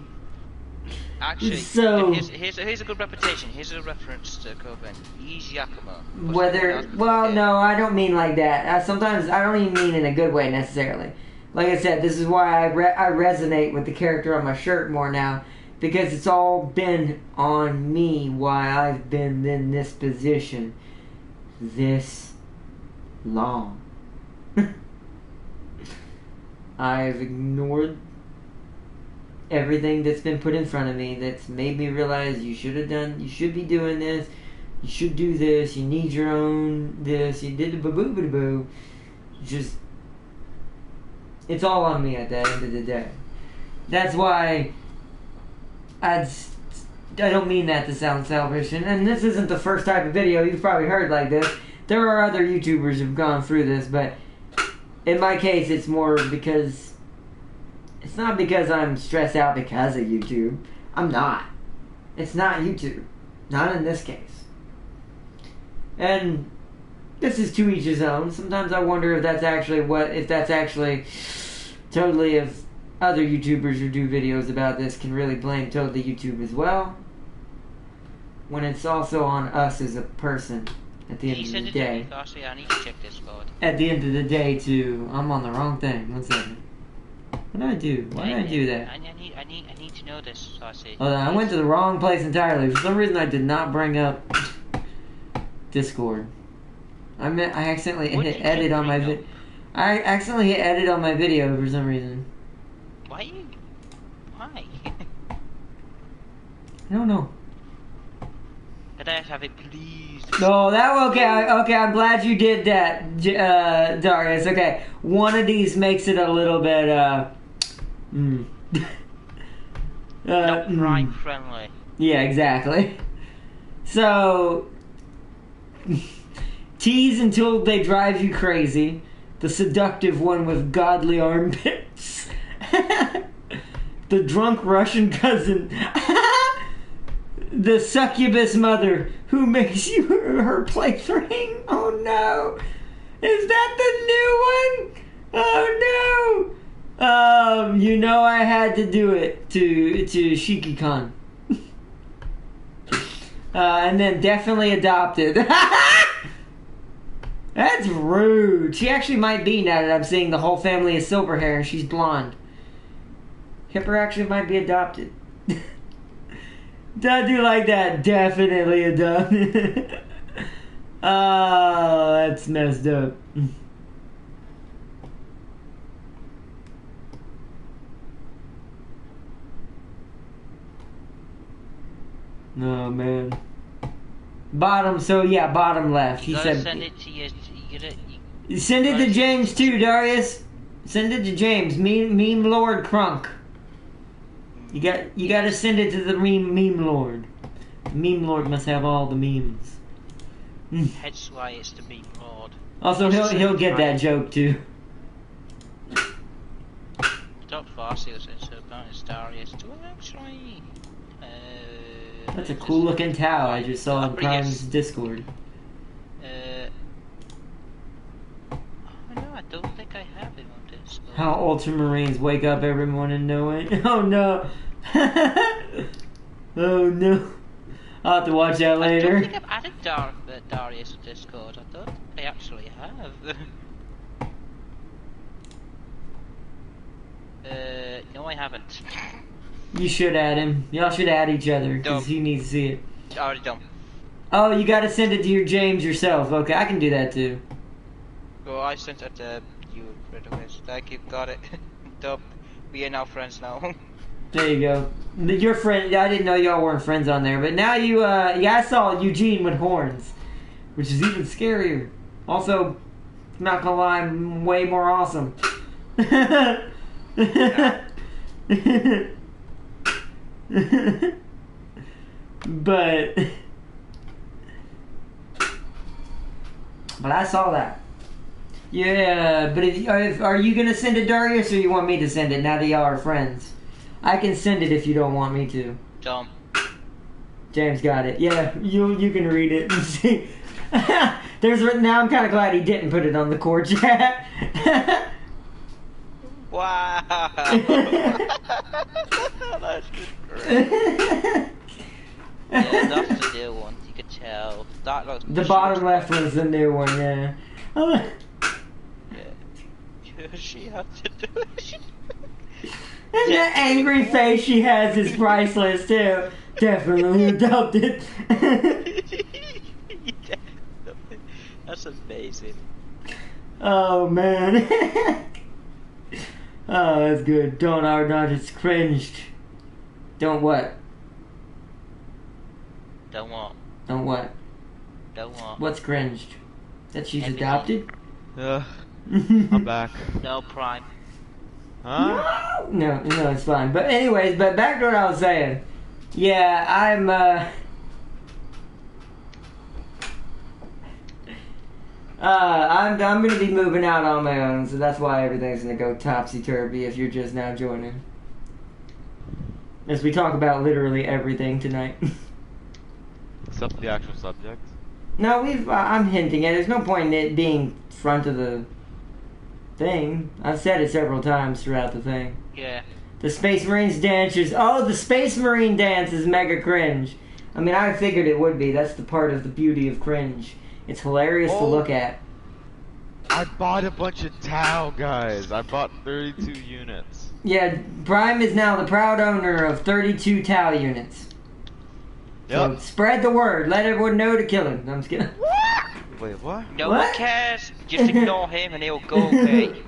Actually, so here's a good reputation. Here's a reference to Coven. He's Yakima. No, I don't mean like that. Sometimes I don't even mean in a good way necessarily. Like I said, this is why I resonate with the character on my shirt more now, because it's all been on me why I've been in this position this long. I've ignored everything that's been put in front of me that's made me realize you should be doing this, you should do this, you need your own this, you did the boo-boo-boo-boo. Just, it's all on me at the end of the day. That's why I don't mean that to sound selfish, and this isn't the first type of video you've probably heard like this. There are other YouTubers who've gone through this, but in my case it's more because it's not because I'm stressed out because of YouTube. I'm not. It's not YouTube. Not in this case. And this is to each his own. Sometimes I wonder if that's actually totally if other YouTubers who do videos about this can really blame totally YouTube as well, when it's also on us as a person at the end of the day. I need to check this code. At the end of the day, too. I'm on the wrong thing. 1 second. What did I do? Why did I do that? I need to know this, Saucy. Hold on, I went to the wrong place entirely. For some reason, I did not bring up Discord. I accidentally What hit did you edit on my bring vid. I accidentally hit edit on my video for some reason. Why? Why? I don't know. Could I have it, please? No, okay. I'm glad you did that, Darius. Okay, one of these makes it a little bit Not Prime friendly. Yeah, exactly. So, tease until they drive you crazy. The seductive one with godly armpits. The drunk Russian cousin. The succubus mother who makes you her plaything. Oh no. Is that the new one? Oh no. You know I had to do it to Shiki Khan. And then definitely adopted. That's rude. She actually might be, now that I'm seeing the whole family is silver hair and she's blonde. Hipper actually might be adopted. Don't do like that. Definitely adopted. Oh, that's messed up. Oh man. Bottom. So yeah, bottom left. He said. Send it to you. Send it to James too, Darius. Send it to James. Meme Lord Crunk. You got to send it to the meme Lord. The meme Lord must have all the memes. That's why it's the meme Lord. Also, he'll get that joke too. Dr. Farsi was in so about his Darius. Do I actually? That's a cool looking towel I just saw in Prime's Discord. No, I don't think I have him on Discord. How ultramarines wake up every morning knowing. Oh no. Oh no. I'll have to watch that later. I don't think I've added Darius to Discord. I don't think I actually have. No, I haven't. You should add him. Y'all should add each other because he needs to see it. Already done. Oh, you got to send it to your James yourself. Okay, I can do that too. Well, I sent it to you right away. Thank you, got it. Dope. We are now friends now. There you go. Your friend. I didn't know y'all weren't friends on there, but now you. Yeah, I saw Eugene with horns, which is even scarier. Also, not gonna lie, way more awesome. But I saw that. Yeah, but are you gonna send it, Darius, or you want me to send it now that y'all are friends? I can send it if you don't want me to. Dumb. James got it. Yeah, you can read it and see. Now I'm kind of glad he didn't put it on the core chat. Wow. That's just great. Yeah, that's the new one. You could tell. That looks. The bottom left one's the new one. Yeah. Yeah. She had to do it. And the angry face she has is priceless too. Definitely adopted. That's amazing. Oh man. Oh, that's good. Don't not just cringed. Don't what? Don't what? Don't what? Don't what? What's cringed? That she's Everything. adopted? I'm back. No Prime. Huh? No, it's fine. But anyways, back to what I was saying. Yeah, I'm gonna be moving out on my own, so that's why everything's gonna go topsy-turvy if you're just now joining. As we talk about literally everything tonight. Except the actual subject. No, I'm hinting at it. There's no point in it being front of the thing. I've said it several times throughout the thing. Yeah. The Space Marines dancers. Oh, the Space Marine dance is mega cringe. I mean, I figured it would be. That's the part of the beauty of cringe. It's hilarious to look at. I bought a bunch of Tau, guys. I bought 32 units. Yeah, Prime is now the proud owner of 32 Tau units. Yep. So spread the word. Let everyone know to kill him. I'm just kidding. Wait, what? No What? one cares. Just ignore him and he'll go away.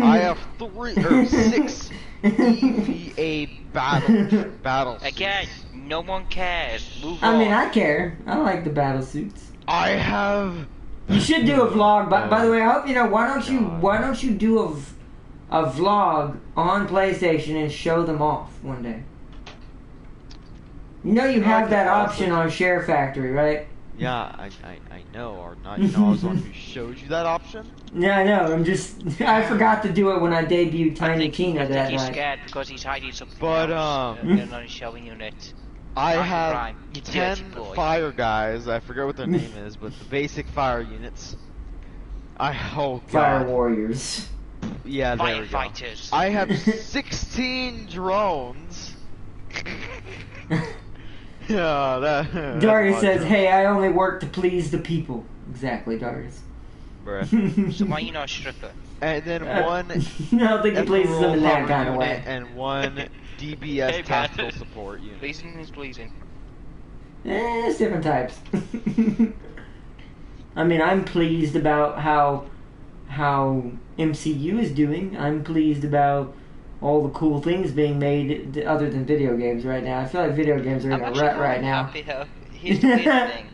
I have 6 EVA battle Again, suits. no one cares. Move I on. mean, I care. I like the battle suits. I have. You should do a vlog. By the Oh, way, I hope you know. Why don't God. you do a vlog on PlayStation and show them off one day? You know you have that option on Share Factory, right? Yeah, I know, or not. You know, I was the one who showed you that option. Yeah, I know. I forgot to do it when I debuted I Tiny think Tina that he's night. scared because he's hiding something But, else. And only showing you it. I Right, have Brian, you 10 dirty boy. fire guys. I forget what their name is, but the basic fire units. Oh god. Fire Warriors. Yeah, there we go. Firefighters. I have 16 drones. Yeah, that's Darius a lot of says, "Hey, I only work to please the people." Exactly, Darius. Bruh. So why you not a stripper? And then one I don't think he pleases them in that Emerald kind of unit way. and one DBS Hey, tactical Pat. support unit. Pleasing is pleasing. It's different types. I mean, I'm pleased about how MCU is doing. I'm pleased about all the cool things being made other than video games right now. I feel like video games are in a rut right now. Happy how, here's the weird thing.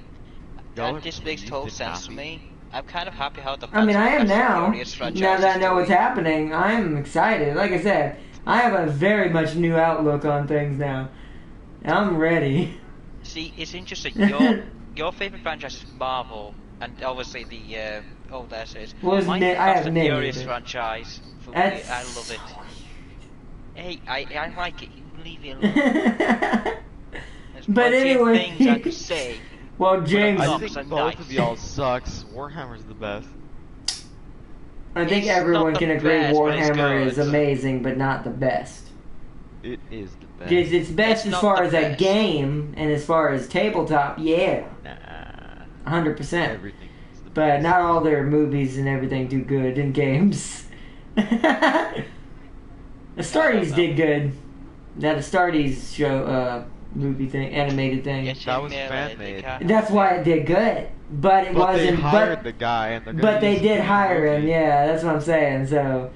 Y'all are This makes pleased total and sense to happy. me. I'm kind of happy how the I mean, I am Fast and now. Furious franchise Now that I is know what's doing. happening, I am excited. Like I said, I have a very much new outlook on things now. I'm ready. See, it's interesting. Your favorite franchise is Marvel, and obviously the old essays. Well, it's My I Fast have and many, Furious but- franchise. For me, That's I love it. Hey, I like it. You leave it alone. There's But plenty anyway. of things I could say. Well, James, I Ups think and both downs. of y'all sucks. Warhammer's the best. I think It's everyone not can the agree best, but it's Warhammer good. is amazing, but not the best. It is the best. It's best It's as not far the as a best. game, and as far as tabletop, yeah, Nah. 100%. Everything is the But best. not all their movies and everything do good in games. Astartes did good. That Astartes show, movie thing, animated thing. That was fan-made. That's why it did good. But it But wasn't. they hired the guy, and they're gonna But they use did him in the hire him. movie. Yeah, that's what I'm saying. So,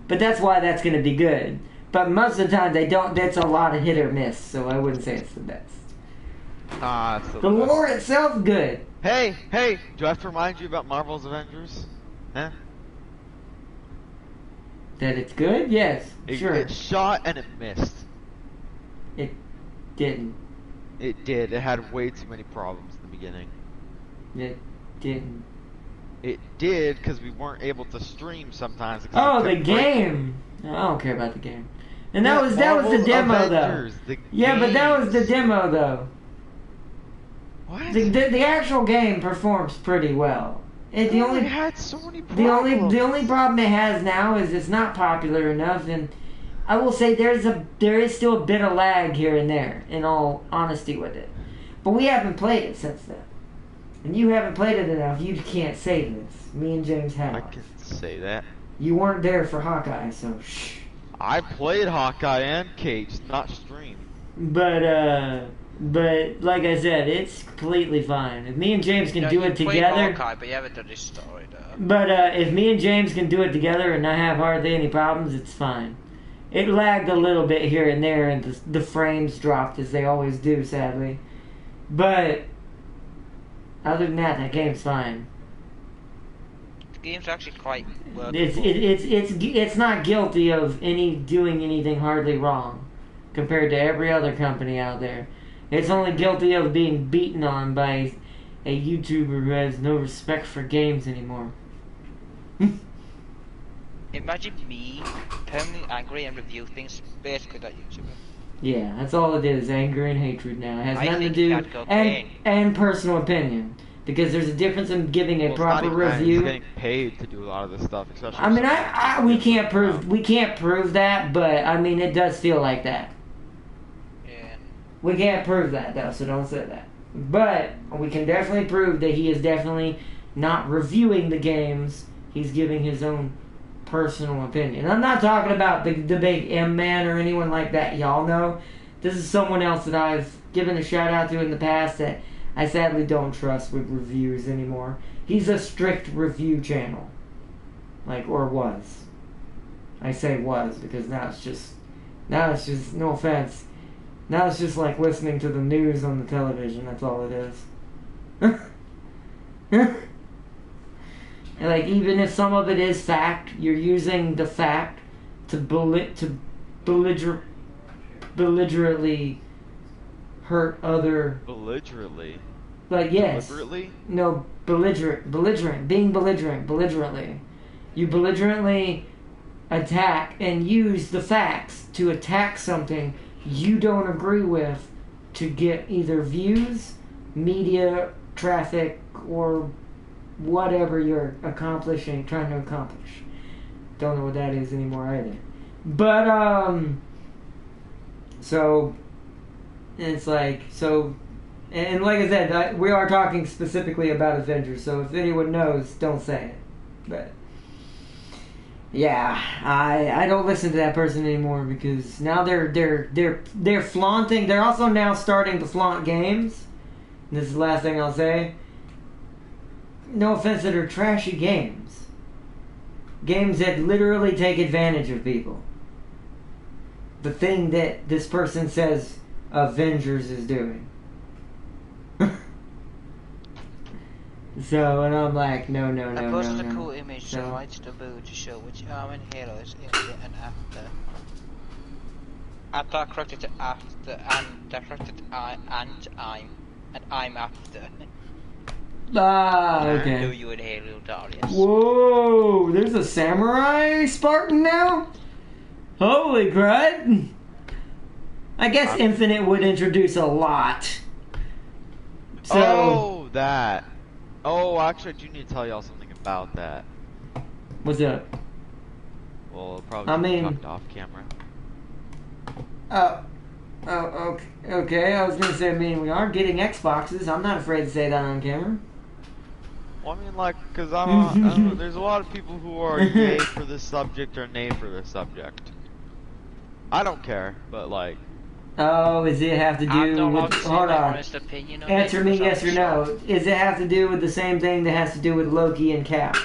but that's why that's going to be good. But most of the time they don't. That's a lot of hit or miss. So I wouldn't say it's the best. Ah, it's The best. lore itself good. Hey, do I have to remind you about Marvel's Avengers? Huh? That it's good. Yes, sure. It shot and it missed. It didn't. It did. It had way too many problems in the beginning. It didn't. It did because we weren't able to stream sometimes. 'cause Oh, it the kept breaking. game. I don't care about the game. And that Yeah, was the Marvel's demo Avengers, though. the Yeah, but that was the games. demo though. What? The actual game performs pretty well. The Oh, only it had so many problems. the only problem it has now is it's not popular enough, and I will say there is still a bit of lag here and there. In all honesty with it, but we haven't played it since then, and you haven't played it enough. You can't say this. Me and James have. I can say that. You weren't there for Hawkeye, so shh. I played Hawkeye and Cage, not stream. But like I said, it's completely fine. If me and James can do it You played together. Hawkeye, but you haven't done this story, though. But if me and James can do it together and not have hardly any problems, it's fine. It lagged a little bit here and there, and the frames dropped as they always do, sadly. But other than that game's fine. The game's actually quite workable. It's not guilty of doing anything hardly wrong compared to every other company out there. It's only guilty of being beaten on by a YouTuber who has no respect for games anymore. Imagine me permanently angry and review things basically that YouTuber. Yeah, that's all it is, anger and hatred now. It has I nothing to think do that'd go bang. and personal opinion. Because there's a difference in giving a Well, it's proper not even that, review. He's getting paid to do a lot of this stuff, especially. I mean, something we like can't this. prove that, but I mean, it does feel like that. Yeah. We can't prove that though, so don't say that. But we can definitely prove that he is definitely not reviewing the games. He's giving his own personal opinion. I'm not talking about the big M-Man or anyone like that. Y'all know. This is someone else that I've given a shout out to in the past that I sadly don't trust with reviews anymore. he's a strict review channel. Like, or was. I say was because now it's just, no offense, now it's just like listening to the news on the television. That's all it is. And like, even if some of it is fact, you're using the fact to belligerently hurt other. Belligerently. Like, yes. Deliberately? No, belligerently. You belligerently attack and use the facts to attack something you don't agree with to get either views, media, traffic, or whatever you're trying to accomplish. Don't know what that is anymore either. But, so, it's like, so, and like I said, we are talking specifically about Avengers, so if anyone knows, don't say it. But, yeah, I don't listen to that person anymore because now they're flaunting. They're also now starting to flaunt games. And this is the last thing I'll say. No offense, that are trashy games. Games that literally take advantage of people. The thing that this person says Avengers is doing. So, and I'm like, no. I posted a cool image to right taboo to show which arm and halo is in the and after. After I corrected to after and corrected I and I'm after. Ah, okay. I know you and Halo, Darius. Whoa, there's a samurai Spartan now? Holy crud. I guess Infinite would introduce a lot. So, oh, that. Oh, actually, I do need to tell y'all something about that. What's up? Well, probably talked off camera. Okay. I was gonna say, we are getting Xboxes. I'm not afraid to say that on camera. Well, I mean, like, cause I don't know, there's a lot of people who are yay for this subject or nay for this subject. I don't care, but like. Oh, does it have to do with... Hold on. Answer me yes or no. Does it have to do with the same thing that has to do with Loki and Cap?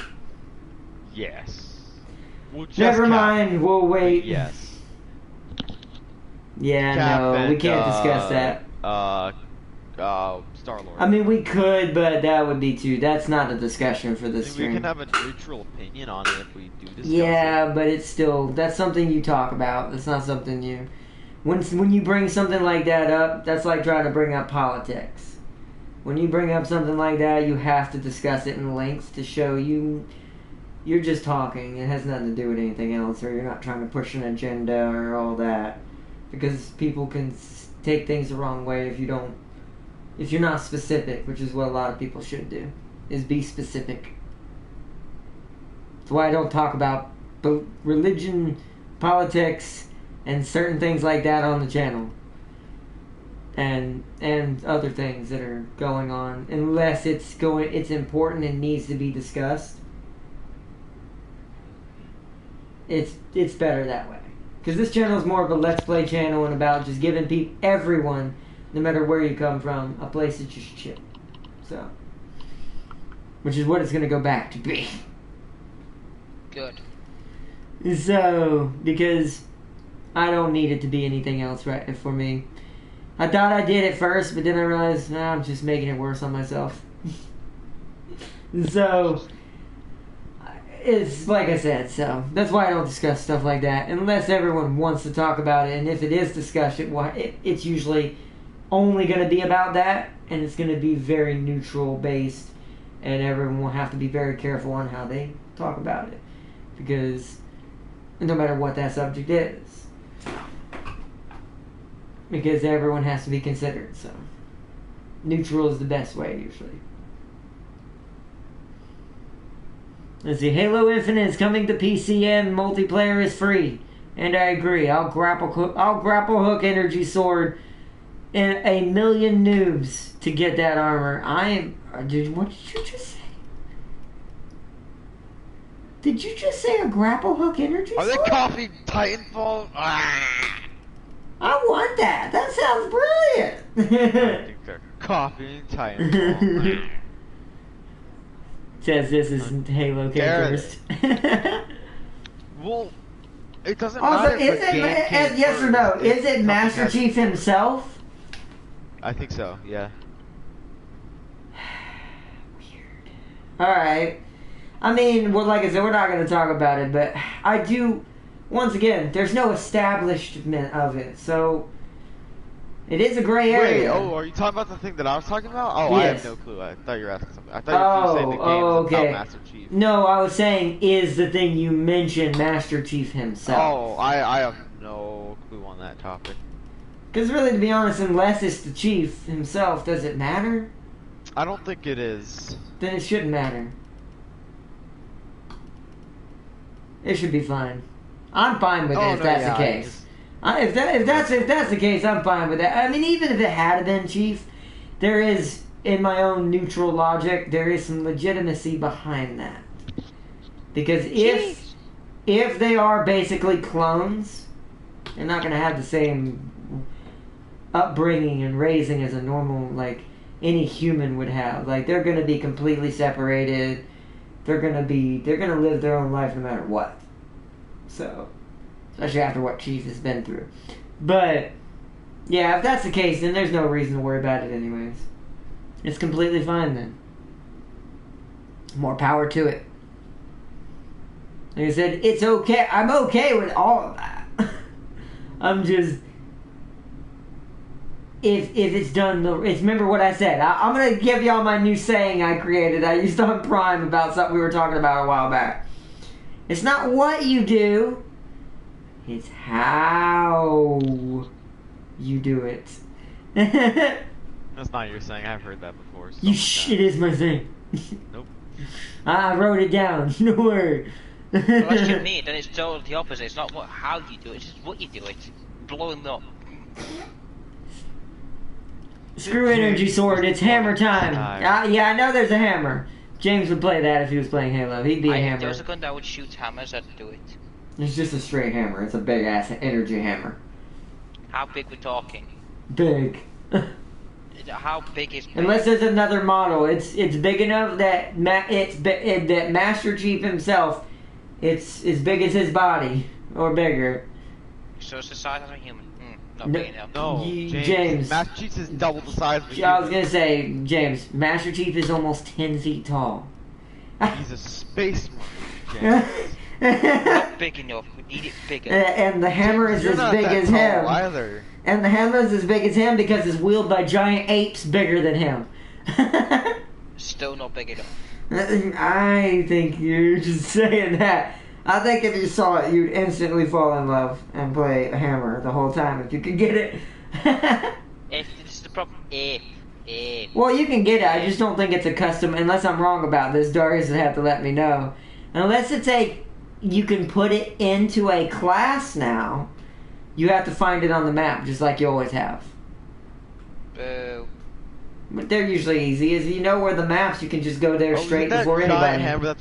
Yes. Well, never mind, we'll wait. Yes. Yeah, Cap no, and, we can't discuss that. Star-Lord. I mean, we could, but that would be too... That's not a discussion for this stream. We can have a neutral opinion on it if we do discuss it. Yeah, but it's still... That's something you talk about. That's not something you... When you bring something like that up, that's like trying to bring up politics. When you bring up something like that, you have to discuss it in length to show you're just talking. It has nothing to do with anything else, or you're not trying to push an agenda or all that. Because people can take things the wrong way if you're not specific, which is what a lot of people should do, is be specific. That's why I don't talk about religion, politics, and certain things like that on the channel. And other things that are going on, unless it's important and needs to be discussed. It's better that way. Because this channel is more of a Let's Play channel and about just giving everyone, no matter where you come from, a place to just chill. So, which is what it's going to go back to be. Good. So, because I don't need it to be anything else right for me. I thought I did at first, but then I realized, I'm just making it worse on myself. So, it's like I said, so that's why I don't discuss stuff like that unless everyone wants to talk about it. And if it is discussed, it's usually only going to be about that, and it's going to be very neutral based, and everyone will have to be very careful on how they talk about it, because no matter what that subject is, because everyone has to be considered. So neutral is the best way usually. Let's see. Halo Infinite is coming to PC and multiplayer is free, and I agree. I'll grapple hook energy sword and a million noobs to get that armor. What did you just say? Did you just say a grapple hook energy sword? Are they copying Titanfall? I want that. That sounds brilliant. I think they're copying Titanfall. Says this is Halo dare K Well, it doesn't Also, matter is if the game it came yes or no? first. Is it Something Master has- Chief himself? I think so. Yeah. All right. I mean, well, like I said, we're not going to talk about it, but I do. Once again, there's no establishment of it, so it is a gray area. Wait, are you talking about the thing that I was talking about? Oh, I Yes. have no clue. I thought you were asking something. I thought you were saying the game is okay. about Master Chief. No, I was saying, is the thing you mentioned Master Chief himself? Oh, I have no clue on that topic. Because really, to be honest, unless it's the Chief himself, does it matter? I don't think it is. Then it shouldn't matter. It should be fine. I'm fine with it if that's the case. If that's the case, I'm fine with that. I mean, even if it had been Chief, there is, in my own neutral logic, there is some legitimacy behind that. Because if they are basically clones, they're not going to have the same upbringing and raising as a normal, like, any human would have. Like, they're going to be completely separated. They're going to live their own life no matter what. So, especially after what Chief has been through. But, yeah, if that's the case, then there's no reason to worry about it anyways. It's completely fine then. More power to it. Like I said, it's okay. I'm okay with all of that. I'm just... If it's done, remember what I said. I'm going to give y'all my new saying I created. I used on Prime about something we were talking about a while back. It's not what you do. It's how you do it. That's not your saying. I've heard that before. It is my thing. Nope. I wrote it down. No worry. Unless you're me, then it's totally the opposite. It's not how you do it, it's just what you do it. Blowing up. Screw Energy Sword, it's hammer time. Yeah, I know there's a hammer. James would play that if he was playing Halo. He'd be a hammer. There was a gun that would shoot hammers, I'd do it. It's just a straight hammer. It's a big ass energy hammer. How big we're talking? Big. How big is big? Unless there's another model, it's big enough that that Master Chief himself, it's as big as his body or bigger. So it's the size of a human. Not big enough. No, James. Master Chief is double the size of a I was human. gonna say, James, Master Chief is almost 10 feet tall. He's a space marine, James. Not big enough. We need it bigger. And the hammer is You're as not big that as tall him. either. And the hammer is as big as him because it's wielded by giant apes bigger than him. Still not big enough. I think you're just saying that. I think if you saw it, you'd instantly fall in love and play a hammer the whole time if you could get it. If this is the problem. If. Well, you can get it. I just don't think it's a custom. Unless I'm wrong about this, Darius would have to let me know. Unless it's you can put it into a class now. You have to find it on the map, just like you always have. Boo. But they're usually easy. If you know where the maps, you can just go there straight isn't that before giant anybody. hammer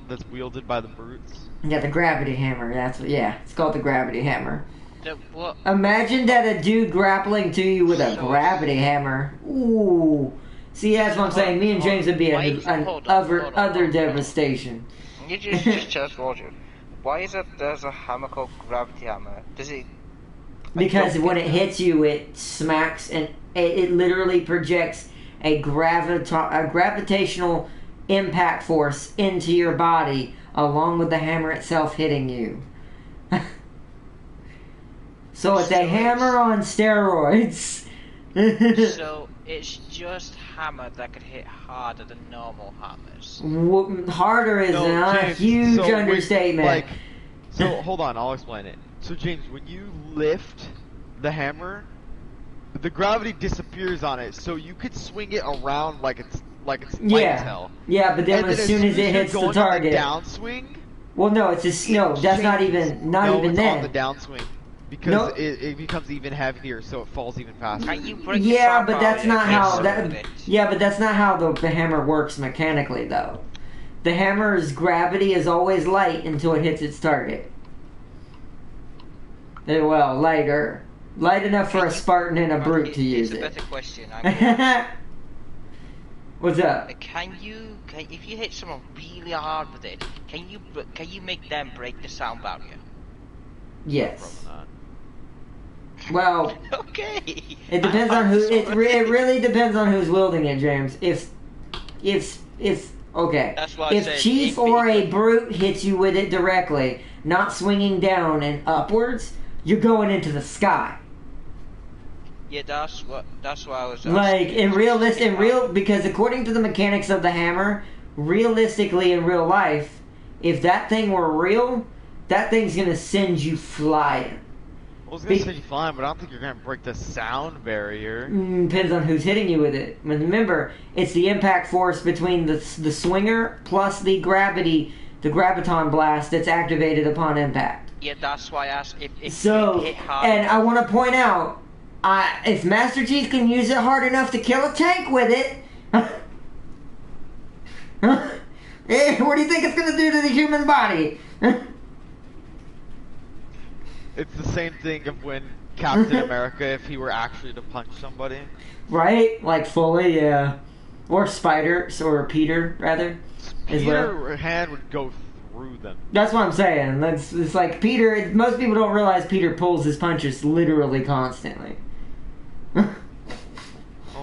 that's wielded by the brutes. Yeah, the gravity hammer. It's called the gravity hammer. What? Imagine that a dude grappling to you with a gravity hammer. Ooh. See, that's what I'm saying. Me and James would be an utter devastation. You just Roger. Why is it there's a hammer called gravity hammer? Does it? Because when it hits you, it smacks and it literally projects a gravitational impact force into your body along with the hammer itself hitting you. So it's a hammer on steroids. So it's just hammer that could hit harder than normal hammers. Harder is a huge understatement. So hold on, I'll explain it. So James, when you lift the hammer, the gravity disappears on it, so you could swing it around like it's light as hell. Yeah, but then as soon as it hits the target, downswing. Well, no, it's just that's not even it's then. on the downswing because it becomes even heavier, so it falls even faster. Yeah, but that's not how but that's not how the hammer works mechanically, though. The hammer's gravity is always light until it hits its target. Well, lighter. Light enough for a Spartan and a brute to use it. It's a better question. What's up? If you hit someone really hard with it, can you make them break the sound barrier? Yes. Probably not. Well, Okay. it depends on who. It really depends on who's wielding it, James. Okay. That's why I If said Chief or a brute hits you with it directly, not swinging down and upwards, you're going into the sky. Yeah, that's why I was Like asking. because according to the mechanics of the hammer, realistically in real life, if that thing were real, that thing's gonna send you flying. I was gonna say fine, but I don't think you're gonna break the sound barrier. Depends on who's hitting you with it. Remember, it's the impact force between the swinger plus the graviton blast that's activated upon impact. Yeah, that's why I asked if So, you hit hard. and I want to point out, if Master Chief can use it hard enough to kill a tank with it, what do you think it's gonna do to the human body? It's the same thing of when Captain America, if he were actually to punch somebody. Right? Like fully, yeah. Or Spider, or Peter, rather. Peter's hand would go through them. That's what I'm saying. It's like Peter, most people don't realize Peter pulls his punches literally constantly.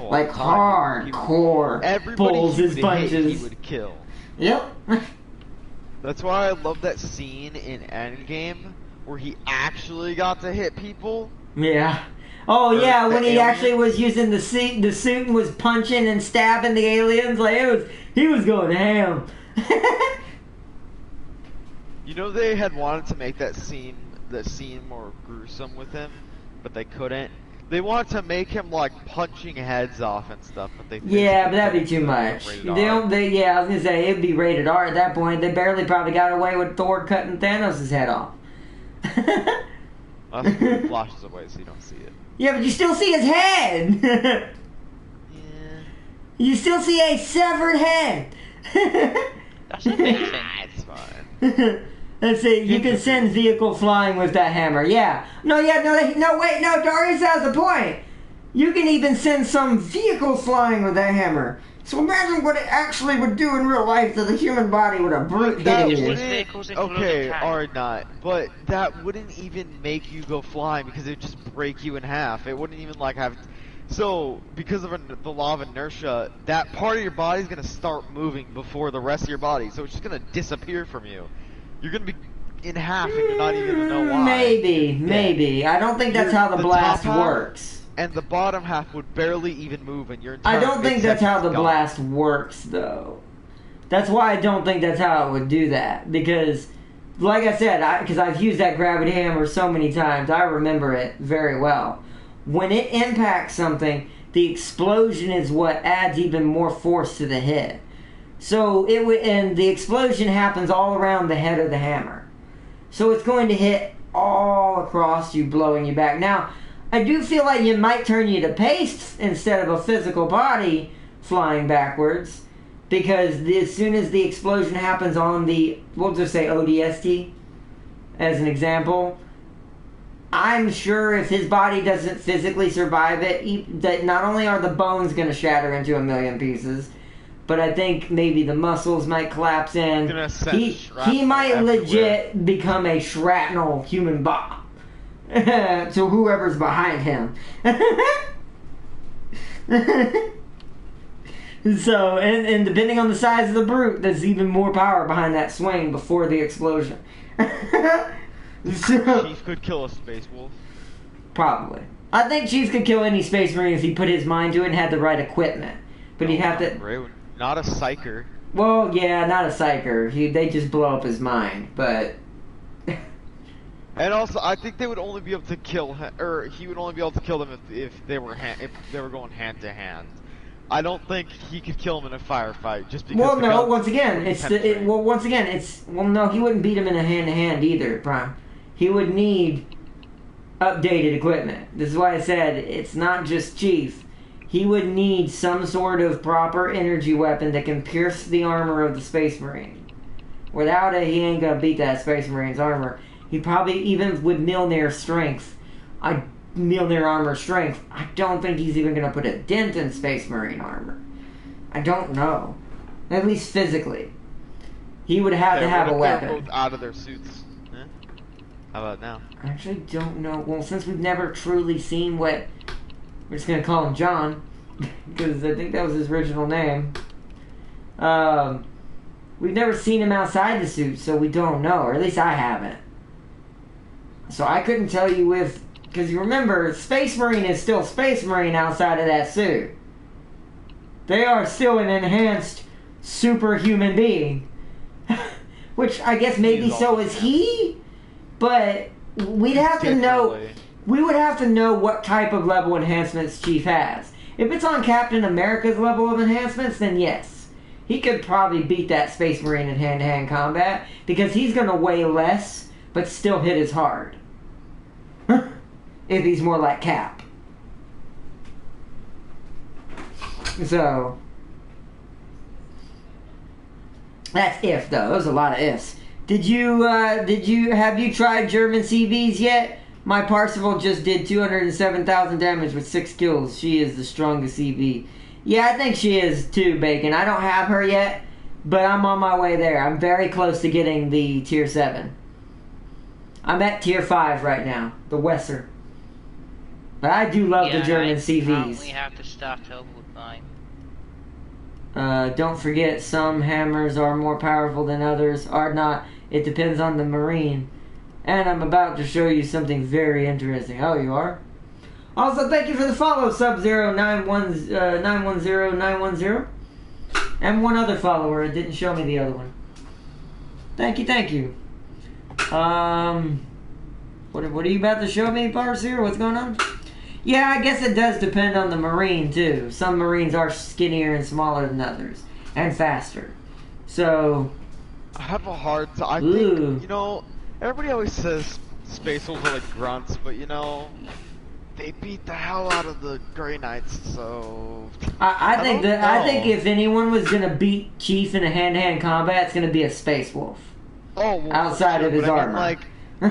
Like hardcore pulls his punches. He would kill. Yep. That's why I love that scene in Endgame where he actually got to hit people. Yeah. Oh yeah, when he alien. actually was using the suit and was punching and stabbing the aliens, like he was going ham. You know they had wanted to make that scene more gruesome with him, but they couldn't. They wanted to make him like punching heads off and stuff, but they yeah, but that'd be too much. rated I R. was gonna say it'd be rated R at that point. They barely probably got away with Thor cutting Thanos' head off. Well, it flashes away, so you don't see it. Yeah, but you still see his head. Yeah. You still see a severed head. That's amazing. It's fine. Let's see. You can send vehicle flying with that hammer. Yeah. No. Wait. No. Darius has a point. You can even send some vehicles flying with that hammer. So imagine what it actually would do in real life to the human body with a brute hitting you. Okay, or not, but that wouldn't even make you go flying because it would just break you in half. It wouldn't even like have. So because of the law of inertia, that part of your body is gonna start moving before the rest of your body, so it's just gonna disappear from you. You're gonna be in half, and you're not even gonna know why. Maybe. I don't think that's how the blast works. And the bottom half would barely even move, and your entire I don't think that's how the midsection is blast works, though. That's why I don't think that's how it would do that. Because, like I said, because I've used that gravity hammer so many times, I remember it very well. When it impacts something, the explosion is what adds even more force to the hit. So and the explosion happens all around the head of the hammer. So it's going to hit all across you, blowing you back. Now, I do feel like it might turn you to paste instead of a physical body flying backwards, because as soon as the explosion happens on the, we'll just say ODST as an example, I'm sure if his body doesn't physically survive it, that not only are the bones going to shatter into a million pieces, but I think maybe the muscles might collapse in. He might legit become a shrapnel human bomb. To whoever's behind him. So, and depending on the size of the brute, there's even more power behind that swing before the explosion. So, Chief could kill a space wolf. Probably. I think Chief could kill any space marine if he put his mind to it and had the right equipment. But he'd have to... Not a psyker. Well, yeah, not a psyker. They just blow up his mind, but... And also, I think they would only be able to kill him, or he would only be able to kill them if they were going hand to hand. I don't think he could kill him in a firefight just because. Well, no. Once again, no. He wouldn't beat him in a hand to hand either, Prime. He would need updated equipment. This is why I said it's not just Chief. He would need some sort of proper energy weapon that can pierce the armor of the Space Marine. Without it, he ain't gonna beat that Space Marine's armor. He probably, even with Mjolnir armor strength, I don't think he's even going to put a dent in Space Marine armor. I don't know. At least physically. He would have to have a weapon. They're both out of their suits. Eh? How about now? I actually don't know. Well, since we've never truly seen what... We're just going to call him John. Because I think that was his original name. We've never seen him outside the suit, so we don't know. Or at least I haven't. So I couldn't tell you if... Because you remember, Space Marine is still Space Marine outside of that suit. They are still an enhanced superhuman being. Which I guess maybe so is he? But we'd have to know... We would have to know what type of level enhancements Chief has. If it's on Captain America's level of enhancements, then yes. He could probably beat that Space Marine in hand-to-hand combat, because he's going to weigh less, but still hit as hard. If he's more like Cap. So... That's if, though. There's a lot of ifs. Have you tried German CVs yet? My Parsifal just did 207,000 damage with 6 kills. She is the strongest CV. Yeah, I think she is too, Bacon. I don't have her yet, but I'm on my way there. I'm very close to getting the tier 7. I'm at tier 5 right now, the Wesser. But I do love the German CVs. We have to start over with mine. Don't forget, some hammers are more powerful than others. Are not. It depends on the Marine. And I'm about to show you something very interesting. Oh, you are? Also, thank you for the follow, Sub-0910910. And one other follower. It didn't show me the other one. Thank you, thank you. What are you about to show me, Parseer? What's going on? Yeah, I guess it does depend on the Marine, too. Some Marines are skinnier and smaller than others. And faster. So... I have a hard time. I think, you know... Everybody always says Space Wolves are like grunts, but you know, they beat the hell out of the Grey Knights, so... I think if anyone was going to beat Chief in a hand-to-hand combat, it's going to be a Space Wolf. Oh, well, outside sure, of his armor. I mean,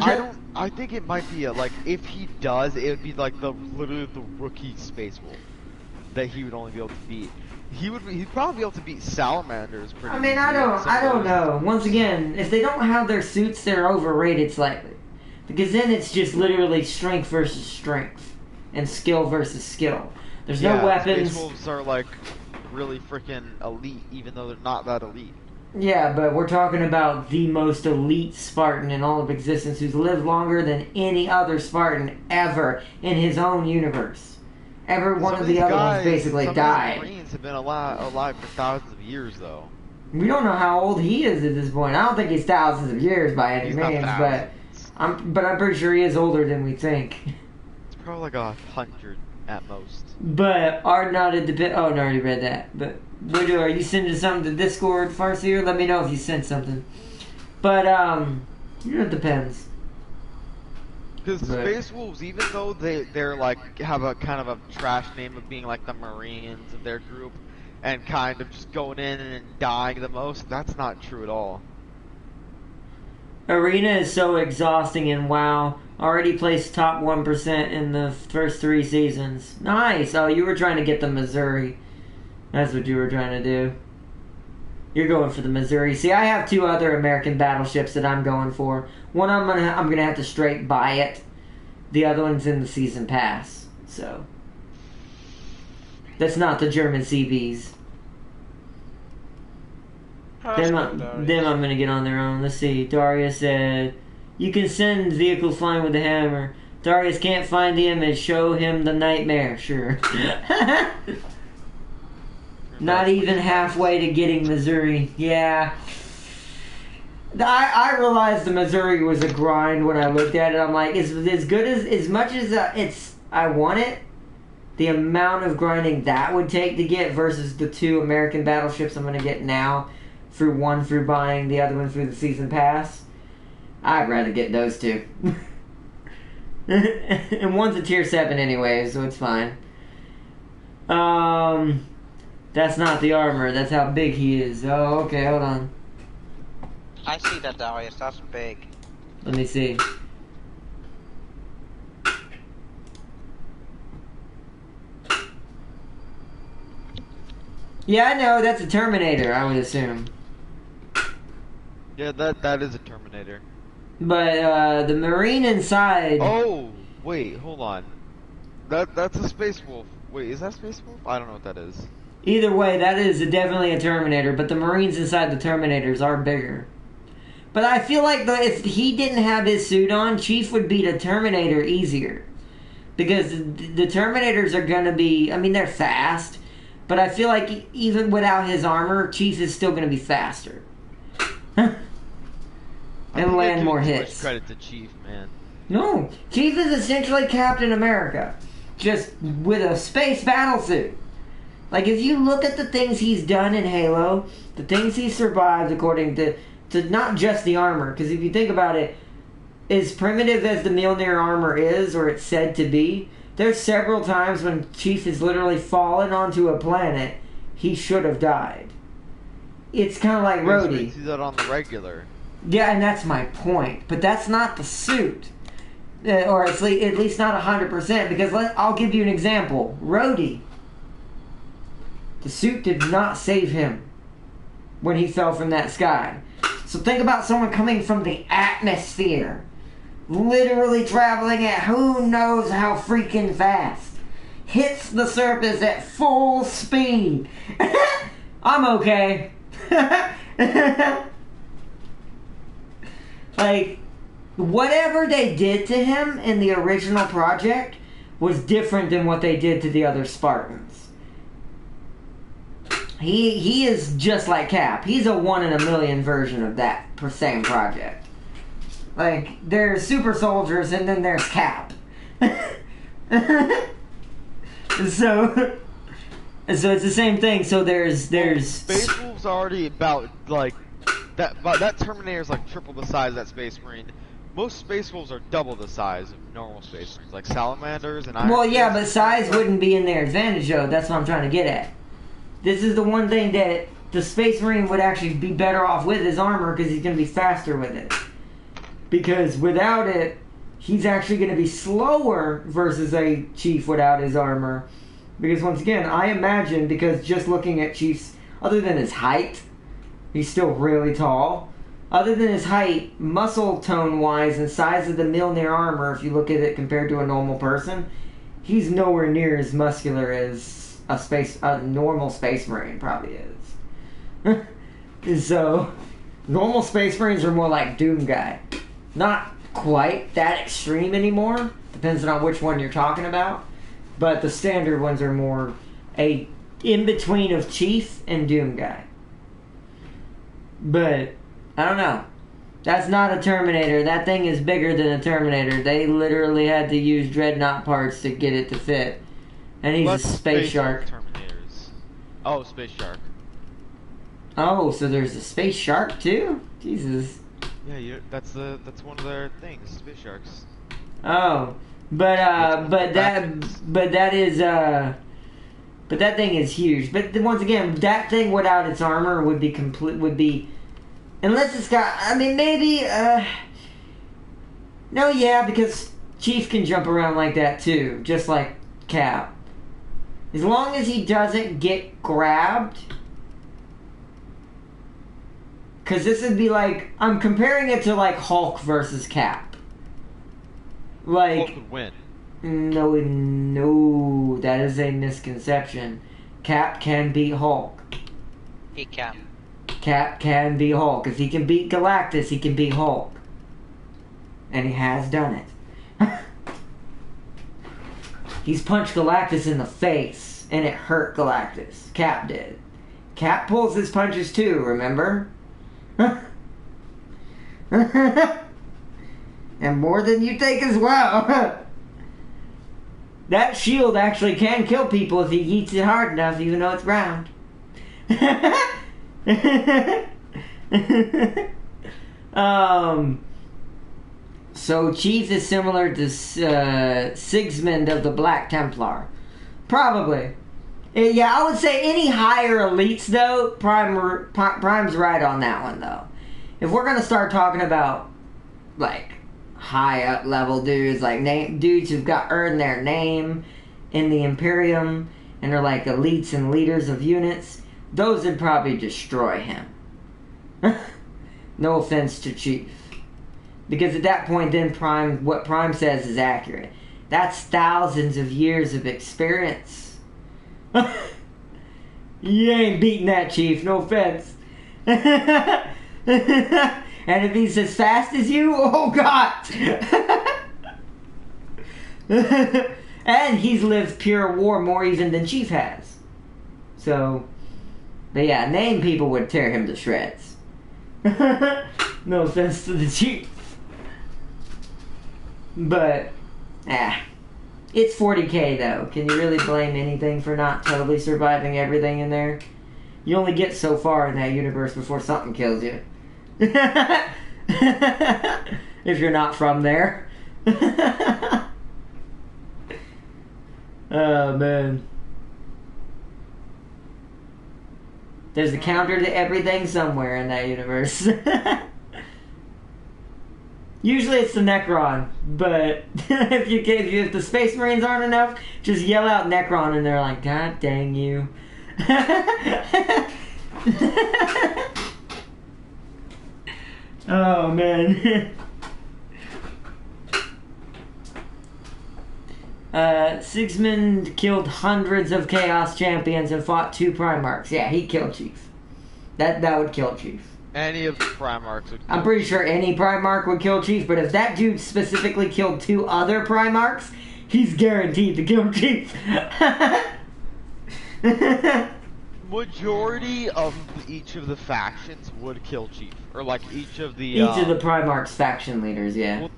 like, I think it might be, like, if he does, it would be like literally the rookie Space Wolf that he would only be able to beat. He'd probably be able to beat Salamanders pretty easily. I don't know. Once again, if they don't have their suits, they're overrated slightly. Because then it's just literally strength versus strength. And skill versus skill. There's no weapons. Space Wolves are like really freaking elite, even though they're not that elite. Yeah, but we're talking about the most elite Spartan in all of existence who's lived longer than any other Spartan ever in his own universe. Every one of the other ones basically died. Some Marines have been alive for thousands of years, though. We don't know how old he is at this point. I don't think he's thousands of years by any means, but I'm pretty sure he is older than we think. It's probably like 100 at most. But are not a depend. Oh, no, I already read that. But are you sending something to Discord, Farseer? Let me know if you sent something. But it depends. Because Space Wolves, even though they're like have a kind of a trash name of being like the Marines of their group and kind of just going in and dying the most, that's not true at all. Arena is so exhausting in WoW. Already placed top 1% in the first 3 seasons. Nice! Oh, you were trying to get the Missouri. That's what you were trying to do. You're going for the Missouri. See, I have 2 other American battleships that I'm going for. One I'm gonna have to straight buy it. The other one's in the season pass. So that's not the German CVs. Them I'm gonna get on their own. Let's see. Darius said, "You can send vehicles flying with the hammer." Darius can't find the image. Show him the nightmare. Sure. Not even halfway to getting Missouri. Yeah. I realized the Missouri was a grind when I looked at it. I'm like, as much as I want it, the amount of grinding that would take to get versus the 2 American battleships I'm going to get now, one through buying, the other one through the season pass, I'd rather get those 2. And one's a tier 7 anyway, so it's fine. That's not the armor, that's how big he is. Oh, okay, hold on. I see that, Darius. That's big. Let me see. Yeah, I know. That's a Terminator, I would assume. Yeah, that is a Terminator. But the Marine inside... Oh, wait, hold on. That's a Space Wolf. Wait, is that Space Wolf? I don't know what that is. Either way, that is definitely a Terminator, but the Marines inside the Terminators are bigger. But I feel like if he didn't have his suit on, Chief would beat a Terminator easier. Because the Terminators are going to be... I mean, they're fast. But I feel like even without his armor, Chief is still going to be faster. And land more hits. Much credit to Chief, man. No. Chief is essentially Captain America. Just with a space battlesuit. Like, if you look at the things he's done in Halo, the things he's survived according to not just the armor, because if you think about it, as primitive as the Mjolnir armor is, or it's said to be, there's several times when Chief has literally fallen onto a planet he should have died. It's kind of like Rhodey. You see that on the regular. Yeah, and that's my point. But that's not the suit. Or at least not 100%, because I'll give you an example. Rhodey. The suit did not save him when he fell from that sky. So think about someone coming from the atmosphere. Literally traveling at who knows how freaking fast. Hits the surface at full speed. I'm okay. Like, whatever they did to him in the original project was different than what they did to the other Spartans. He is just like Cap. He's a 1 in a million version of that same project. Like, there's super soldiers and then there's Cap. So it's the same thing. So there's Space Wolf's already about like that Terminator's like triple the size of that Space Marine. Most Space Wolves are double the size of normal Space Marines, like Salamanders and Iron Well, yeah, Fists. but size wouldn't be in their advantage, though. That's what I'm trying to get at. This is the one thing that the Space Marine would actually be better off with his armor, because he's going to be faster with it. Because without it, he's actually going to be slower versus a Chief without his armor. Because once again, I imagine, because just looking at Chief's, other than his height, he's still really tall. Other than his height, muscle tone wise and size of the Mjolnir armor, if you look at it compared to a normal person, he's nowhere near as muscular as a normal Space Marine probably is. So, normal Space Marines are more like Doom Guy. Not quite that extreme anymore, depends on which one you're talking about. But the standard ones are more a in-between of Chief and Doom Guy. But, I don't know. That's not a Terminator. That thing is bigger than a Terminator. They literally had to use Dreadnought parts to get it to fit. And he's a space shark. Terminators. Oh, Space Shark. Oh, so there's a Space Shark too? Jesus. Yeah, that's one of their things, Space Sharks. Oh. But that thing is huge. But once again, that thing without its armor would be unless it's got, I mean, maybe no, yeah, because Chief can jump around like that too, just like Cap. As long as he doesn't get grabbed, because this would be like, I'm comparing it to like Hulk versus Cap. Like, Hulk would win. No, that is a misconception. Cap can beat Hulk. He can. Cap can beat Hulk. If he can beat Galactus, he can beat Hulk. And he has done it. He's punched Galactus in the face, and it hurt Galactus. Cap did. Cap pulls his punches too, remember? And more than you think as well. That shield actually can kill people if he eats it hard enough, even though it's round. So Chief is similar to Sigismund of the Black Templar. Probably. Yeah, I would say any higher elites, though, Prime's right on that one, though. If we're going to start talking about, like, high up level dudes, like dudes who've earned their name in the Imperium and are like elites and leaders of units, those would probably destroy him. No offense to Chief. Because at that point, then what Prime says is accurate. That's thousands of years of experience. You ain't beating that, Chief. No offense. And if he's as fast as you, oh God. And he's lived pure war more even than Chief has. So, but yeah, name people would tear him to shreds. No offense to the Chief. But, it's 40K though. Can you really blame anything for not totally surviving everything in there? You only get so far in that universe before something kills you. If you're not from there. Oh, man. There's a counter to everything somewhere in that universe. Usually it's the Necron, but if the Space Marines aren't enough, just yell out Necron and they're like, God dang you. Oh, man. Sigismund killed hundreds of Chaos Champions and fought 2 Primarchs. Yeah, he killed Chief. That would kill Chief. Any of the Primarchs would kill I'm pretty sure any Primarch would kill Chief, but if that dude specifically killed 2 other Primarchs, he's guaranteed to kill Chief. Majority of each of the factions would kill Chief, or like each of the Primarch's faction leaders, yeah. Well,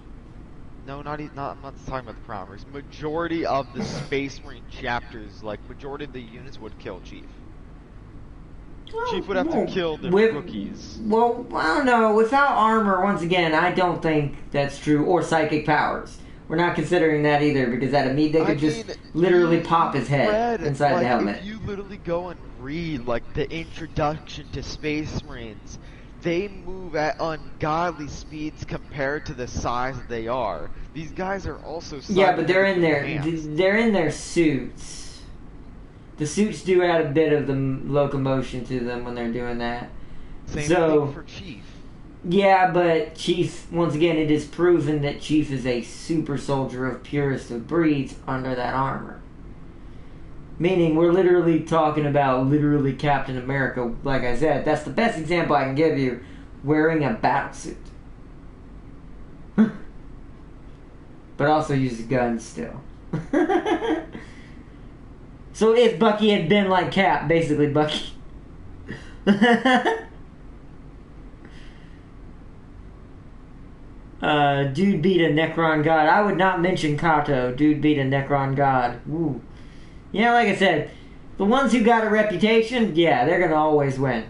no, I'm not talking about the Primarchs. Majority of the Space Marine chapters, like majority of the units, would kill Chief. Chief would have to kill the rookies. Well, I don't know. Without armor, once again, I don't think that's true. Or psychic powers. We're not considering that either, because they could just literally pop his head inside the helmet. If you literally go and read, like, the introduction to Space Marines, they move at ungodly speeds compared to the size that they are. These guys are also... Yeah, but they're in their suits. The suits do add a bit of the locomotion to them when they're doing that. Same thing for Chief. Yeah, but Chief, once again, it is proven that Chief is a super soldier of purest of breeds under that armor. Meaning, we're literally talking about Captain America, like I said. That's the best example I can give you, wearing a battlesuit. But also uses guns still. So if Bucky had been like Cap, basically Bucky. Dude beat a Necron god. I would not mention Kato. Dude beat a Necron god. Ooh. Yeah, like I said, the ones who got a reputation, yeah, they're gonna always win.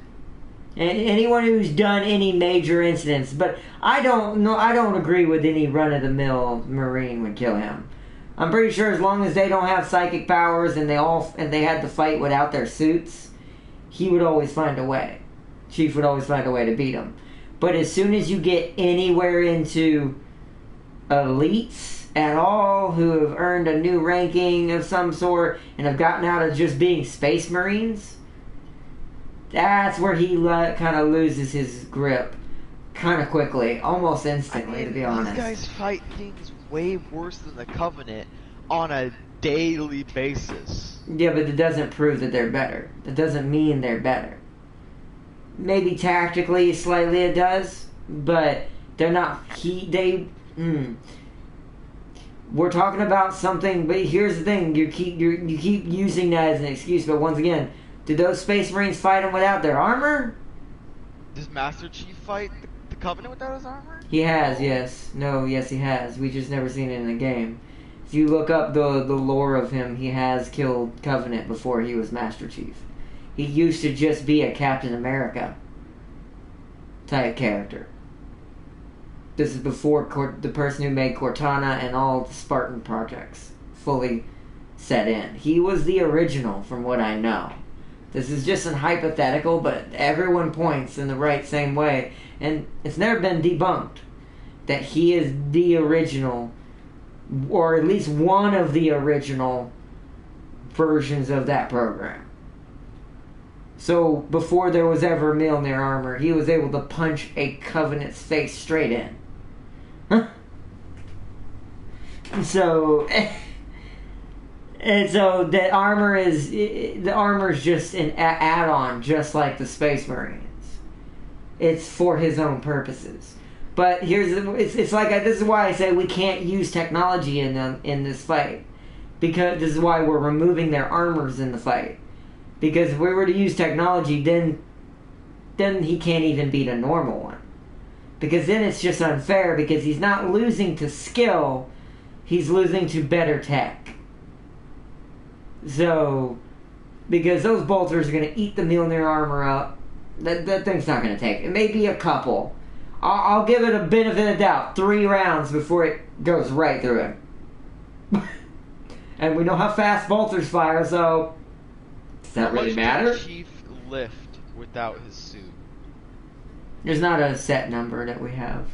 And anyone who's done any major incidents, but I don't agree with any run-of-the-mill Marine would kill him. I'm pretty sure as long as they don't have psychic powers and they had to fight without their suits, he would always find a way. Chief would always find a way to beat him. But as soon as you get anywhere into elites at all who have earned a new ranking of some sort and have gotten out of just being Space Marines, that's where he kind of loses his grip kind of quickly, almost instantly, to be honest. These guys fight things way worse than the Covenant on a daily basis. Yeah, but it doesn't prove that they're better. That doesn't mean they're better. Maybe tactically, slightly it does, but they're not. We're talking about something, but here's the thing: you keep using that as an excuse. But once again, did those Space Marines fight them without their armor? Does Master Chief fight the Covenant without his armor? He has, yes. No, yes, he has. We just never seen it in a game. If you look up the lore of him, he has killed Covenant before he was Master Chief. He used to just be a Captain America type character. This is before the person who made Cortana and all the Spartan projects fully set in. He was the original, from what I know. This is just an hypothetical, but everyone points in the same way. And it's never been debunked that he is the original, or at least one of the original versions of that program. So before there was ever Mjolnir armor, he was able to punch a Covenant's face straight in. So, and so the armor's just an add-on, just like the Space Marines. It's for his own purposes. But it's like this is why I say we can't use technology in this fight, because this is why we're removing their armors in the fight. Because if we were to use technology, then he can't even beat a normal one. Because then it's just unfair, because he's not losing to skill, he's losing to better tech. So, because those bolters are going to eat the Mjolnir armor up, that thing's not going to take it. It may be a couple. I'll give it a benefit of doubt. 3 rounds before it goes right through him. And we know how fast bolters fire, so does that really matter? How much does Chief lift without his suit? There's not a set number that we have.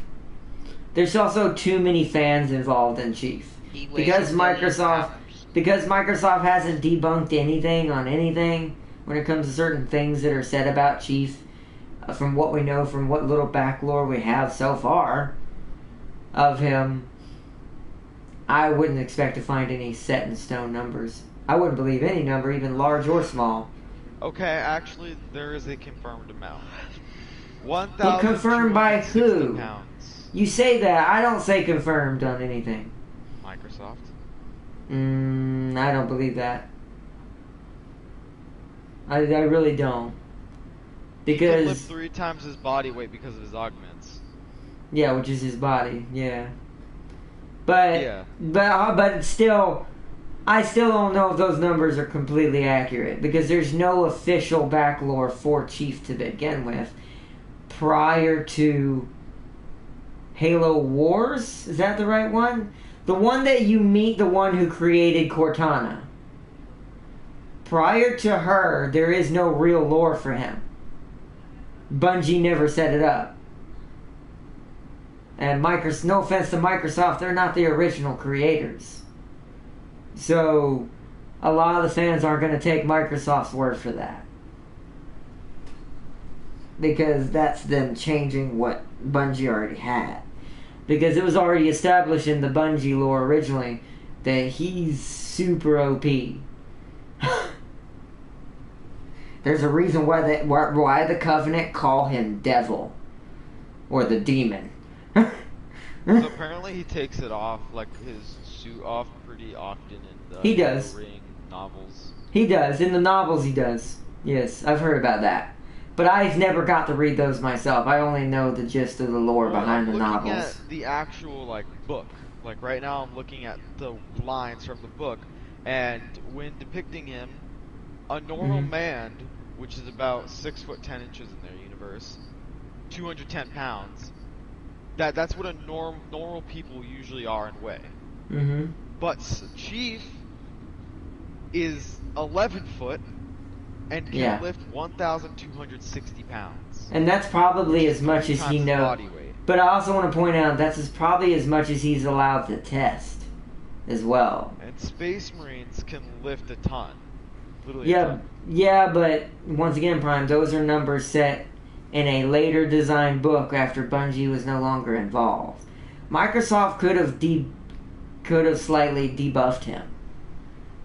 There's also too many fans involved in Chief. Because Microsoft hasn't debunked anything on anything when it comes to certain things that are said about Chief, from what we know, from what little back lore we have so far of him, I wouldn't expect to find any set in stone numbers. I wouldn't believe any number, even large or small. Okay, actually, there is a confirmed amount. But confirmed by who? Pounds. You say that. I don't say confirmed on anything. Microsoft. I don't believe that. I really don't. Because he can lift 3 times his body weight because of his augments. Yeah, which is his body. Yeah. But still, I still don't know if those numbers are completely accurate, because there's no official back lore for Chief to begin with. Prior to Halo Wars, is that the right one? The one that you meet the one who created Cortana. Prior to her, there is no real lore for him. Bungie never set it up. And no offense to Microsoft, they're not the original creators. So, a lot of the fans aren't going to take Microsoft's word for that. Because that's them changing what Bungie already had. Because it was already established in the Bungie lore originally that he's super OP. There's a reason why the Covenant call him Devil. Or the Demon. So apparently he takes it off, like his suit off, pretty often in the he does. Ring novels. He does. In the novels he does. Yes, I've heard about that. But I've never got to read those myself. I only know the gist of the lore behind the novels. I'm looking at the actual, book. Like, right now I'm looking at the lines from the book, and when depicting him, a normal man, which is about 6 foot 10 inches in their universe, 210 pounds, that's what a normal people usually are in weight. But Chief is 11 foot, and can lift 1,260 pounds. And that's probably as much as he knows. But I also want to point out that's probably as much as he's allowed to test as well. And Space Marines can lift a ton. Literally yeah, a ton. Yeah, but once again, Prime, those are numbers set in a later designed book after Bungie was no longer involved. Microsoft could have slightly debuffed him.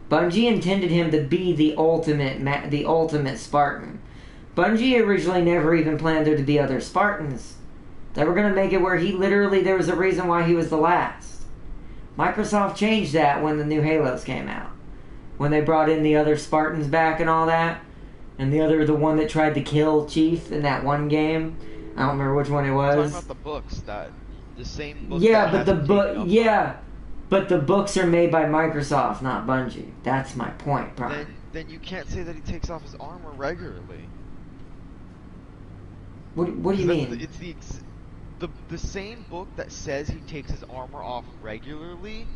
Bungie intended him to be the ultimate Spartan. Bungie originally never even planned there to be other Spartans. They were going to make it where there was a reason why he was the last. Microsoft changed that when the new Halos came out. When they brought in the other Spartans back and all that. And the one that tried to kill Chief in that one game. I don't remember which one it was. Talking about the books, the same book. Yeah, but the books are made by Microsoft, not Bungie. That's my point, Brian. Then you can't say that he takes off his armor regularly. What do you mean? It's the same book that says he takes his armor off regularly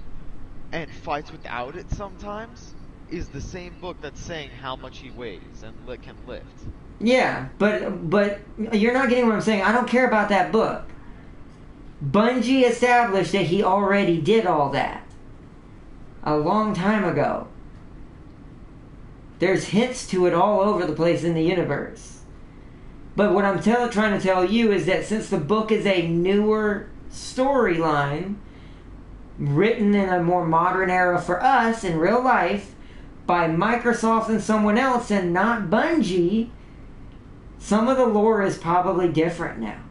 and fights without it sometimes is the same book that's saying how much he weighs and can lift. Yeah, but you're not getting what I'm saying. I don't care about that book. Bungie established that he already did all that a long time ago. There's hints to it all over the place in the universe. But what I'm trying to tell you is that since the book is a newer storyline, written in a more modern era for us in real life, by Microsoft and someone else and not Bungie, some of the lore is probably different now.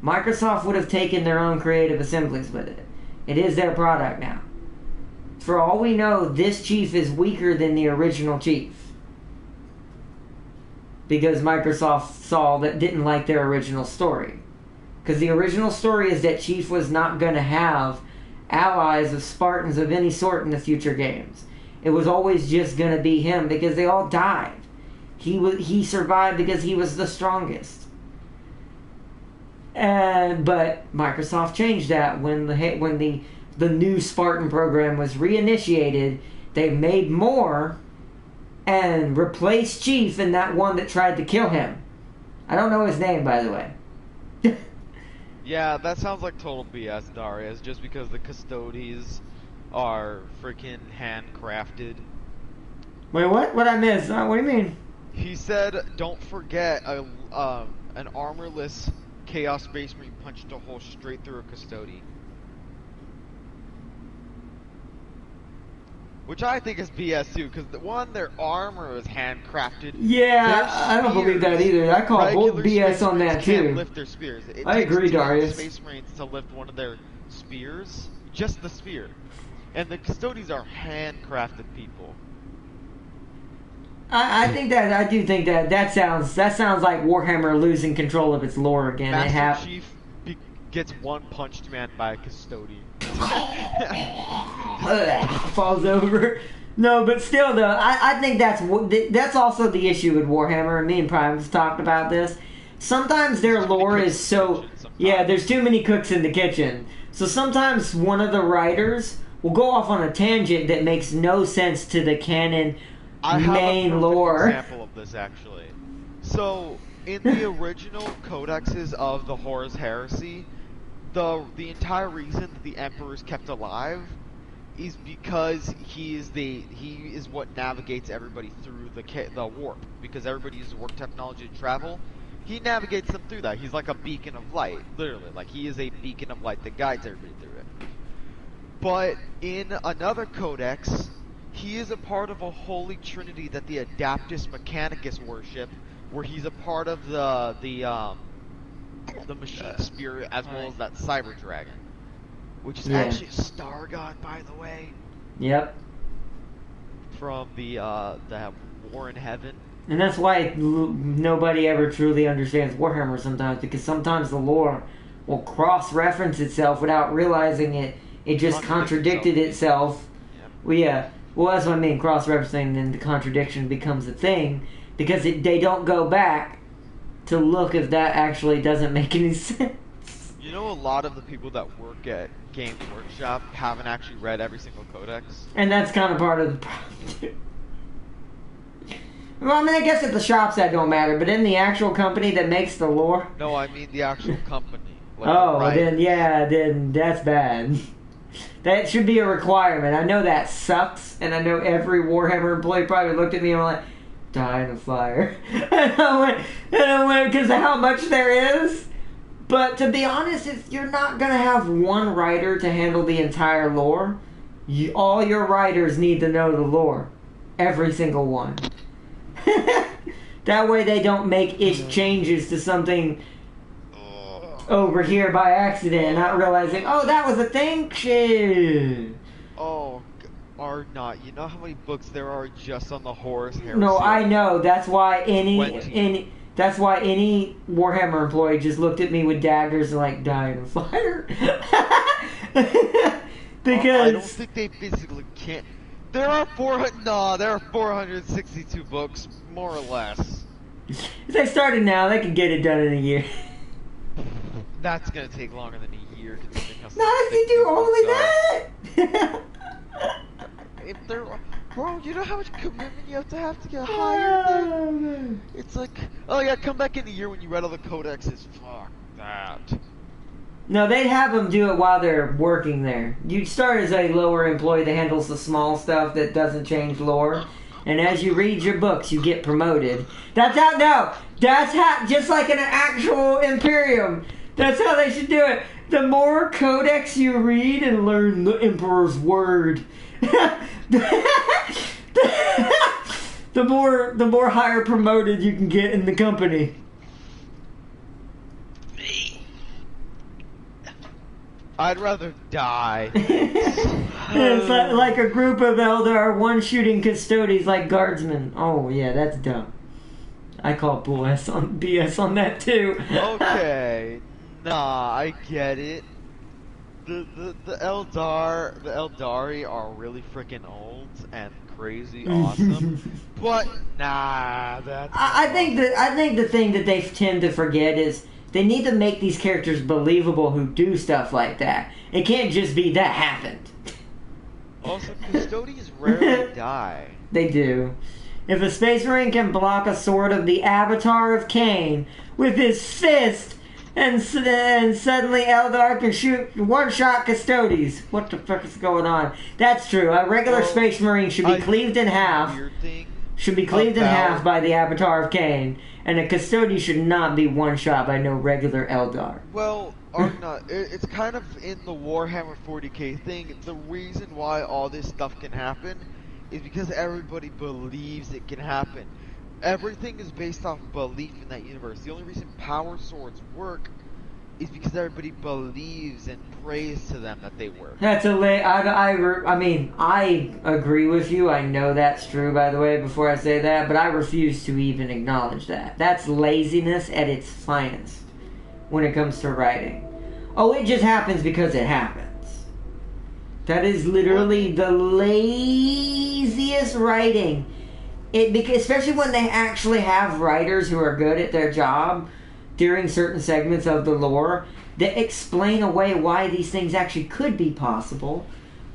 Microsoft would have taken their own creative assemblies with it. It is their product now. For all we know, this chief is weaker than the original chief. Because Microsoft didn't like their original story. Because the original story is that Chief was not going to have allies of Spartans of any sort in the future games. It was always just going to be him because they all died. He survived because he was the strongest. But Microsoft changed that when the new Spartan program was reinitiated. They made more and replaced Chief and that one that tried to kill him. I don't know his name, by the way. Yeah, that sounds like total BS, Darius, just because the custodies are freaking handcrafted. Wait, what? What I missed? What do you mean? He said, don't forget, an armorless Chaos Space Marine punched a hole straight through a custody. Which I think is BS too, because their armor is handcrafted. Yeah, I don't believe that either. I call BS on that too. Can't lift their spears. I agree, Darius. Space Marines to lift one of their spears, just the spear, and the custodies are handcrafted people. I do think that sounds like Warhammer losing control of its lore again. Master Chief gets one punched man by a custodian. Falls over. No, but still though, I think that's also the issue with Warhammer, and me and Prime have talked about this. Sometimes their lore is so... Yeah, there's too many cooks in the kitchen. So sometimes one of the writers will go off on a tangent that makes no sense to the canon main lore. I have a example of this, actually. So, in the original codexes of the Horus Heresy, the entire reason that the Emperor is kept alive is because he is what navigates everybody through the warp. Because everybody uses warp technology to travel, he navigates them through that. He's like a beacon of light, literally. Like, he is a beacon of light that guides everybody through it. But in another codex, he is a part of a holy trinity that the Adaptus Mechanicus worship, where he's a part of the machine spirit as well as that cyber dragon, which is actually a star god, by the way. Yep. From the War in Heaven. And that's why nobody ever truly understands Warhammer sometimes, because sometimes the lore will cross-reference itself without realizing it. It just contradicted itself. Yep. Well, yeah. Well, that's what I mean, cross-referencing, and the contradiction becomes a thing, because they don't go back to look if that actually doesn't make any sense. You know, a lot of the people that work at Games Workshop haven't actually read every single codex. And that's kind of part of the problem, too. Well, I mean, I guess at the shops that don't matter, but in the actual company that makes the lore... No, I mean the actual company. Like then that's bad. That should be a requirement. I know that sucks, and I know every Warhammer employee probably looked at me and went like, die in a fire. and I went, because of how much there is. But to be honest, you're not going to have one writer to handle the entire lore. All your writers need to know the lore. Every single one. That way they don't make changes to something over here by accident, not realizing, oh, that was a thing? Shit. Oh, are not. You know how many books there are just on the Horus Heresy? No, I know. That's why any Warhammer employee just looked at me with daggers and like, die in a fire. Because I don't think they physically can't. There are 462 books, more or less. If they started now, they could get it done in a year. That's gonna take longer than a year. Not if you do only that. If they're, bro, you know how much commitment you have to get hired. It's like, oh yeah, come back in a year when you read all the codexes. Fuck that. No, they'd have them do it while they're working there. You'd start as a lower employee that handles the small stuff that doesn't change lore. And as you read your books, you get promoted. That's how, no, that's how, just like in an actual Imperium, that's how they should do it. The more codex you read and learn the Emperor's word, the more higher promoted you can get in the company. I'd rather die. It's like a group of Eldar, one shooting custodies like guardsmen. Oh yeah, that's dumb. I call BS on that too. Okay, nah, I get it. The Eldari are really freaking old and crazy awesome, but nah, that's. I think the thing that they tend to forget is they need to make these characters believable who do stuff like that. It can't just be that happened. Also, custodians rarely die. They do. If a Space Marine can block a sword of the Avatar of Cain with his fist, and suddenly Eldar can shoot one-shot custodies. What the fuck is going on? That's true. A regular Space Marine should be cleaved in half. Should be cleaved in half by the Avatar of Cain, and a custodian should not be one-shot by no regular Eldar. Well, Argna, it's kind of in the Warhammer 40k thing. The reason why all this stuff can happen is because everybody believes it can happen. Everything is based off belief in that universe. The only reason power swords work is because everybody believes and prays to them that they work. That's I mean, I agree with you. I know that's true, by the way, before I say that, but I refuse to even acknowledge that. That's laziness at its finest when it comes to writing. Oh, it just happens because it happens. That is literally the laziest writing. Especially when they actually have writers who are good at their job during certain segments of the lore that explain away why these things actually could be possible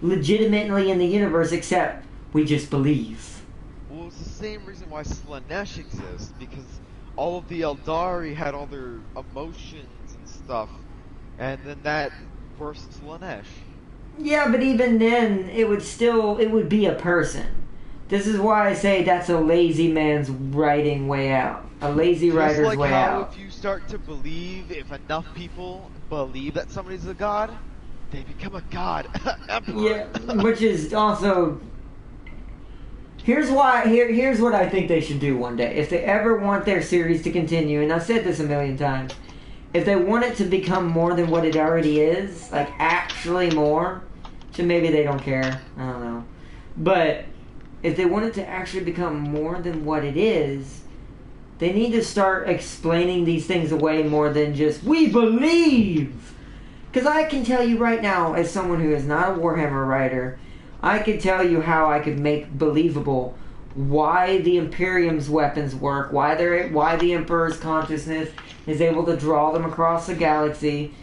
legitimately in the universe, except we just believe. Well, it's the same reason why Slaanesh exists, because all of the Eldari had all their emotions and stuff, and then that burst Slaanesh. Yeah, but even then, it would be a person. This is why I say that's a lazy man's writing way out. A lazy writer's way out. If you start to believe, if enough people believe that somebody's a god, they become a god. Yeah, which is also... Here's what I think they should do one day. If they ever want their series to continue, and I've said this a million times, if they want it to become more than what it already is, like actually more, so maybe they don't care, I don't know. But if they want it to actually become more than what it is, they need to start explaining these things away more than just, we believe! Because I can tell you right now, as someone who is not a Warhammer writer, I could tell you how I could make believable why the Imperium's weapons work, why the Emperor's consciousness is able to draw them across the galaxy,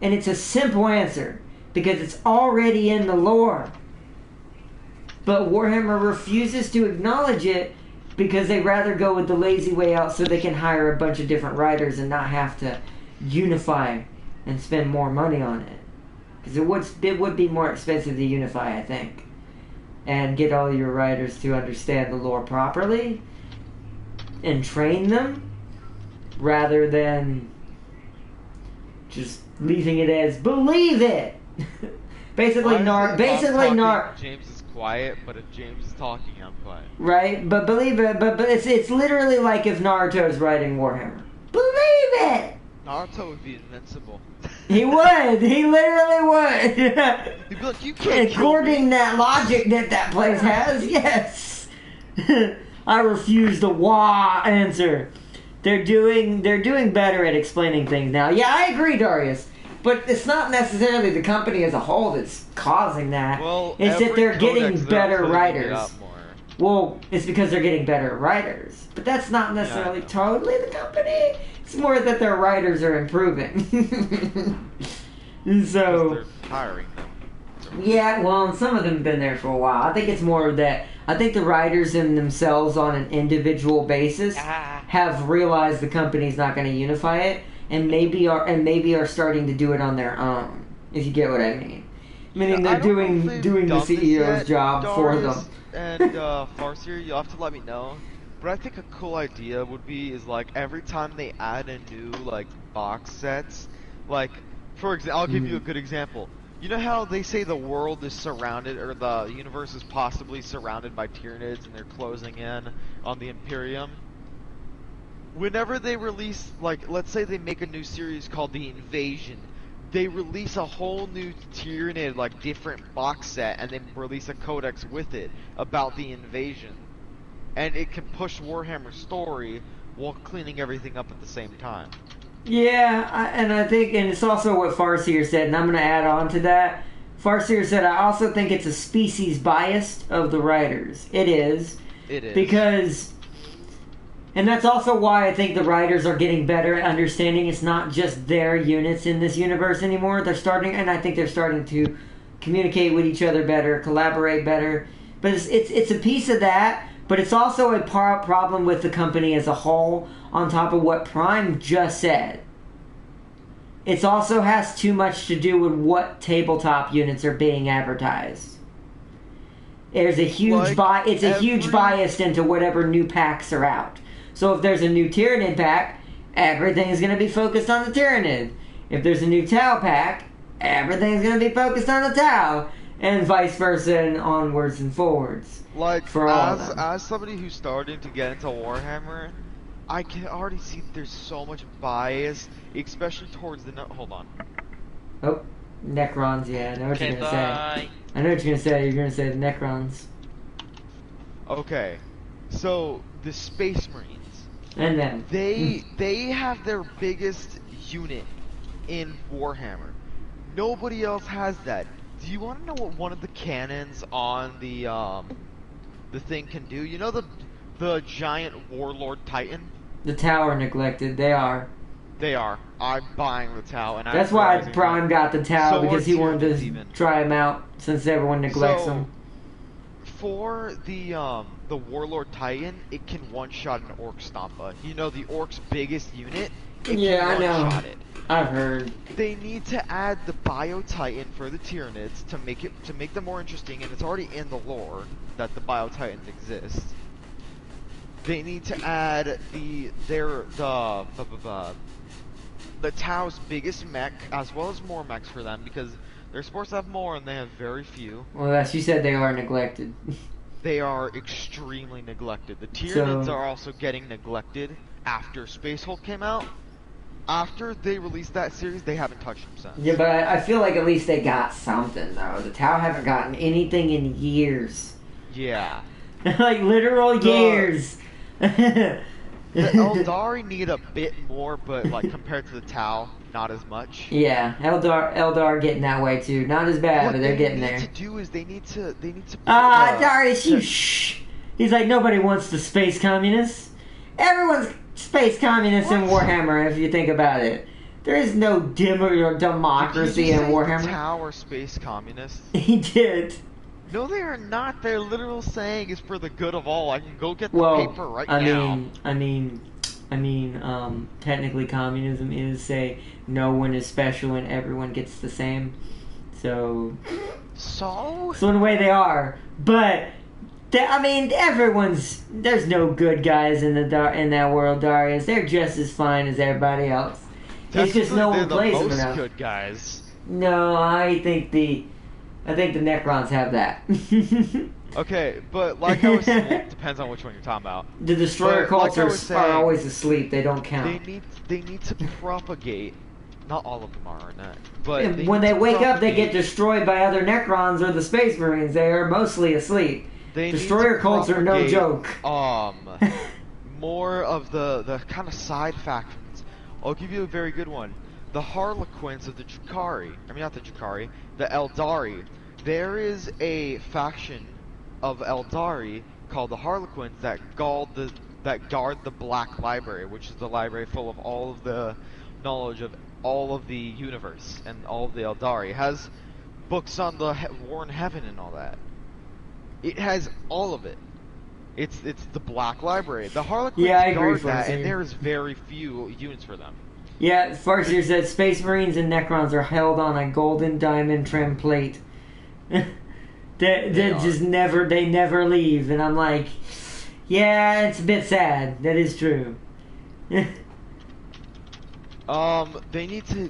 and it's a simple answer, because it's already in the lore. But Warhammer refuses to acknowledge it because they rather go with the lazy way out so they can hire a bunch of different writers and not have to unify and spend more money on it. Because it would be more expensive to unify, I think. And get all your writers to understand the lore properly and train them rather than just leaving it as believe it. Basically, James is quiet, but if James is talking, I'm quiet. Right, but believe it. But it's literally like if Naruto's writing Warhammer. Believe it. Naruto would be invincible. He would. He literally would. He'd be like, you can't. According to that logic that place has, yes. I refuse the wah answer. They're doing better at explaining things now. Yeah, I agree, Darius. But it's not necessarily the company as a whole that's causing that. Well, it's that they're getting better writers. More. Well, it's because they're getting better writers. But that's not necessarily totally the company. It's more that their writers are improving. So they're hiring them. Yeah, well, some of them have been there for a while. I think it's more that I think the writers in themselves on an individual basis have realized the company's not going to unify it, and maybe are starting to do it on their own. If you get what I mean. Meaning they're doing the CEO's job for them. and Farseer, you'll have to let me know. But I think a cool idea would be is like every time they add a new like box sets, like for example, I'll give you a good example. You know how they say the world is surrounded, or the universe is possibly surrounded by Tyranids, and they're closing in on the Imperium? Whenever they release, like, let's say they make a new series called The Invasion, they release a whole new Tyranid, like, different box set, and then release a codex with it about the invasion. And it can push Warhammer's story while cleaning everything up at the same time. Yeah, and I think, and it's also what Farseer said, and I'm going to add on to that. Farseer said, I also think it's a species biased of the writers. It is. It is. Because, and that's also why I think the writers are getting better at understanding it's not just their units in this universe anymore. They're starting, and I think they're starting to communicate with each other better, collaborate better. But it's a piece of that, but it's also a problem with the company as a whole, on top of what Prime just said. It also has too much to do with what tabletop units are being advertised. There's a huge huge bias into whatever new packs are out. So if there's a new Tyranid pack, everything's going to be focused on the Tyranid. If there's a new Tau pack, everything's going to be focused on the Tau, and vice versa, and onwards and forwards. Like, for all of them. as somebody who's starting to get into Warhammer, I can already see there's so much bias, especially towards the... Hold on. Oh, Necrons, yeah, I know what you're going to say. I know what you're going to say. You're going to say the Necrons. Okay, so the Space Marines. And then. They have their biggest unit in Warhammer. Nobody else has that. Do you want to know what one of the cannons on the thing can do? You know the giant warlord titan? The Tau are neglected. They are. They are. I'm buying the Tau, and that's why Prime got the Tau, so because he wanted to try them out, since everyone neglects them. For the warlord titan, it can one-shot an orc stompa. You know, the orc's biggest unit. Yeah, I know. One-shot it. I've heard. They need to add the Bio Titan for the Tyranids to make them more interesting, and it's already in the lore that the Bio Titans exist. They need to add the Tau's biggest mech, as well as more mechs for them, because they're supposed to have more and they have very few. Well, as you said, they are neglected. They are extremely neglected. The Tyranids are also getting neglected after Space Hulk came out. After they released that series, they haven't touched them since. Yeah, but I feel like at least they got something, though. The Tau haven't gotten anything in years. Yeah. Like, literal years. The Eldari need a bit more, but, like, compared to the Tau, not as much. Yeah, Eldar getting that way, too. Not as bad, but they're getting there. What they need to do is they need to... Darius, you shh! He's like, nobody wants the space communists. Everyone's space communists in Warhammer, if you think about it. There is no democracy in Warhammer. The Tau are space communists? He did. No, they are not. They're literal saying it's for the good of all. I can go get the paper right now. I mean, technically communism is, say, no one is special and everyone gets the same. So in a way they are. But, there's no good guys in that world, Darius. They're just as fine as everybody else. It's just no one plays them enough. They're the most good guys. No, I think the Necrons have that. Okay, but like I was saying, it depends on which one you're talking about. The Destroyer cults are always asleep. They don't count. They need to propagate. Not all of them are in that. But when they wake up, they get destroyed by other Necrons or the Space Marines. They are mostly asleep. Destroyer cults are no joke. More of the kind of side factions. I'll give you a very good one. The Harlequins of the Drukhari. I mean, not the Drukhari. The Eldari. There is a faction of Eldari called the Harlequins that guard the Black Library, which is the library full of all of the knowledge of all of the universe and all of the Eldari. It has books on the War in Heaven and all that. It has all of it. It's the Black Library. The Harlequins guard that, and there is very few units for them. Yeah, Farseer said Space Marines and Necrons are held on a golden diamond trim plate. They just never, they never leave, and I'm like, yeah, it's a bit sad. That is true. They need to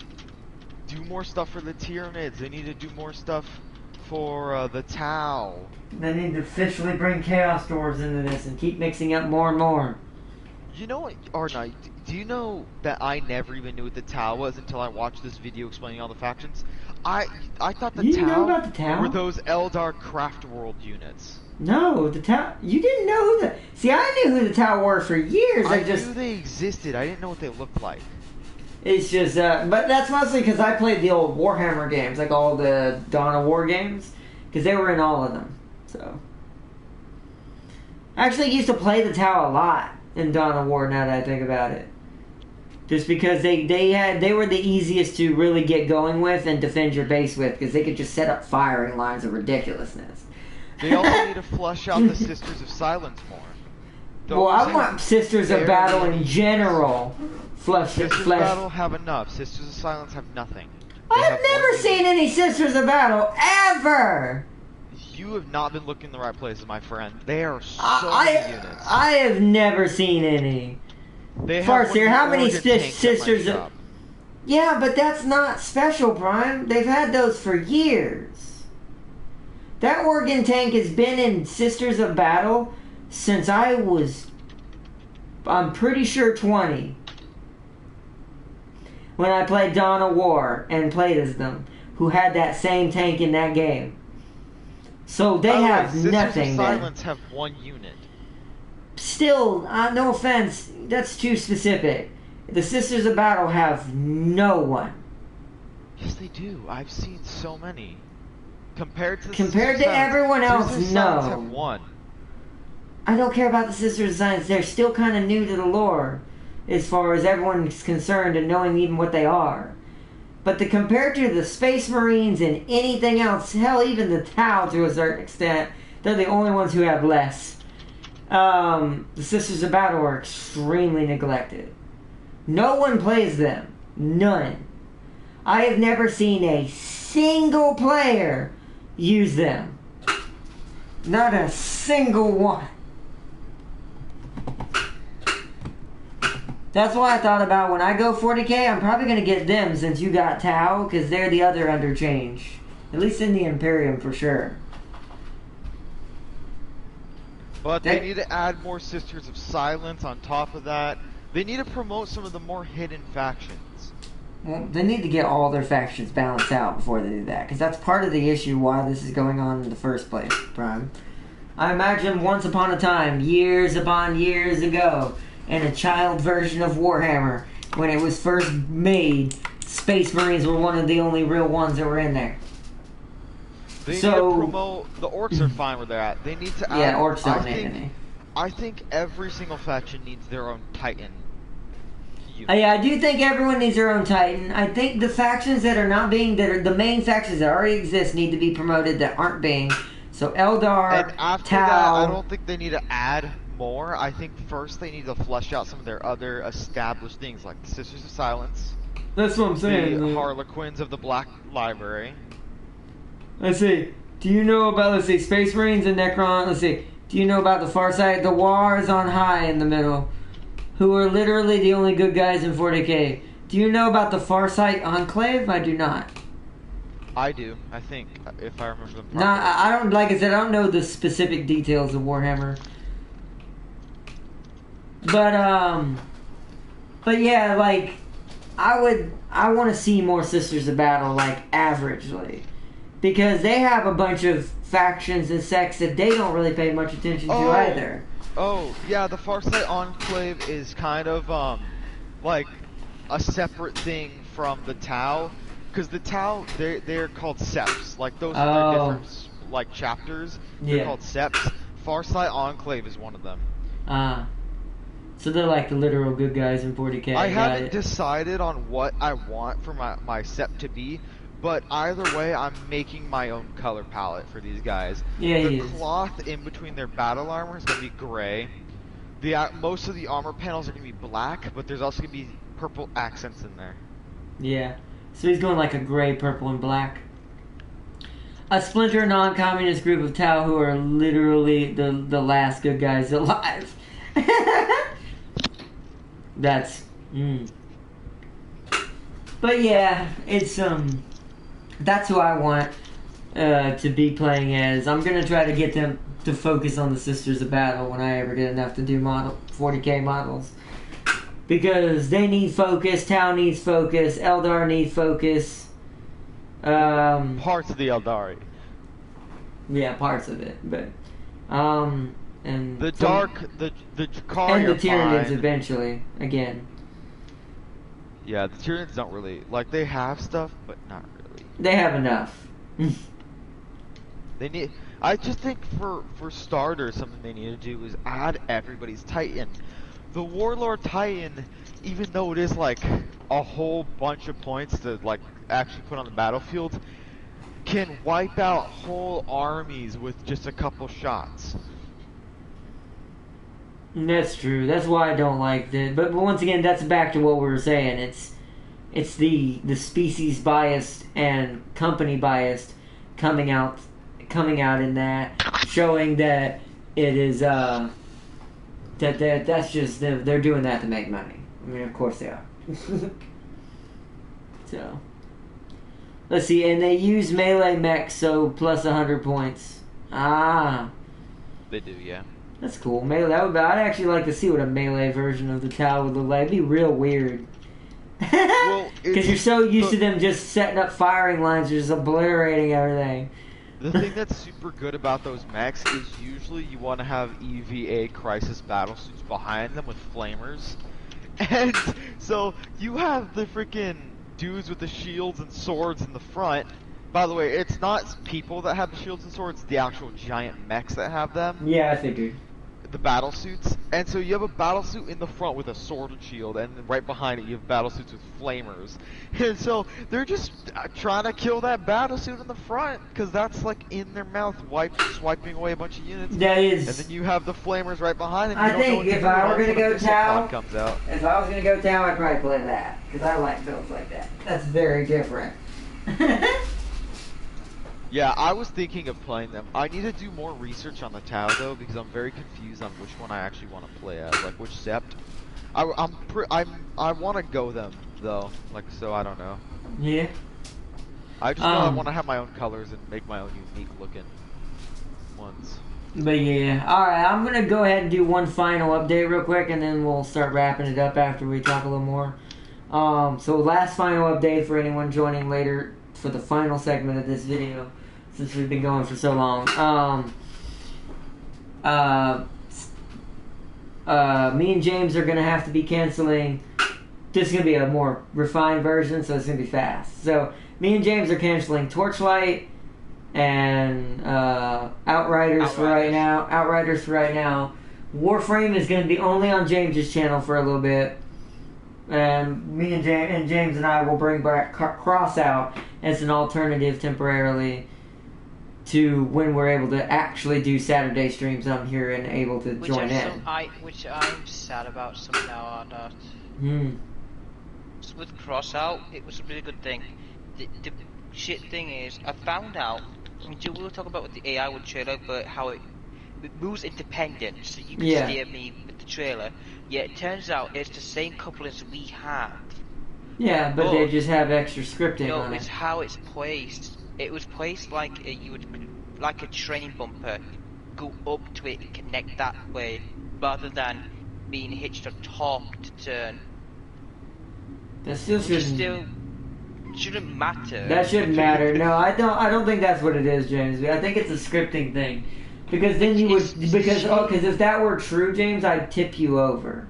do more stuff for the Tyranids. They need to do more stuff for the Tau. They need to officially bring Chaos Dwarves into this and keep mixing up more and more. You know what, Arnite, do you know that I never even knew what the Tau was until I watched this video explaining all the factions? I thought the You Tau, know about the Tau? were those Eldar Craft World units. No, the Tau. You didn't know who the. See, I knew who the Tau were for years. I knew they existed. I didn't know what they looked like. It's just, but that's mostly because I played the old Warhammer games, like all the Dawn of War games, because they were in all of them. So, I actually used to play the Tau a lot in Dawn of War. Now that I think about it, just because they were the easiest to really get going with and defend your base with, because they could just set up firing lines of ridiculousness. They also need to flush out the Sisters of Silence more. Well, I want Sisters of Battle in general. Sisters of Battle have enough. Sisters of Silence have nothing. I've never seen any Sisters of Battle, ever! You have not been looking in the right places, my friend. There are so many units. I have never seen any. Farseer, how many Sisters of... Yeah, but that's not special, Prime. They've had those for years. That Oregon tank has been in Sisters of Battle since I was... I'm pretty sure 20. When I played Dawn of War and played as them, who had that same tank in that game. So they have nothing. Sisters of Silence have one unit. Still, no offense, that's too specific. The Sisters of Battle have no one. Yes, they do. I've seen so many. Compared to everyone else, Sisters of no. Silence have one. I don't care about the Sisters of Silence. They're still kind of new to the lore, as far as everyone's concerned and knowing even what they are. But compared to the Space Marines and anything else, hell, even the Tau to a certain extent, they're the only ones who have less. The Sisters of Battle are extremely neglected. No one plays them. None. I have never seen a single player use them. Not a single one. That's why I thought about when I go 40k, I'm probably going to get them since you got Tau, because they're the other underchange. At least in the Imperium, for sure. But they need to add more Sisters of Silence on top of that. They need to promote some of the more hidden factions. Well, they need to get all their factions balanced out before they do that, because that's part of the issue why this is going on in the first place, Prime. I imagine once upon a time, years upon years ago, in a child version of Warhammer, when it was first made, Space Marines were one of the only real ones that were in there. They need to promote... The Orcs are fine where they're at. They need to add... Yeah, Orcs don't need any. I think every single faction needs their own Titan unit. Yeah, I do think everyone needs their own Titan. I think the factions that are not being... that are the main factions that already exist need to be promoted that aren't being. So Eldar, and after Tau... that, I don't think they need to add more. I think first they need to flesh out some of their other established things, like the Sisters of Silence. That's what I'm saying. The Harlequins of the Black Library. Let's see. Do you know about, let's see, Space Marines and Necron? Let's see. Do you know about the Farsight? The War is on high in the middle, who are literally the only good guys in 40k. Do you know about the Farsight Enclave? I do not. I do, I think, if I remember them properly. No, I don't, like I said, I don't know the specific details of Warhammer. But yeah, like, I want to see more Sisters of Battle, like, averagely. Because they have a bunch of factions and sects that they don't really pay much attention to either. Oh, yeah, the Farsight Enclave is kind of, like, a separate thing from the Tau. Because the Tau, they're called septs. Like, those are their different, like, chapters. They're called septs. Farsight Enclave is one of them. So they're like the literal good guys in 40k. I haven't decided on what I want for my sept to be, but either way, I'm making my own color palette for these guys. Yeah, the cloth in between their battle armor is going to be gray. Most of the armor panels are going to be black, but there's also going to be purple accents in there. Yeah. So he's going like a gray, purple, and black. a splinter non-communist group of Tau who are literally the last good guys alive. That's But yeah, it's that's who I want to be playing as. I'm gonna try to get them to focus on the Sisters of Battle when I ever get enough to do 40k models. Because they need focus, Tau needs focus, Eldar needs focus. Parts of the Eldari. Yeah, parts of it, but and the Jakari and the are Tyranids fine. eventually again. Yeah, the Tyranids don't really like. They have stuff, but not really. They have enough. They need. I just think for starters, something they need to do is add everybody's Titan. The Warlord Titan, even though it is like a whole bunch of points to like actually put on the battlefield, can wipe out whole armies with just a couple shots. That's true. That's why I don't like it. But once again, that's back to what we were saying. It's the species biased and company biased coming out in that, showing that it is that's just they're doing that to make money. I mean, of course they are. So let's see, and they use melee mechs, so plus 100 points. Ah, They do, yeah. that's cool. Melee. I'd actually like to see what a melee version of the Tau would look like. It'd be real weird. Well, Because you're so used to them just setting up firing lines, just obliterating everything. The thing that's super good about those mechs is usually you want to have EVA crisis battlesuits behind them with flamers. And so you have the freaking dudes with the shields and swords in the front. By the way, it's not people that have the shields and swords, the actual giant mechs that have them. Yeah, I figured. The battlesuits. And so you have a battlesuit in the front with a sword and shield, and then right behind it you have battlesuits with flamers. And so they're just trying to kill that battlesuit in the front, because that's like in their mouth, swiping away a bunch of units. That is. And then you have the flamers right behind it. I think if I were gonna go Tau, comes out. if I was gonna go Tau, I'd probably play that because I like builds like that. That's very different. Yeah, I was thinking of playing them. I need to do more research on the Tau though, because I'm very confused on which one I actually want to play as, like which sept. I want to go them though, like so I don't know. Yeah. I just know I want to have my own colors and make my own unique looking ones. But yeah, alright, I'm gonna go ahead and do one final update real quick and then we'll start wrapping it up after we talk a little more. So last final update for anyone joining later for the final segment of this video, since we've been going for so long. Me and James are gonna have to be canceling. This is gonna be a more refined version, so it's gonna be fast. So me and James are canceling Torchlight and Outriders for right now. Outriders for right now. Warframe is gonna be only on James's channel for a little bit. And me and James and I will bring back Cross out as an alternative temporarily to when we're able to actually do Saturday streams on here and able to join in. Which I'm sad about somehow are not. So with Cross out, it was a really good thing. The shit thing is, I found out. I mean, we were talking about with the AI with trailer, but how it moves independent, so you can steer me with the trailer. Yeah, it turns out it's the same couple as we have. Yeah, but they just have extra scripting on it. No, it's how it's placed. It was placed like you would, like a train bumper, go up to it and connect that way, rather than being hitched on top to turn. That still shouldn't matter. That shouldn't matter. No, I don't think that's what it is, James. I think it's a scripting thing. Because then you would, because if that were true, James, I'd tip you over.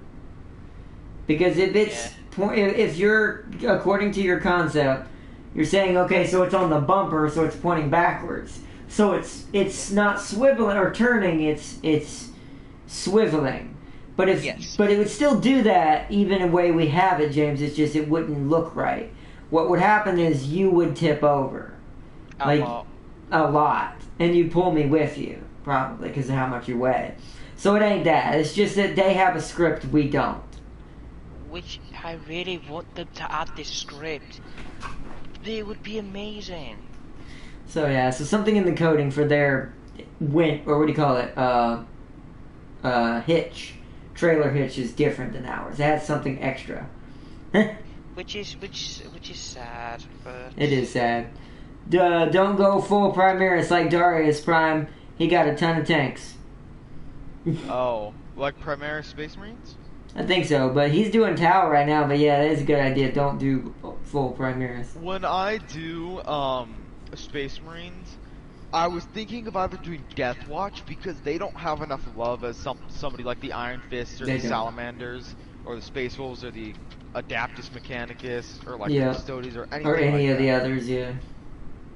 Because if it's, if you're, according to your concept, you're saying, okay, so it's on the bumper, so it's pointing backwards. So it's not swiveling or turning, it's swiveling. But but it would still do that even in the way we have it, James. It's just it wouldn't look right. What would happen is you would tip over, a lot, and you'd pull me with you probably because of how much you weigh. So it ain't that. It's just that they have a script we don't. Which I really want them to add this script. They would be amazing. So yeah, so something in the coding for their or what do you call it? Hitch, trailer hitch is different than ours. It has something extra. Which is sad, but It is sad. Don't go full Primaris like Darius Prime. He got a ton of tanks. Oh, like Primaris Space Marines? I think so, but he's doing Tau right now. But yeah, that is a good idea. Don't do full Primaris. When I do Space Marines, I was thinking of either doing Death Watch because they don't have enough love as somebody like the Iron Fists or They the don't. Salamanders or the Space Wolves or the Adaptus Mechanicus or like Yeah. the Custodes or anything Or any like of the that. others, yeah.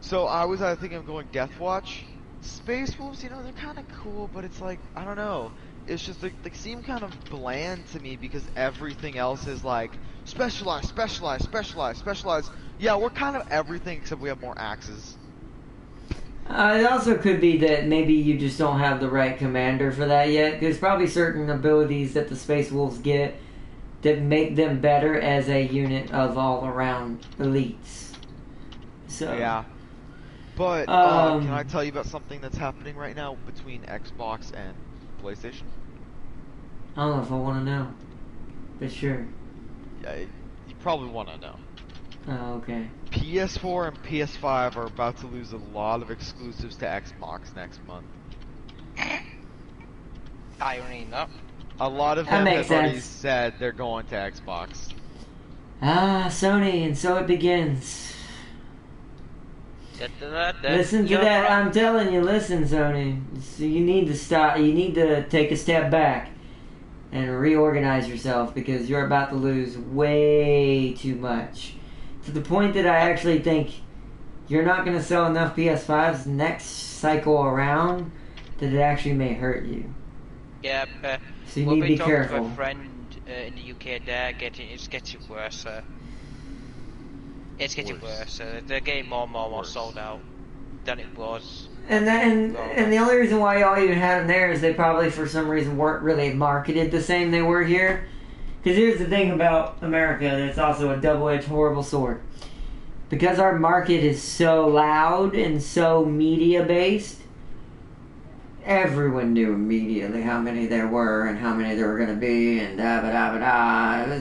So I was either thinking of going Death Watch. Space Wolves, you know, they're kind of cool, but it's like, I don't know. It's just, they seem kind of bland to me because everything else is like, specialized, specialized, specialized, specialized. Yeah, we're kind of everything except we have more axes. It also could be that maybe you just don't have the right commander for that yet. There's probably certain abilities that the Space Wolves get that make them better as a unit of all-around elites. So Yeah. But, can I tell you about something that's happening right now between Xbox and PlayStation? I don't know if I want to know, but sure. Yeah, you probably want to know. Oh, okay. PS4 and PS5 are about to lose a lot of exclusives to Xbox next month. irony enough. A lot of That them makes have already sense. said they're going to Xbox. Sony, and so it begins. Listen to You're that. right. I'm telling you, listen, Sony. So you need to stop. You need to take a step back and reorganize yourself because you're about to lose way too much. To the point that I actually think you're not going to sell enough PS5s next cycle around that it actually may hurt you. Yeah, So you we'll need to be talking careful. to a friend in the UK. It's getting worse. It's getting worse. They're getting more and more sold out than it was. And the only reason why y'all even had them there is they probably for some reason weren't really marketed the same they were here. Because here's the thing about America that's also a double-edged horrible sword. Because our market is so loud and so media-based, everyone knew immediately how many there were and how many there were going to be and da-ba-da-ba-da.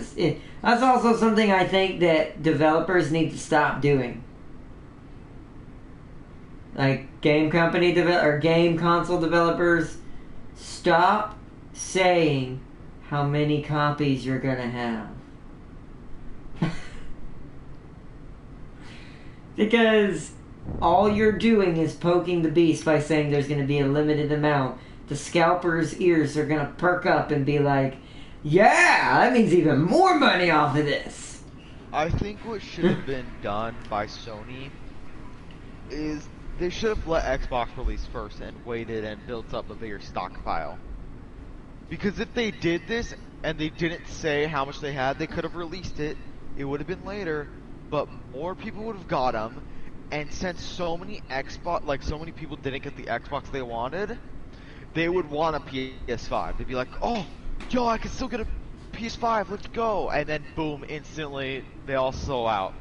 That's also something I think that developers need to stop doing. Like game console developers, stop saying how many copies you're going to have. Because all you're doing is poking the beast by saying there's going to be a limited amount. The scalpers' ears are going to perk up and be like, yeah, that means even more money off of this. I think what should have been done by Sony is they should have let Xbox release first and waited and built up a bigger stockpile. Because if they did this and they didn't say how much they had, they could have released it. It would have been later, but more people would have got them. And since so many people didn't get the Xbox they wanted, they would want a PS5. They'd be like, oh, yo, I can still get a PS5, let's go. And then boom, instantly they all sell out,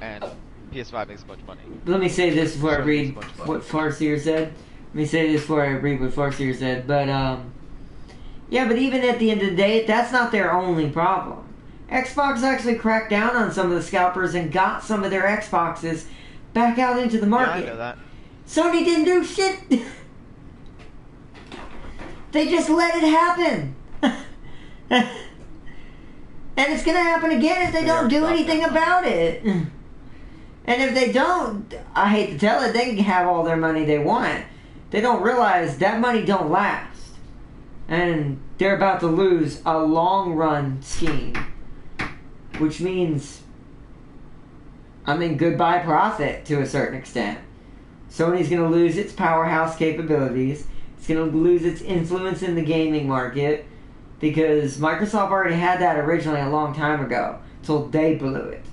and PS5 makes a bunch of money. Let me say this before I Sony read makes a bunch of what Farseer said. But yeah, but even at the end of the day, that's not their only problem. Xbox actually cracked down on some of the scalpers and got some of their Xboxes back out into the market. Yeah, I know that. Sony didn't do shit. They just let it happen. And it's going to happen again if they don't do anything about it. And if they don't, I hate to tell it, they can have all their money they want. They don't realize that money don't last. And they're about to lose a long run scheme. Which means, goodbye profit to a certain extent. Sony's going to lose its powerhouse capabilities. It's going to lose its influence in the gaming market. Because Microsoft already had that originally a long time ago. Until they blew it.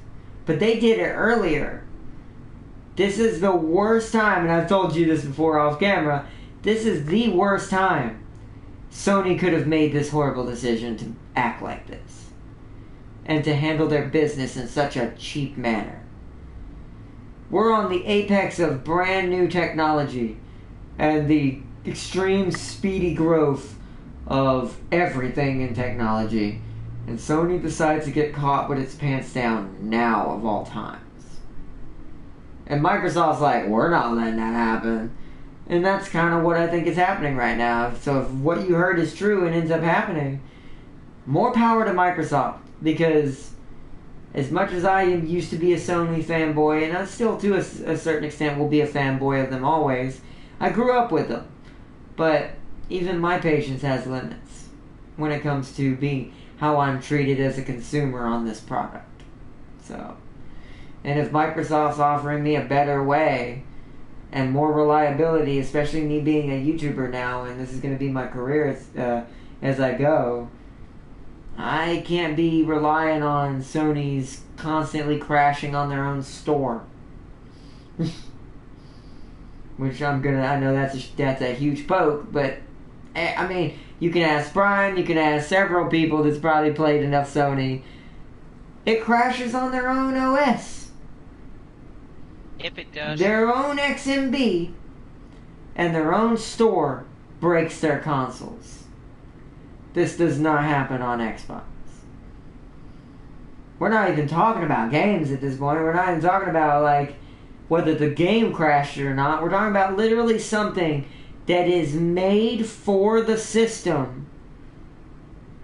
But they did it earlier. This is the worst time, and I've told you this before off camera. This is the worst time Sony could have made this horrible decision to act like this. And to handle their business in such a cheap manner. We're on the apex of brand new technology and the extreme speedy growth of everything in technology. And Sony decides to get caught with its pants down now of all times. And Microsoft's like, we're not letting that happen. And that's kind of what I think is happening right now. So if what you heard is true and ends up happening, more power to Microsoft. Because as much as I used to be a Sony fanboy, and I still to a certain extent will be a fanboy of them always, I grew up with them. But even my patience has limits when it comes to being how I'm treated as a consumer on this product. So, and if Microsoft's offering me a better way and more reliability, especially me being a YouTuber now, and this is going to be my career as I go, I can't be relying on Sony's constantly crashing on their own store. Which I know that's a huge poke, but I mean, you can ask Brian, you can ask several people that's probably played enough Sony. It crashes on their own OS. If it does. Their own XMB and their own store breaks their consoles. This does not happen on Xbox. We're not even talking about games at this point. We're not even talking about, like, whether the game crashed or not. We're talking about literally something that is made for the system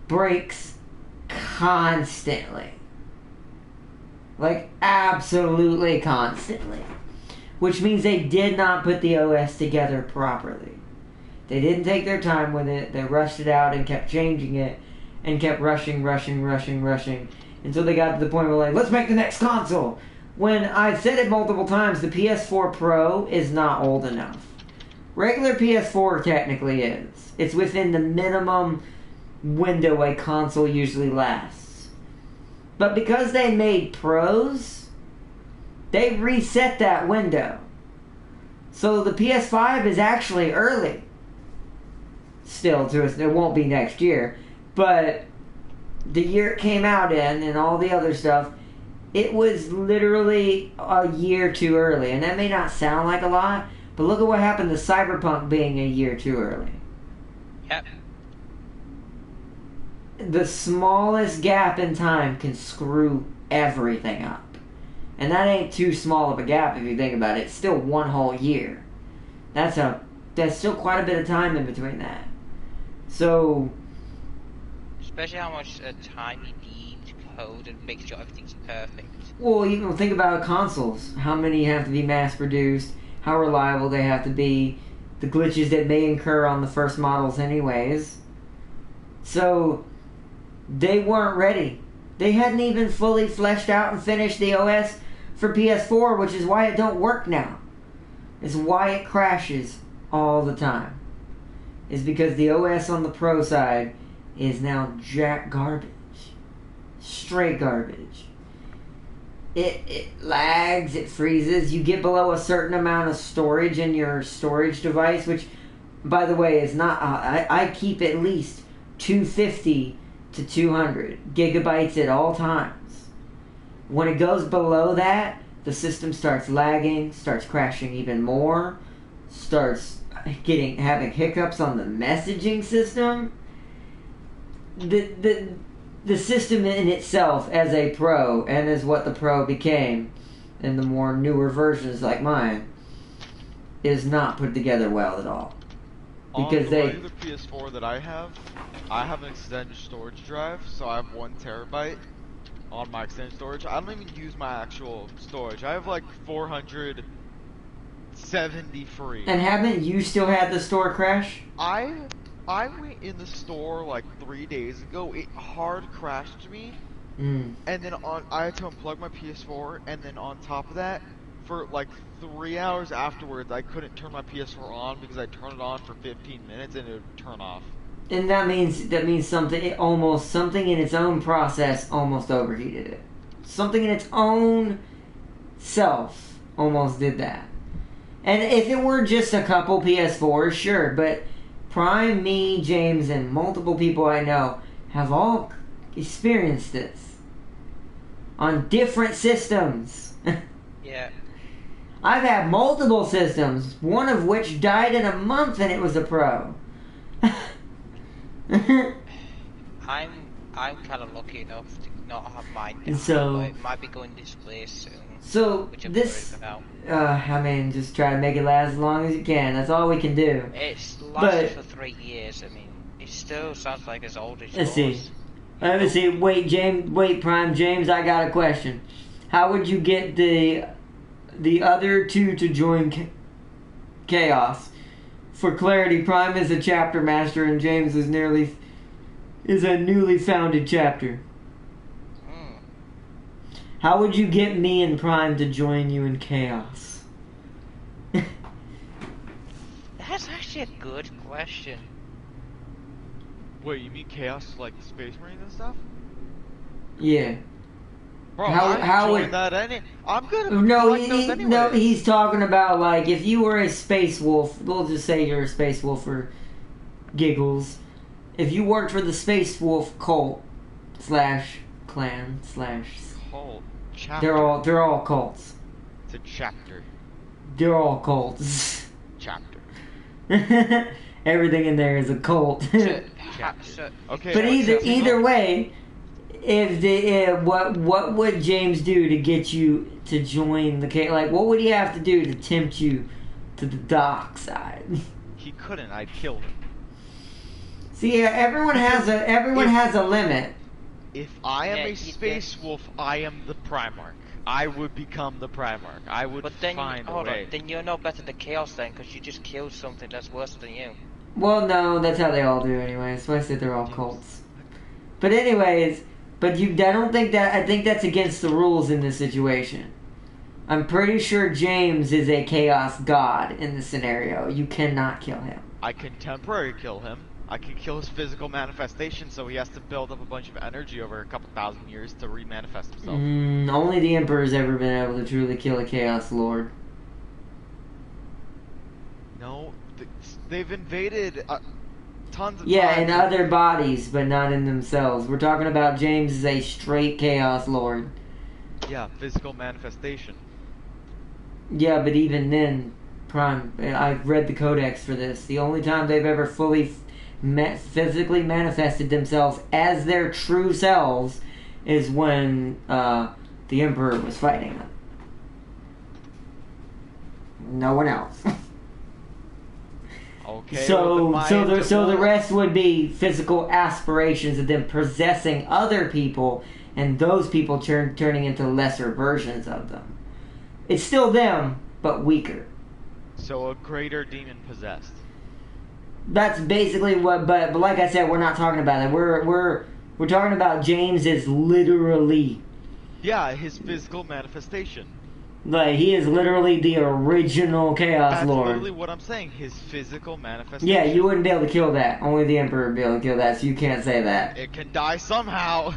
breaks constantly. Like, absolutely constantly. Which means they did not put the OS together properly. They didn't take their time with it. They rushed it out and kept changing it. And kept rushing. Until they got to the point where, like, let's make the next console. When I've said it multiple times, the PS4 Pro is not old enough. Regular PS4 technically is. It's within the minimum window a console usually lasts. But because they made Pros, they reset that window. So the PS5 is actually early. Still, to us, it won't be next year. But the year it came out in and all the other stuff, it was literally a year too early. And that may not sound like a lot, but look at what happened to Cyberpunk being a year too early. Yep. The smallest gap in time can screw everything up. And that ain't too small of a gap if you think about it. It's still one whole year. That's still quite a bit of time in between that. So, especially how much time you need to code and make sure everything's perfect. Well, you know, think about consoles. How many have to be mass-produced? How reliable they have to be? The glitches that may incur on the first models anyways. So, they weren't ready. They hadn't even fully fleshed out and finished the OS for PS4, which is why it don't work now. It's why it crashes all the time. Is because the OS on the Pro side is now jack garbage. Straight garbage. It lags, it freezes. You get below a certain amount of storage in your storage device, which, by the way, is not... I keep at least 250 to 200 gigabytes at all times. When it goes below that, the system starts lagging, starts crashing even more, starts having hiccups on the messaging system. The system in itself as a Pro, and as what the Pro became in the more newer versions like mine, is not put together well at all. Because on the regular PS4 that I have an extended storage drive, so I have 1 terabyte on my extended storage. I don't even use my actual storage. I have like 470 free. And haven't you still had the store crash? I went in the store like 3 days ago. It hard crashed me, and then I had to unplug my PS4, and then on top of that, for like 3 hours afterwards, I couldn't turn my PS4 on because I turned it on for 15 minutes and it would turn off. And that means something in its own process almost overheated it. Something in its own self almost did that. And if it were just a couple PS4s, sure, but Prime, me, James, and multiple people I know have all experienced this on different systems. Yeah. I've had multiple systems, one of which died in a month, and it was a Pro. I'm kind of lucky enough to not have mine die, So- but it might be going display soon. So Which I'm this, worried about. I mean, just try to make it last as long as you can. That's all we can do. It's But- lasted for 3 years. I mean, it still sounds like as old as Let's yours. see. Let me see. Wait, Prime James. I got a question. How would you get the other two to join Chaos? For clarity, Prime is a chapter master, and James is a newly founded chapter. Hmm. How would you get me and Prime to join you in Chaos? That's actually a good question. Wait, you mean Chaos like the Space Marines and stuff? Yeah. Bro, How would that any? I'm gonna no, collect those anyway. no, he's talking about like if you were a space wolf. We'll just say you're a space wolf for giggles. If you worked for the Space Wolf cult / clan / Cult chapter. they're all cults. It's a chapter. They're all cults. Chapter. Everything in there is a cult. Okay. But either way, if what would James do to get you to join the like what would he have to do to tempt you to the dark side? He couldn't. I'd kill him. See, everyone has a limit. If I am Yeah, a space wolf, I am the Primarch. I would become the Primarch. I would But then, find a hold way. on, then you're no better than Chaos then, because you just killed something that's worse than you. Well, no, that's how they all do anyway. So I said they're all cults. But anyways, I don't think that. I think that's against the rules in this situation. I'm pretty sure James is a chaos god in this scenario. You cannot kill him. I can temporarily kill him. I can kill his physical manifestation, so he has to build up a bunch of energy over a couple thousand years to remanifest himself. Only the Emperor's ever been able to truly kill a Chaos Lord. No, they've invaded tons of Yeah, times. in other bodies, but not in themselves. We're talking about James as a straight Chaos Lord. Yeah, physical manifestation. Yeah, but even then, Prime, I've read the codex for this. The only time they've ever fully physically manifested themselves as their true selves is when the Emperor was fighting them. No one else. Okay. So well, the rest would be physical aspirations of them possessing other people, and those people turning into lesser versions of them. It's still them, but weaker. So a greater demon possessed. That's basically what. But like I said, we're not talking about it. We're talking about James is literally Yeah, his physical manifestation. like he is literally the original Chaos That's Lord. literally what I'm saying. His physical manifestation. Yeah, you wouldn't be able to kill that. Only the Emperor would be able to kill that. So you can't say that. It can die somehow.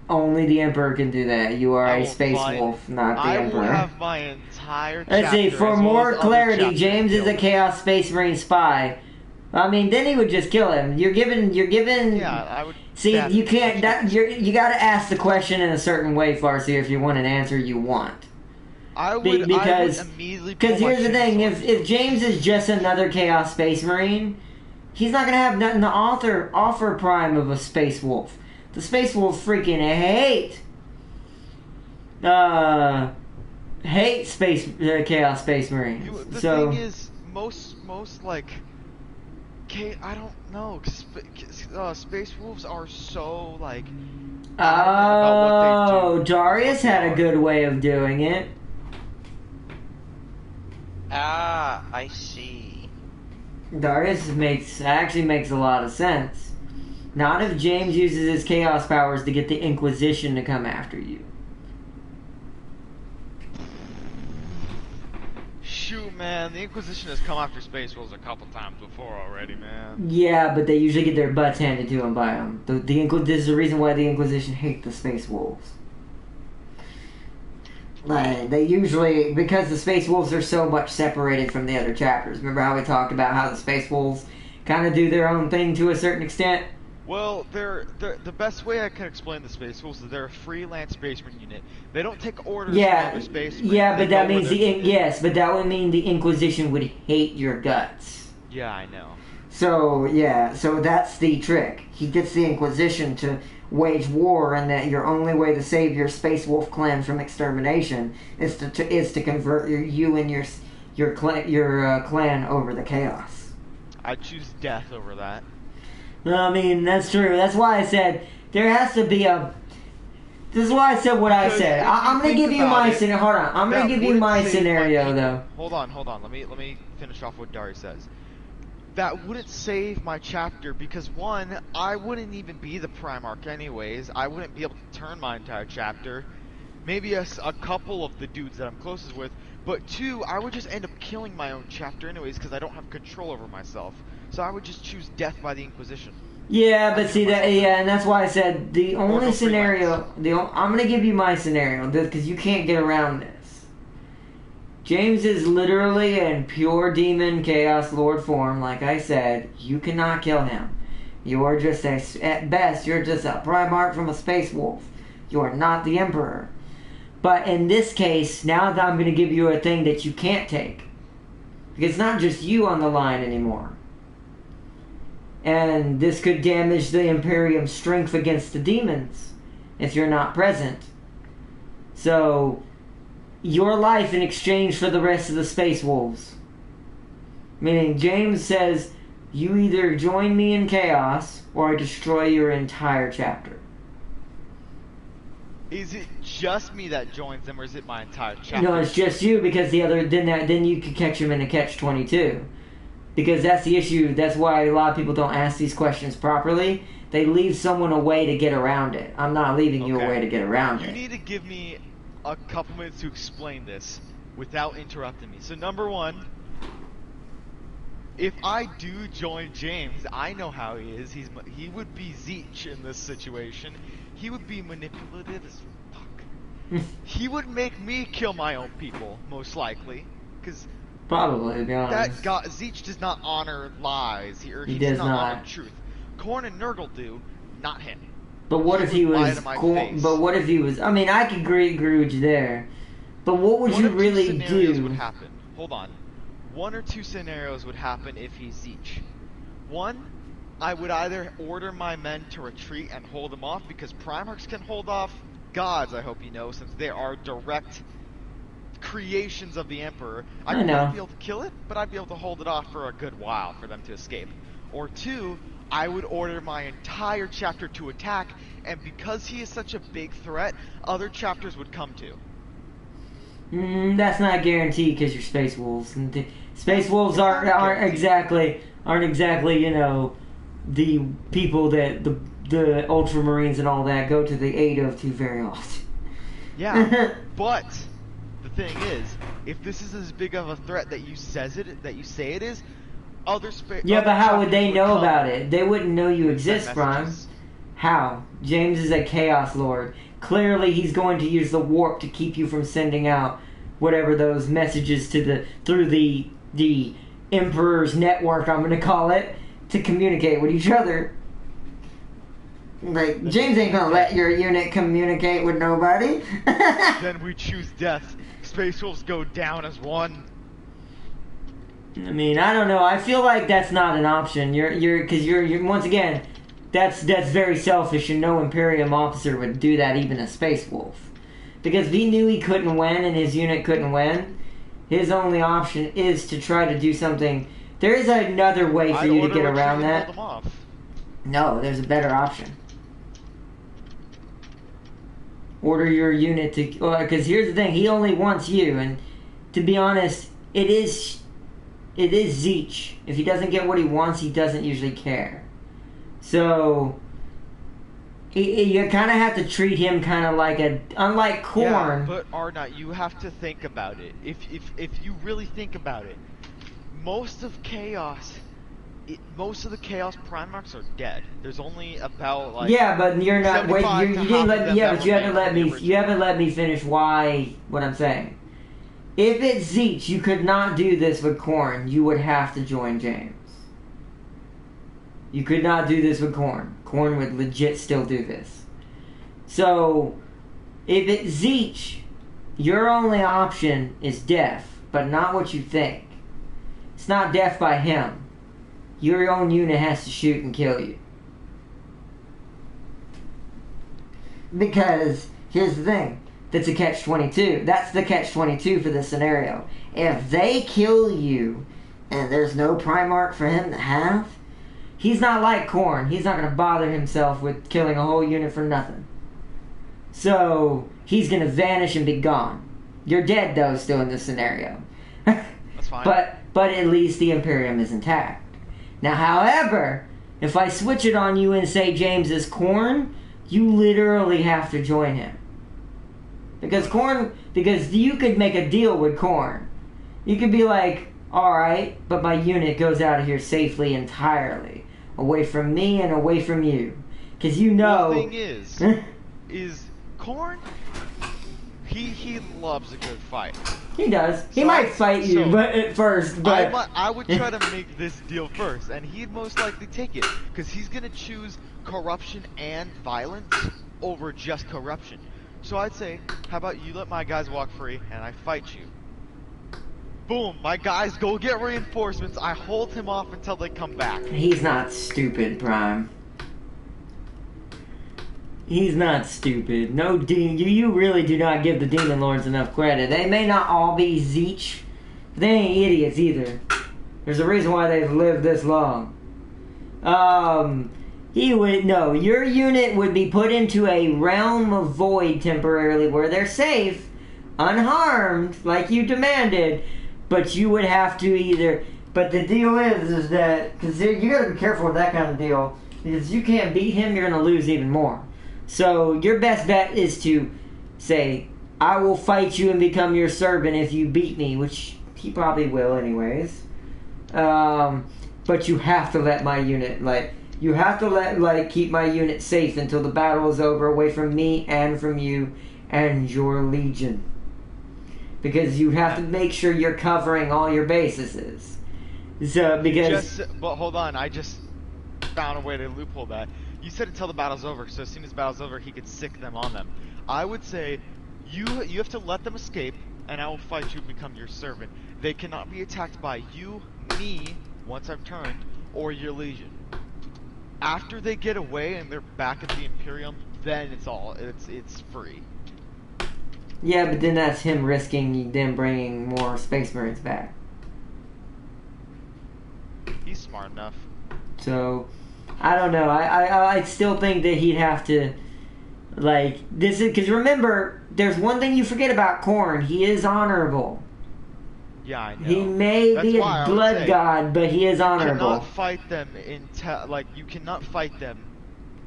Only the Emperor can do that. You are I a will space find- wolf, not the I Emperor. will have my entire. Let's see. chapter, For as well more as other clarity, chapters James is a killed. Chaos Space Marine spy. I mean, then he would just kill him. You're given. Yeah, I would. See, that- you can't. You got to ask the question in a certain way, Farsi, if you want an answer you want. I would. Because I would immediately. Because pull my here's the thing: chainsaw. if James is just another Chaos Space Marine, he's not gonna have nothing to offer Prime of a Space Wolf. The Space Wolves freaking hate Chaos Space Marines. The So thing is, most like, I don't know. Space wolves are so like. adamant about what they do. Darius what they had a are. good way of doing it. Ah, I see. Darius actually makes a lot of sense. Not if James uses his chaos powers to get the Inquisition to come after you. Shoot, man, the Inquisition has come after Space Wolves a couple times before already, man. Yeah, but they usually get their butts handed to them by them. This is the reason why the Inquisition hate the Space Wolves. Like, they usually, because the Space Wolves are so much separated from the other chapters. Remember how we talked about how the Space Wolves kind of do their own thing to a certain extent? Well, they're the best way I can explain the Space Wolves is they're a freelance spaceman unit. They don't take orders from other spacemen. Yeah, but that means yes, but that would mean the Inquisition would hate your guts. Yeah, I know. So so that's the trick. He gets the Inquisition to wage war, and that your only way to save your Space Wolf clan from extermination is to convert you and your clan over the Chaos. I choose death over that. I mean, that's true. That's why I said there has to be a. This is why I said what I said. I'm gonna give you my scenario. Hold on. I'm gonna give you my scenario though. Hold on. Let me finish off what Dari says. That wouldn't save my chapter because one, I wouldn't even be the Primarch anyways. I wouldn't be able to turn my entire chapter. Maybe a couple of the dudes that I'm closest with. But two, I would just end up killing my own chapter anyways because I don't have control over myself. So I would just choose death by the Inquisition. Yeah, but see that, and that's why I said the only scenario. I'm gonna give you my scenario because you can't get around this. James is literally in pure demon chaos lord form, like I said. You cannot kill him. You're just at best, you're just a Primarch from a Space Wolf. You are not the Emperor. But in this case, now that I'm going to give you a thing that you can't take. Because it's not just you on the line anymore. And this could damage the Imperium's strength against the demons if you're not present. So, your life in exchange for the rest of the Space Wolves. Meaning, James says, you either join me in chaos, or I destroy your entire chapter. Is it just me that joins them, or is it my entire chapter? No, it's just you, because then you could catch him in a catch-22. Because that's the issue. That's why a lot of people don't ask these questions properly. They leave someone a way to get around it. I'm not leaving you a way to get around it. You need to give me a couple minutes to explain this without interrupting me. So number one, if I do join James, I know how he is. He would be Zeech in this situation. He would be manipulative as fuck. He would make me kill my own people, most likely, because probably, to be honest. Zeech does not honor lies. He does not not honor truth. Korn and Nurgle do, not him. But what if he was? But what if he was? I mean, I could agree with you there. But what would you really do? Would happen. Hold on. One or two scenarios would happen if he's Zeech. One, I would either order my men to retreat and hold them off, because Primarchs can hold off gods, I hope you know, since they are direct creations of the Emperor. I would not be able to kill it, but I'd be able to hold it off for a good while for them to escape. Or two, I would order my entire chapter to attack, and because he is such a big threat, other chapters would come to. That's not guaranteed because you're Space Wolves. And Space Wolves aren't exactly you know, the people that the Ultramarines and all that go to the aid of too very often. Yeah, but the thing is, if this is as big of a threat that you say it is, yeah, but how would they know about it? They wouldn't know you exist, Brian. How? James is a Chaos Lord. Clearly, he's going to use the warp to keep you from sending out whatever those messages through the Emperor's network, I'm going to call it, to communicate with each other. Like, James ain't going to let your unit communicate with nobody. Then we choose death. Space Wolves go down as one. I mean, I don't know. I feel like that's not an option. You're once again, that's very selfish, and no Imperium officer would do that, even a Space Wolf. Because if he knew he couldn't win and his unit couldn't win, his only option is to try to do something. There is another way for you to get around that. No, there's a better option. Order your unit to... Because here's the thing, he only wants you, and to be honest, it is Zeech. If he doesn't get what he wants, he doesn't usually care. So... you kind of have to treat him kind of like unlike Korn. Yeah, but Arna, you have to think about it. If you really think about it, most of the Chaos Primarchs are dead. There's only about like but you're not. Wait, you didn't let me. Yeah, but you haven't let me. You haven't let me finish. What I'm saying. If it's Zeech, you could not do this with Korn. You would have to join James. You could not do this with Korn. Khorne would legit still do this. So, if it's Zeech, your only option is death, but not what you think. It's not death by him. Your own unit has to shoot and kill you. Because, here's the thing. That's a catch-22. That's the catch-22 for this scenario. If they kill you, and there's no Primarch for him to have, he's not like Khorne. He's not going to bother himself with killing a whole unit for nothing. So, he's going to vanish and be gone. You're dead, though, still in this scenario. That's fine. But at least the Imperium is intact. Now, however, if I switch it on you and say James is Khorne, you literally have to join him. Because you could make a deal with Khorne. You could be like, alright, but my unit goes out of here safely entirely. Away from me and away from you. Because you know... The thing is Khorne, he loves a good fight. He does. He might fight you but at first, but... I would try to make this deal first, and he'd most likely take it. Because he's going to choose corruption and violence over just corruption. So I'd say, how about you let my guys walk free, and I fight you. Boom, my guys go get reinforcements, I hold him off until they come back. He's not stupid, Prime. He's not stupid. No, you really do not give the Demon Lords enough credit. They may not all be Zeech, but they ain't idiots either. There's a reason why they've lived this long. Your unit would be put into a realm of void temporarily where they're safe, unharmed, like you demanded, but you would have to but the deal is that, because you gotta be careful with that kind of deal, because you can't beat him, you're gonna lose even more. So your best bet is to say, I will fight you and become your servant if you beat me, which he probably will anyways. But you have to let my unit, you have to keep my unit safe until the battle is over, away from me and from you and your legion. Because you have to make sure you're covering all your bases. So, But hold on, I just found a way to loophole that. You said until the battle's over, so as soon as the battle's over, he could sick them on them. I would say, you have to let them escape, and I will fight you and become your servant. They cannot be attacked by you, me, once I've turned, or your legion. After they get away and they're back at the Imperium, then it's free. Yeah, but then that's him risking them bringing more Space Marines back. He's smart enough. So, I don't know. I still think that he'd have to, this is, because remember, there's one thing you forget about Khorne. He is honorable. Yeah, I know. He may be a blood god, but he is honorable. You cannot fight them you cannot fight them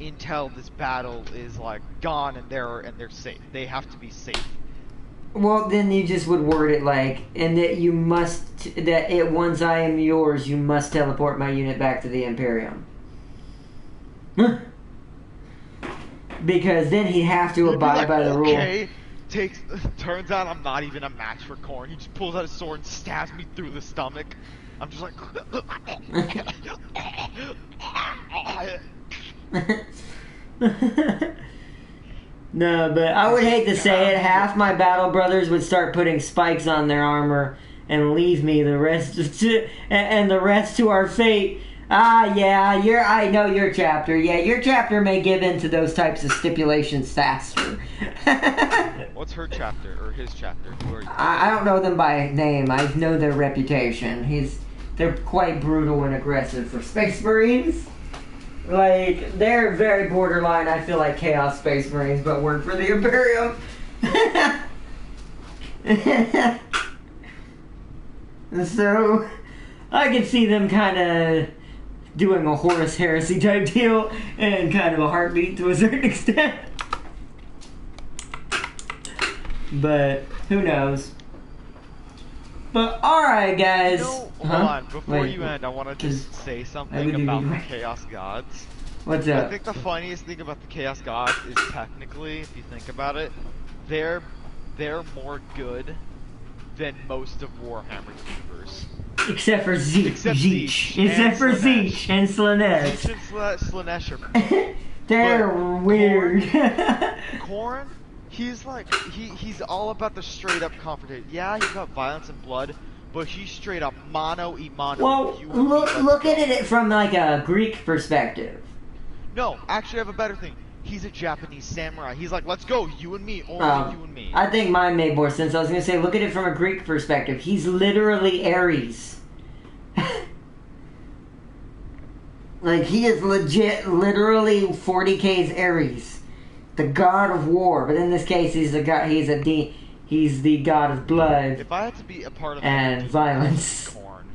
until this battle is gone and they're safe. They have to be safe. Well, then you just would word it and that once I am yours, you must teleport my unit back to the Imperium. Because then he'd have to abide by the rule. Okay. Turns out I'm not even a match for Khorne. He just pulls out his sword and stabs me through the stomach. I'm just like... No, but I would hate to say it. Half my battle brothers would start putting spikes on their armor and leave me the rest to our fate. I know your chapter. Yeah, your chapter may give in to those types of stipulations faster. What's her chapter, or his chapter? Who are you? I don't know them by name. I know their reputation. They're quite brutal and aggressive for Space Marines. They're very borderline, I feel like Chaos Space Marines, but work for the Imperium. So, I could see them kind of doing a Horus Heresy type deal, and kind of a heartbeat to a certain extent. But, who knows. But, alright guys. Hold on, before you end, I want to just say something about the Chaos Gods. What's up? I think the funniest thing about the Chaos Gods is technically, if you think about it, they're more good than most of Warhammer's universe. Except for Zeech. Except Zeech Except for Slanesh. Zeech and Slanesh. Zeech and Slanesh are They're weird. Corn, he's like, he's all about the straight up confrontation. Yeah, he's got violence and blood, but he's straight up mano y mano. Well, look at it from like a Greek perspective. No, actually I have a better thing. He's a Japanese samurai. He's like, let's go, you and me, only you and me. I think mine made more sense. I was going to say, look at it from a Greek perspective. He's literally Ares. Like, he is legit, literally 40K's Ares. The god of war. But in this case, he's the god, he's the god of blood. If I had to be a part of and violence. Corn.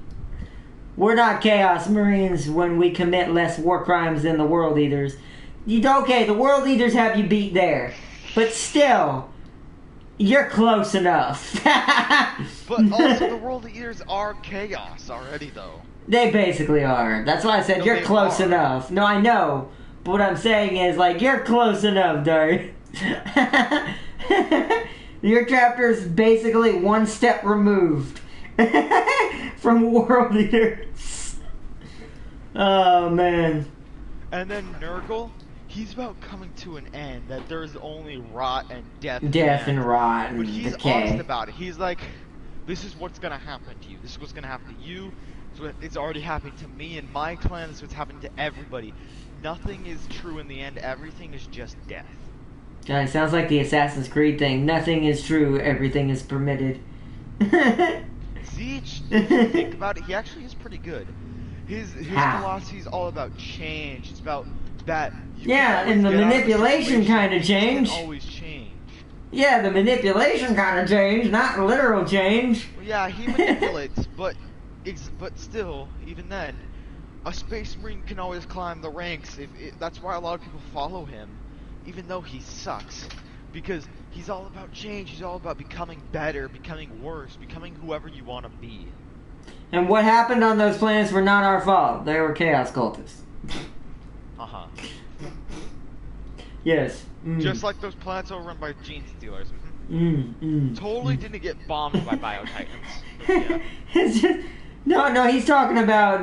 We're not Chaos Marines when we commit less war crimes than the World Eaters. Okay, the World Eaters have you beat there. But still, you're close enough. But also, the World Eaters are chaos already, though. They basically are. That's why I said you're close enough. No, I know. But what I'm saying is, like, you're close enough, Dart. Your chapter is basically one step removed from World Eaters. Oh, man. And then Nurgle, he's about coming to an end, that there's only rot and death. Death and rot and But he's decay. honest about it. He's like, this is what's gonna happen to you. This is what's gonna happen to you. It's already happening to me and my clan. This is what's happening to everybody. Nothing is true in the end. Everything is just death. God, it sounds like the Assassin's Creed thing. Nothing is true. Everything is permitted. Zeech, if you think about it, he actually is pretty good. His philosophy is all about change. It's about that. Yeah, and the manipulation kind of change. You can always change. Yeah, the manipulation kind of change, not literal change. Well, yeah, he manipulates, but still, even then, a Space Marine can always climb the ranks. That's why a lot of people follow him, even though he sucks, because he's all about change. He's all about becoming better, becoming worse, becoming whoever you want to be. And what happened on those planets were not our fault. They were Chaos Cultists. Uh-huh. Yes. Just like those planets that were run by Gene Stealers. Totally didn't get bombed by Biotitans. Yeah. It's just... No, he's talking about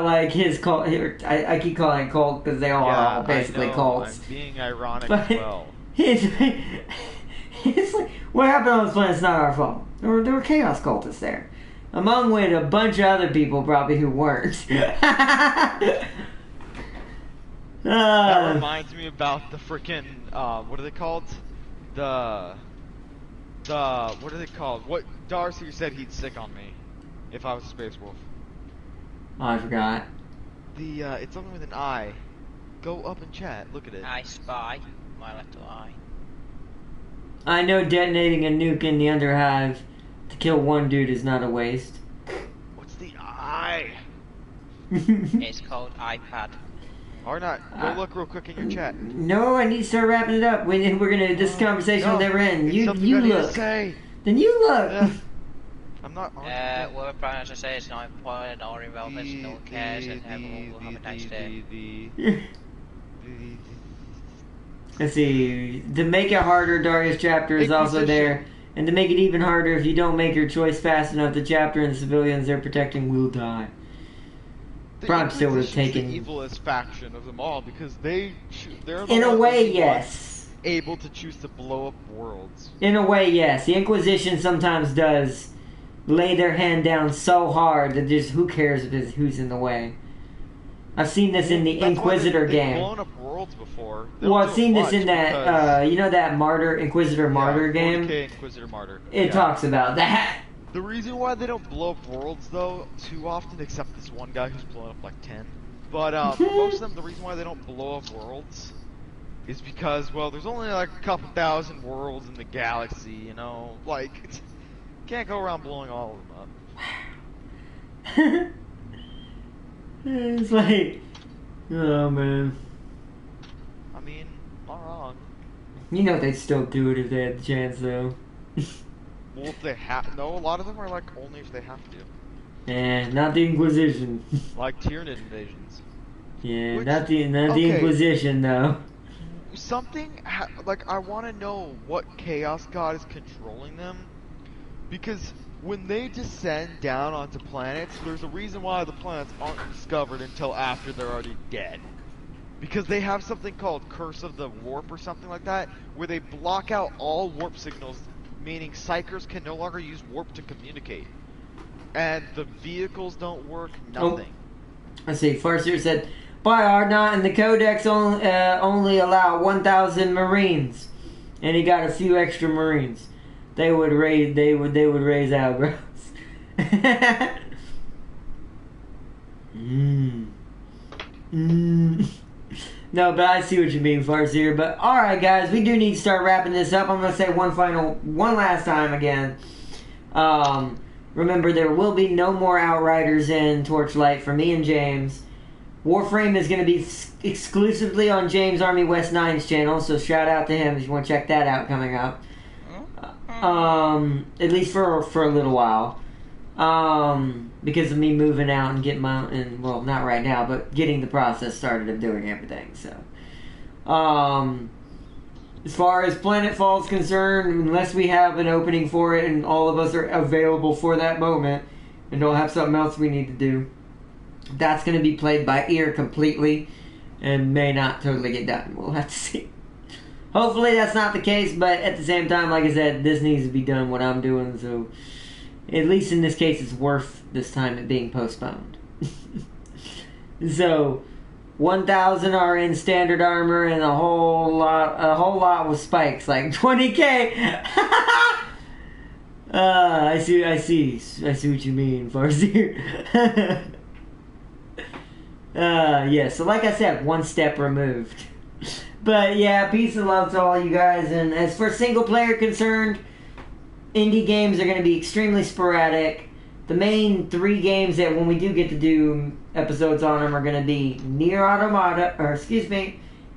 like his cult. I keep calling it cult because they all are all basically cults. I'm being ironic But as well. It's like, what happened on this planet's not our fault. There were Chaos Cultists there. Among with a bunch of other people probably who weren't. That reminds me about the freaking, what are they called? What are they called? What Darcy said he'd sick on me if I was a Space Wolf. Oh, I forgot. It's something with an I. Go up and chat, look at it. I spy, my little eye. I know detonating a nuke in the Underhive to kill one dude is not a waste. What's the I? It's called iPad. Or not. Go look real quick in your chat. No, I need to start wrapping it up. We're gonna this conversation will never end. You look. Say. Then you look. I'm not. What we're planning to say is not important or irrelevant. No one cares, and everyone will have a nice day. Let's see. To make it harder, Darius chapter is also there. And to make it even harder, if you don't make your choice fast enough, the chapter and the civilians they're protecting will die. Probably still would have taken the evilest faction of them all because they're the in a ones way, who yes. are able to choose to blow up worlds. In a way, yes. The Inquisition sometimes does lay their hand down so hard that just who cares who's in the way. I've seen this in the Inquisitor game. They've blown up worlds before. Well, I've seen this in that, you know that Inquisitor Martyr game? 40K Inquisitor Martyr. It talks about that. The reason why they don't blow up worlds, though, too often, except this one guy who's blown up like 10, but for most of them, the reason why they don't blow up worlds is because, well, there's only like a couple thousand worlds in the galaxy, you know? Like, can't go around blowing all of them up. It's like, oh man. I mean, not wrong. You know they'd still do it if they had the chance, though. Well, if they have, no, a lot of them are like only if they have to. Not the Inquisition. Like Tyranid invasions. Yeah, not the Inquisition though. Something like I want to know what Chaos God is controlling them, because when they descend down onto planets, there's a reason why the planets aren't discovered until after they're already dead. Because they have something called Curse of the Warp or something like that, where they block out all warp signals, meaning psychers can no longer use warp to communicate. And the vehicles don't work, nothing. Oh. Let's see, Farseer said, "By Ardnot and the Codex only allow 1,000 Marines." And he got a few extra Marines. They would raise eyebrows. No, but I see what you mean, Farseer. But alright guys, we do need to start wrapping this up. I'm gonna say one last time again. Remember, there will be no more Outriders in Torchlight for me and James. Warframe is going to be exclusively on James Army West 9's channel, so shout out to him if you want to check that out coming up. At least for a little while. Because of me moving out and getting well, not right now, but getting the process started of doing everything, so. As far as Planetfall is concerned, unless we have an opening for it and all of us are available for that moment and don't have something else we need to do, that's going to be played by ear completely and may not totally get done. We'll have to see. Hopefully that's not the case, but at the same time, like I said, this needs to be done what I'm doing, so at least in this case it's worth this time it being postponed. So 1,000 are in standard armor and a whole lot with spikes, like 20k. I see what you mean, Farseer. Yeah, so like I said, one step removed. But yeah, peace and love to all you guys. And as for single player concerned, indie games are going to be extremely sporadic. The main 3 games that when we do get to do episodes on them are going to be Nier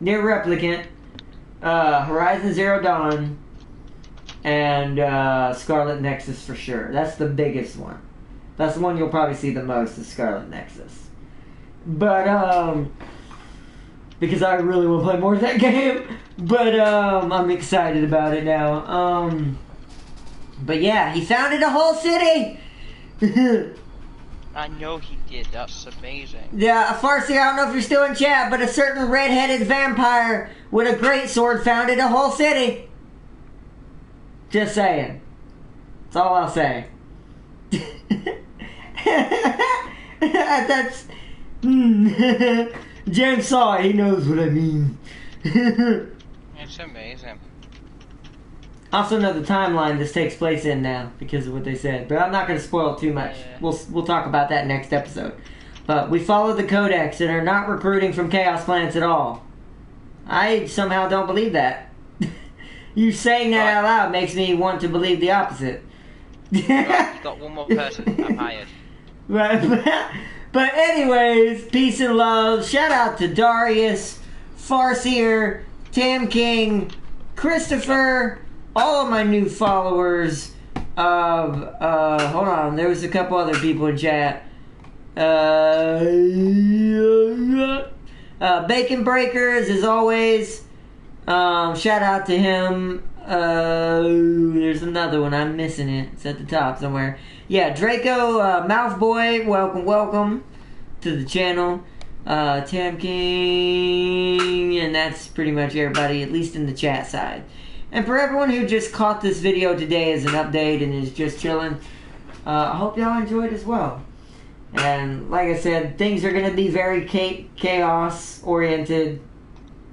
Replicant, Horizon Zero Dawn, and Scarlet Nexus for sure. That's the biggest one. That's the one you'll probably see the most, is Scarlet Nexus. But, because I really want to play more of that game. But, I'm excited about it now. But yeah, he founded a whole city! I know he did, that's amazing. Yeah, Farsi, I don't know if you're still in chat, but a certain red-headed vampire with a great sword founded a whole city. Just saying. That's all I'll say. That's... James saw it, he knows what I mean. It's amazing. Also know the timeline this takes place in now because of what they said, but I'm not going to spoil too much. Yeah. We'll talk about that next episode. But we follow the Codex and are not recruiting from Chaos Planets at all. I somehow don't believe that. You saying that out loud makes me want to believe the opposite. You got one more person. I'm hired. But anyways, peace and love. Shout out to Darius, Farseer, Tam King, Christopher, all of my new followers. Hold on, there was a couple other people in chat. Bacon Breakers, as always. Shout out to him. There's another one, I'm missing it. It's at the top somewhere. Yeah, Draco, Mouthboy, welcome to the channel. Tam King, and that's pretty much everybody, at least in the chat side. And for everyone who just caught this video today as an update and is just chilling, I hope y'all enjoyed as well. And like I said, things are going to be very chaos-oriented,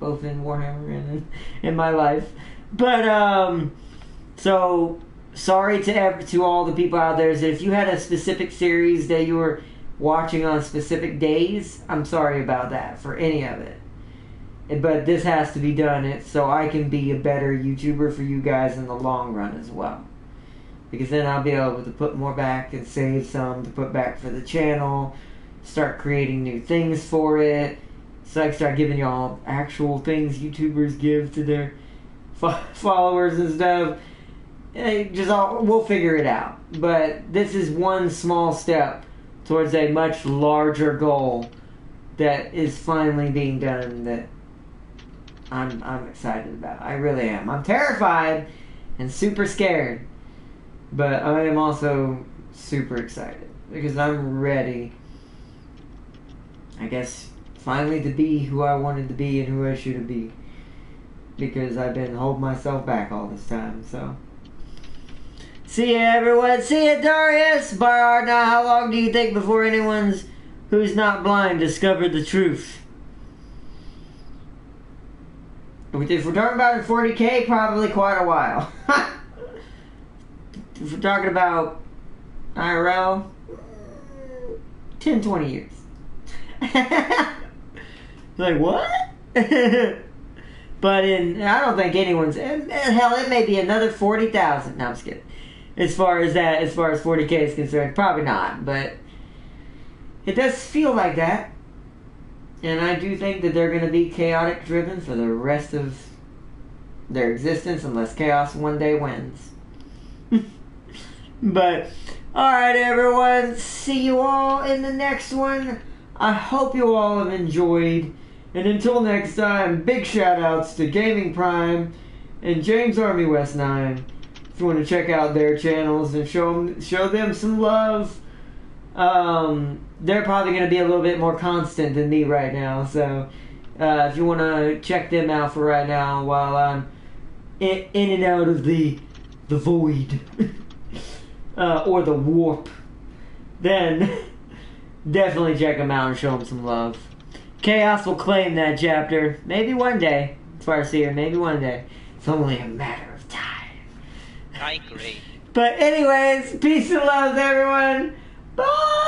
both in Warhammer and in my life. But, so, sorry to all the people out there that if you had a specific series that you were watching on specific days, I'm sorry about that for any of it. But this has to be done so I can be a better YouTuber for you guys in the long run as well. Because then I'll be able to put more back and save some to put back for the channel, start creating new things for it, so I can start giving y'all actual things YouTubers give to their followers and stuff. We'll figure it out. But this is one small step towards a much larger goal that is finally being done that I'm excited about. I really am. I'm terrified and super scared. But I am also super excited because I'm ready, I guess, finally to be who I wanted to be and who I should be. Because I've been holding myself back all this time, so. See ya, everyone. See ya, Darius. Bar now, how long do you think before anyone's who's not blind discovered the truth? If we're talking about in 40K, probably quite a while. If we're talking about IRL, 10, 20 years. Like, what? But I don't think anyone's, hell, it may be another 40,000. No, I'm just kidding. As far as 40K is concerned, probably not, but it does feel like that. And I do think that they're going to be chaotic driven for the rest of their existence unless chaos one day wins. But, alright everyone, see you all in the next one. I hope you all have enjoyed. And until next time, big shout outs to Gaming Prime and James Army West 9. If you want to check out their channels and show them some love. They're probably going to be a little bit more constant than me right now. So if you want to check them out for right now while I'm in and out of the void or the warp, then definitely check them out and show them some love. Chaos will claim that chapter. Maybe one day. As far as here, maybe one day. It's only a matter of time. I agree. But anyways, peace and love, everyone. Bye!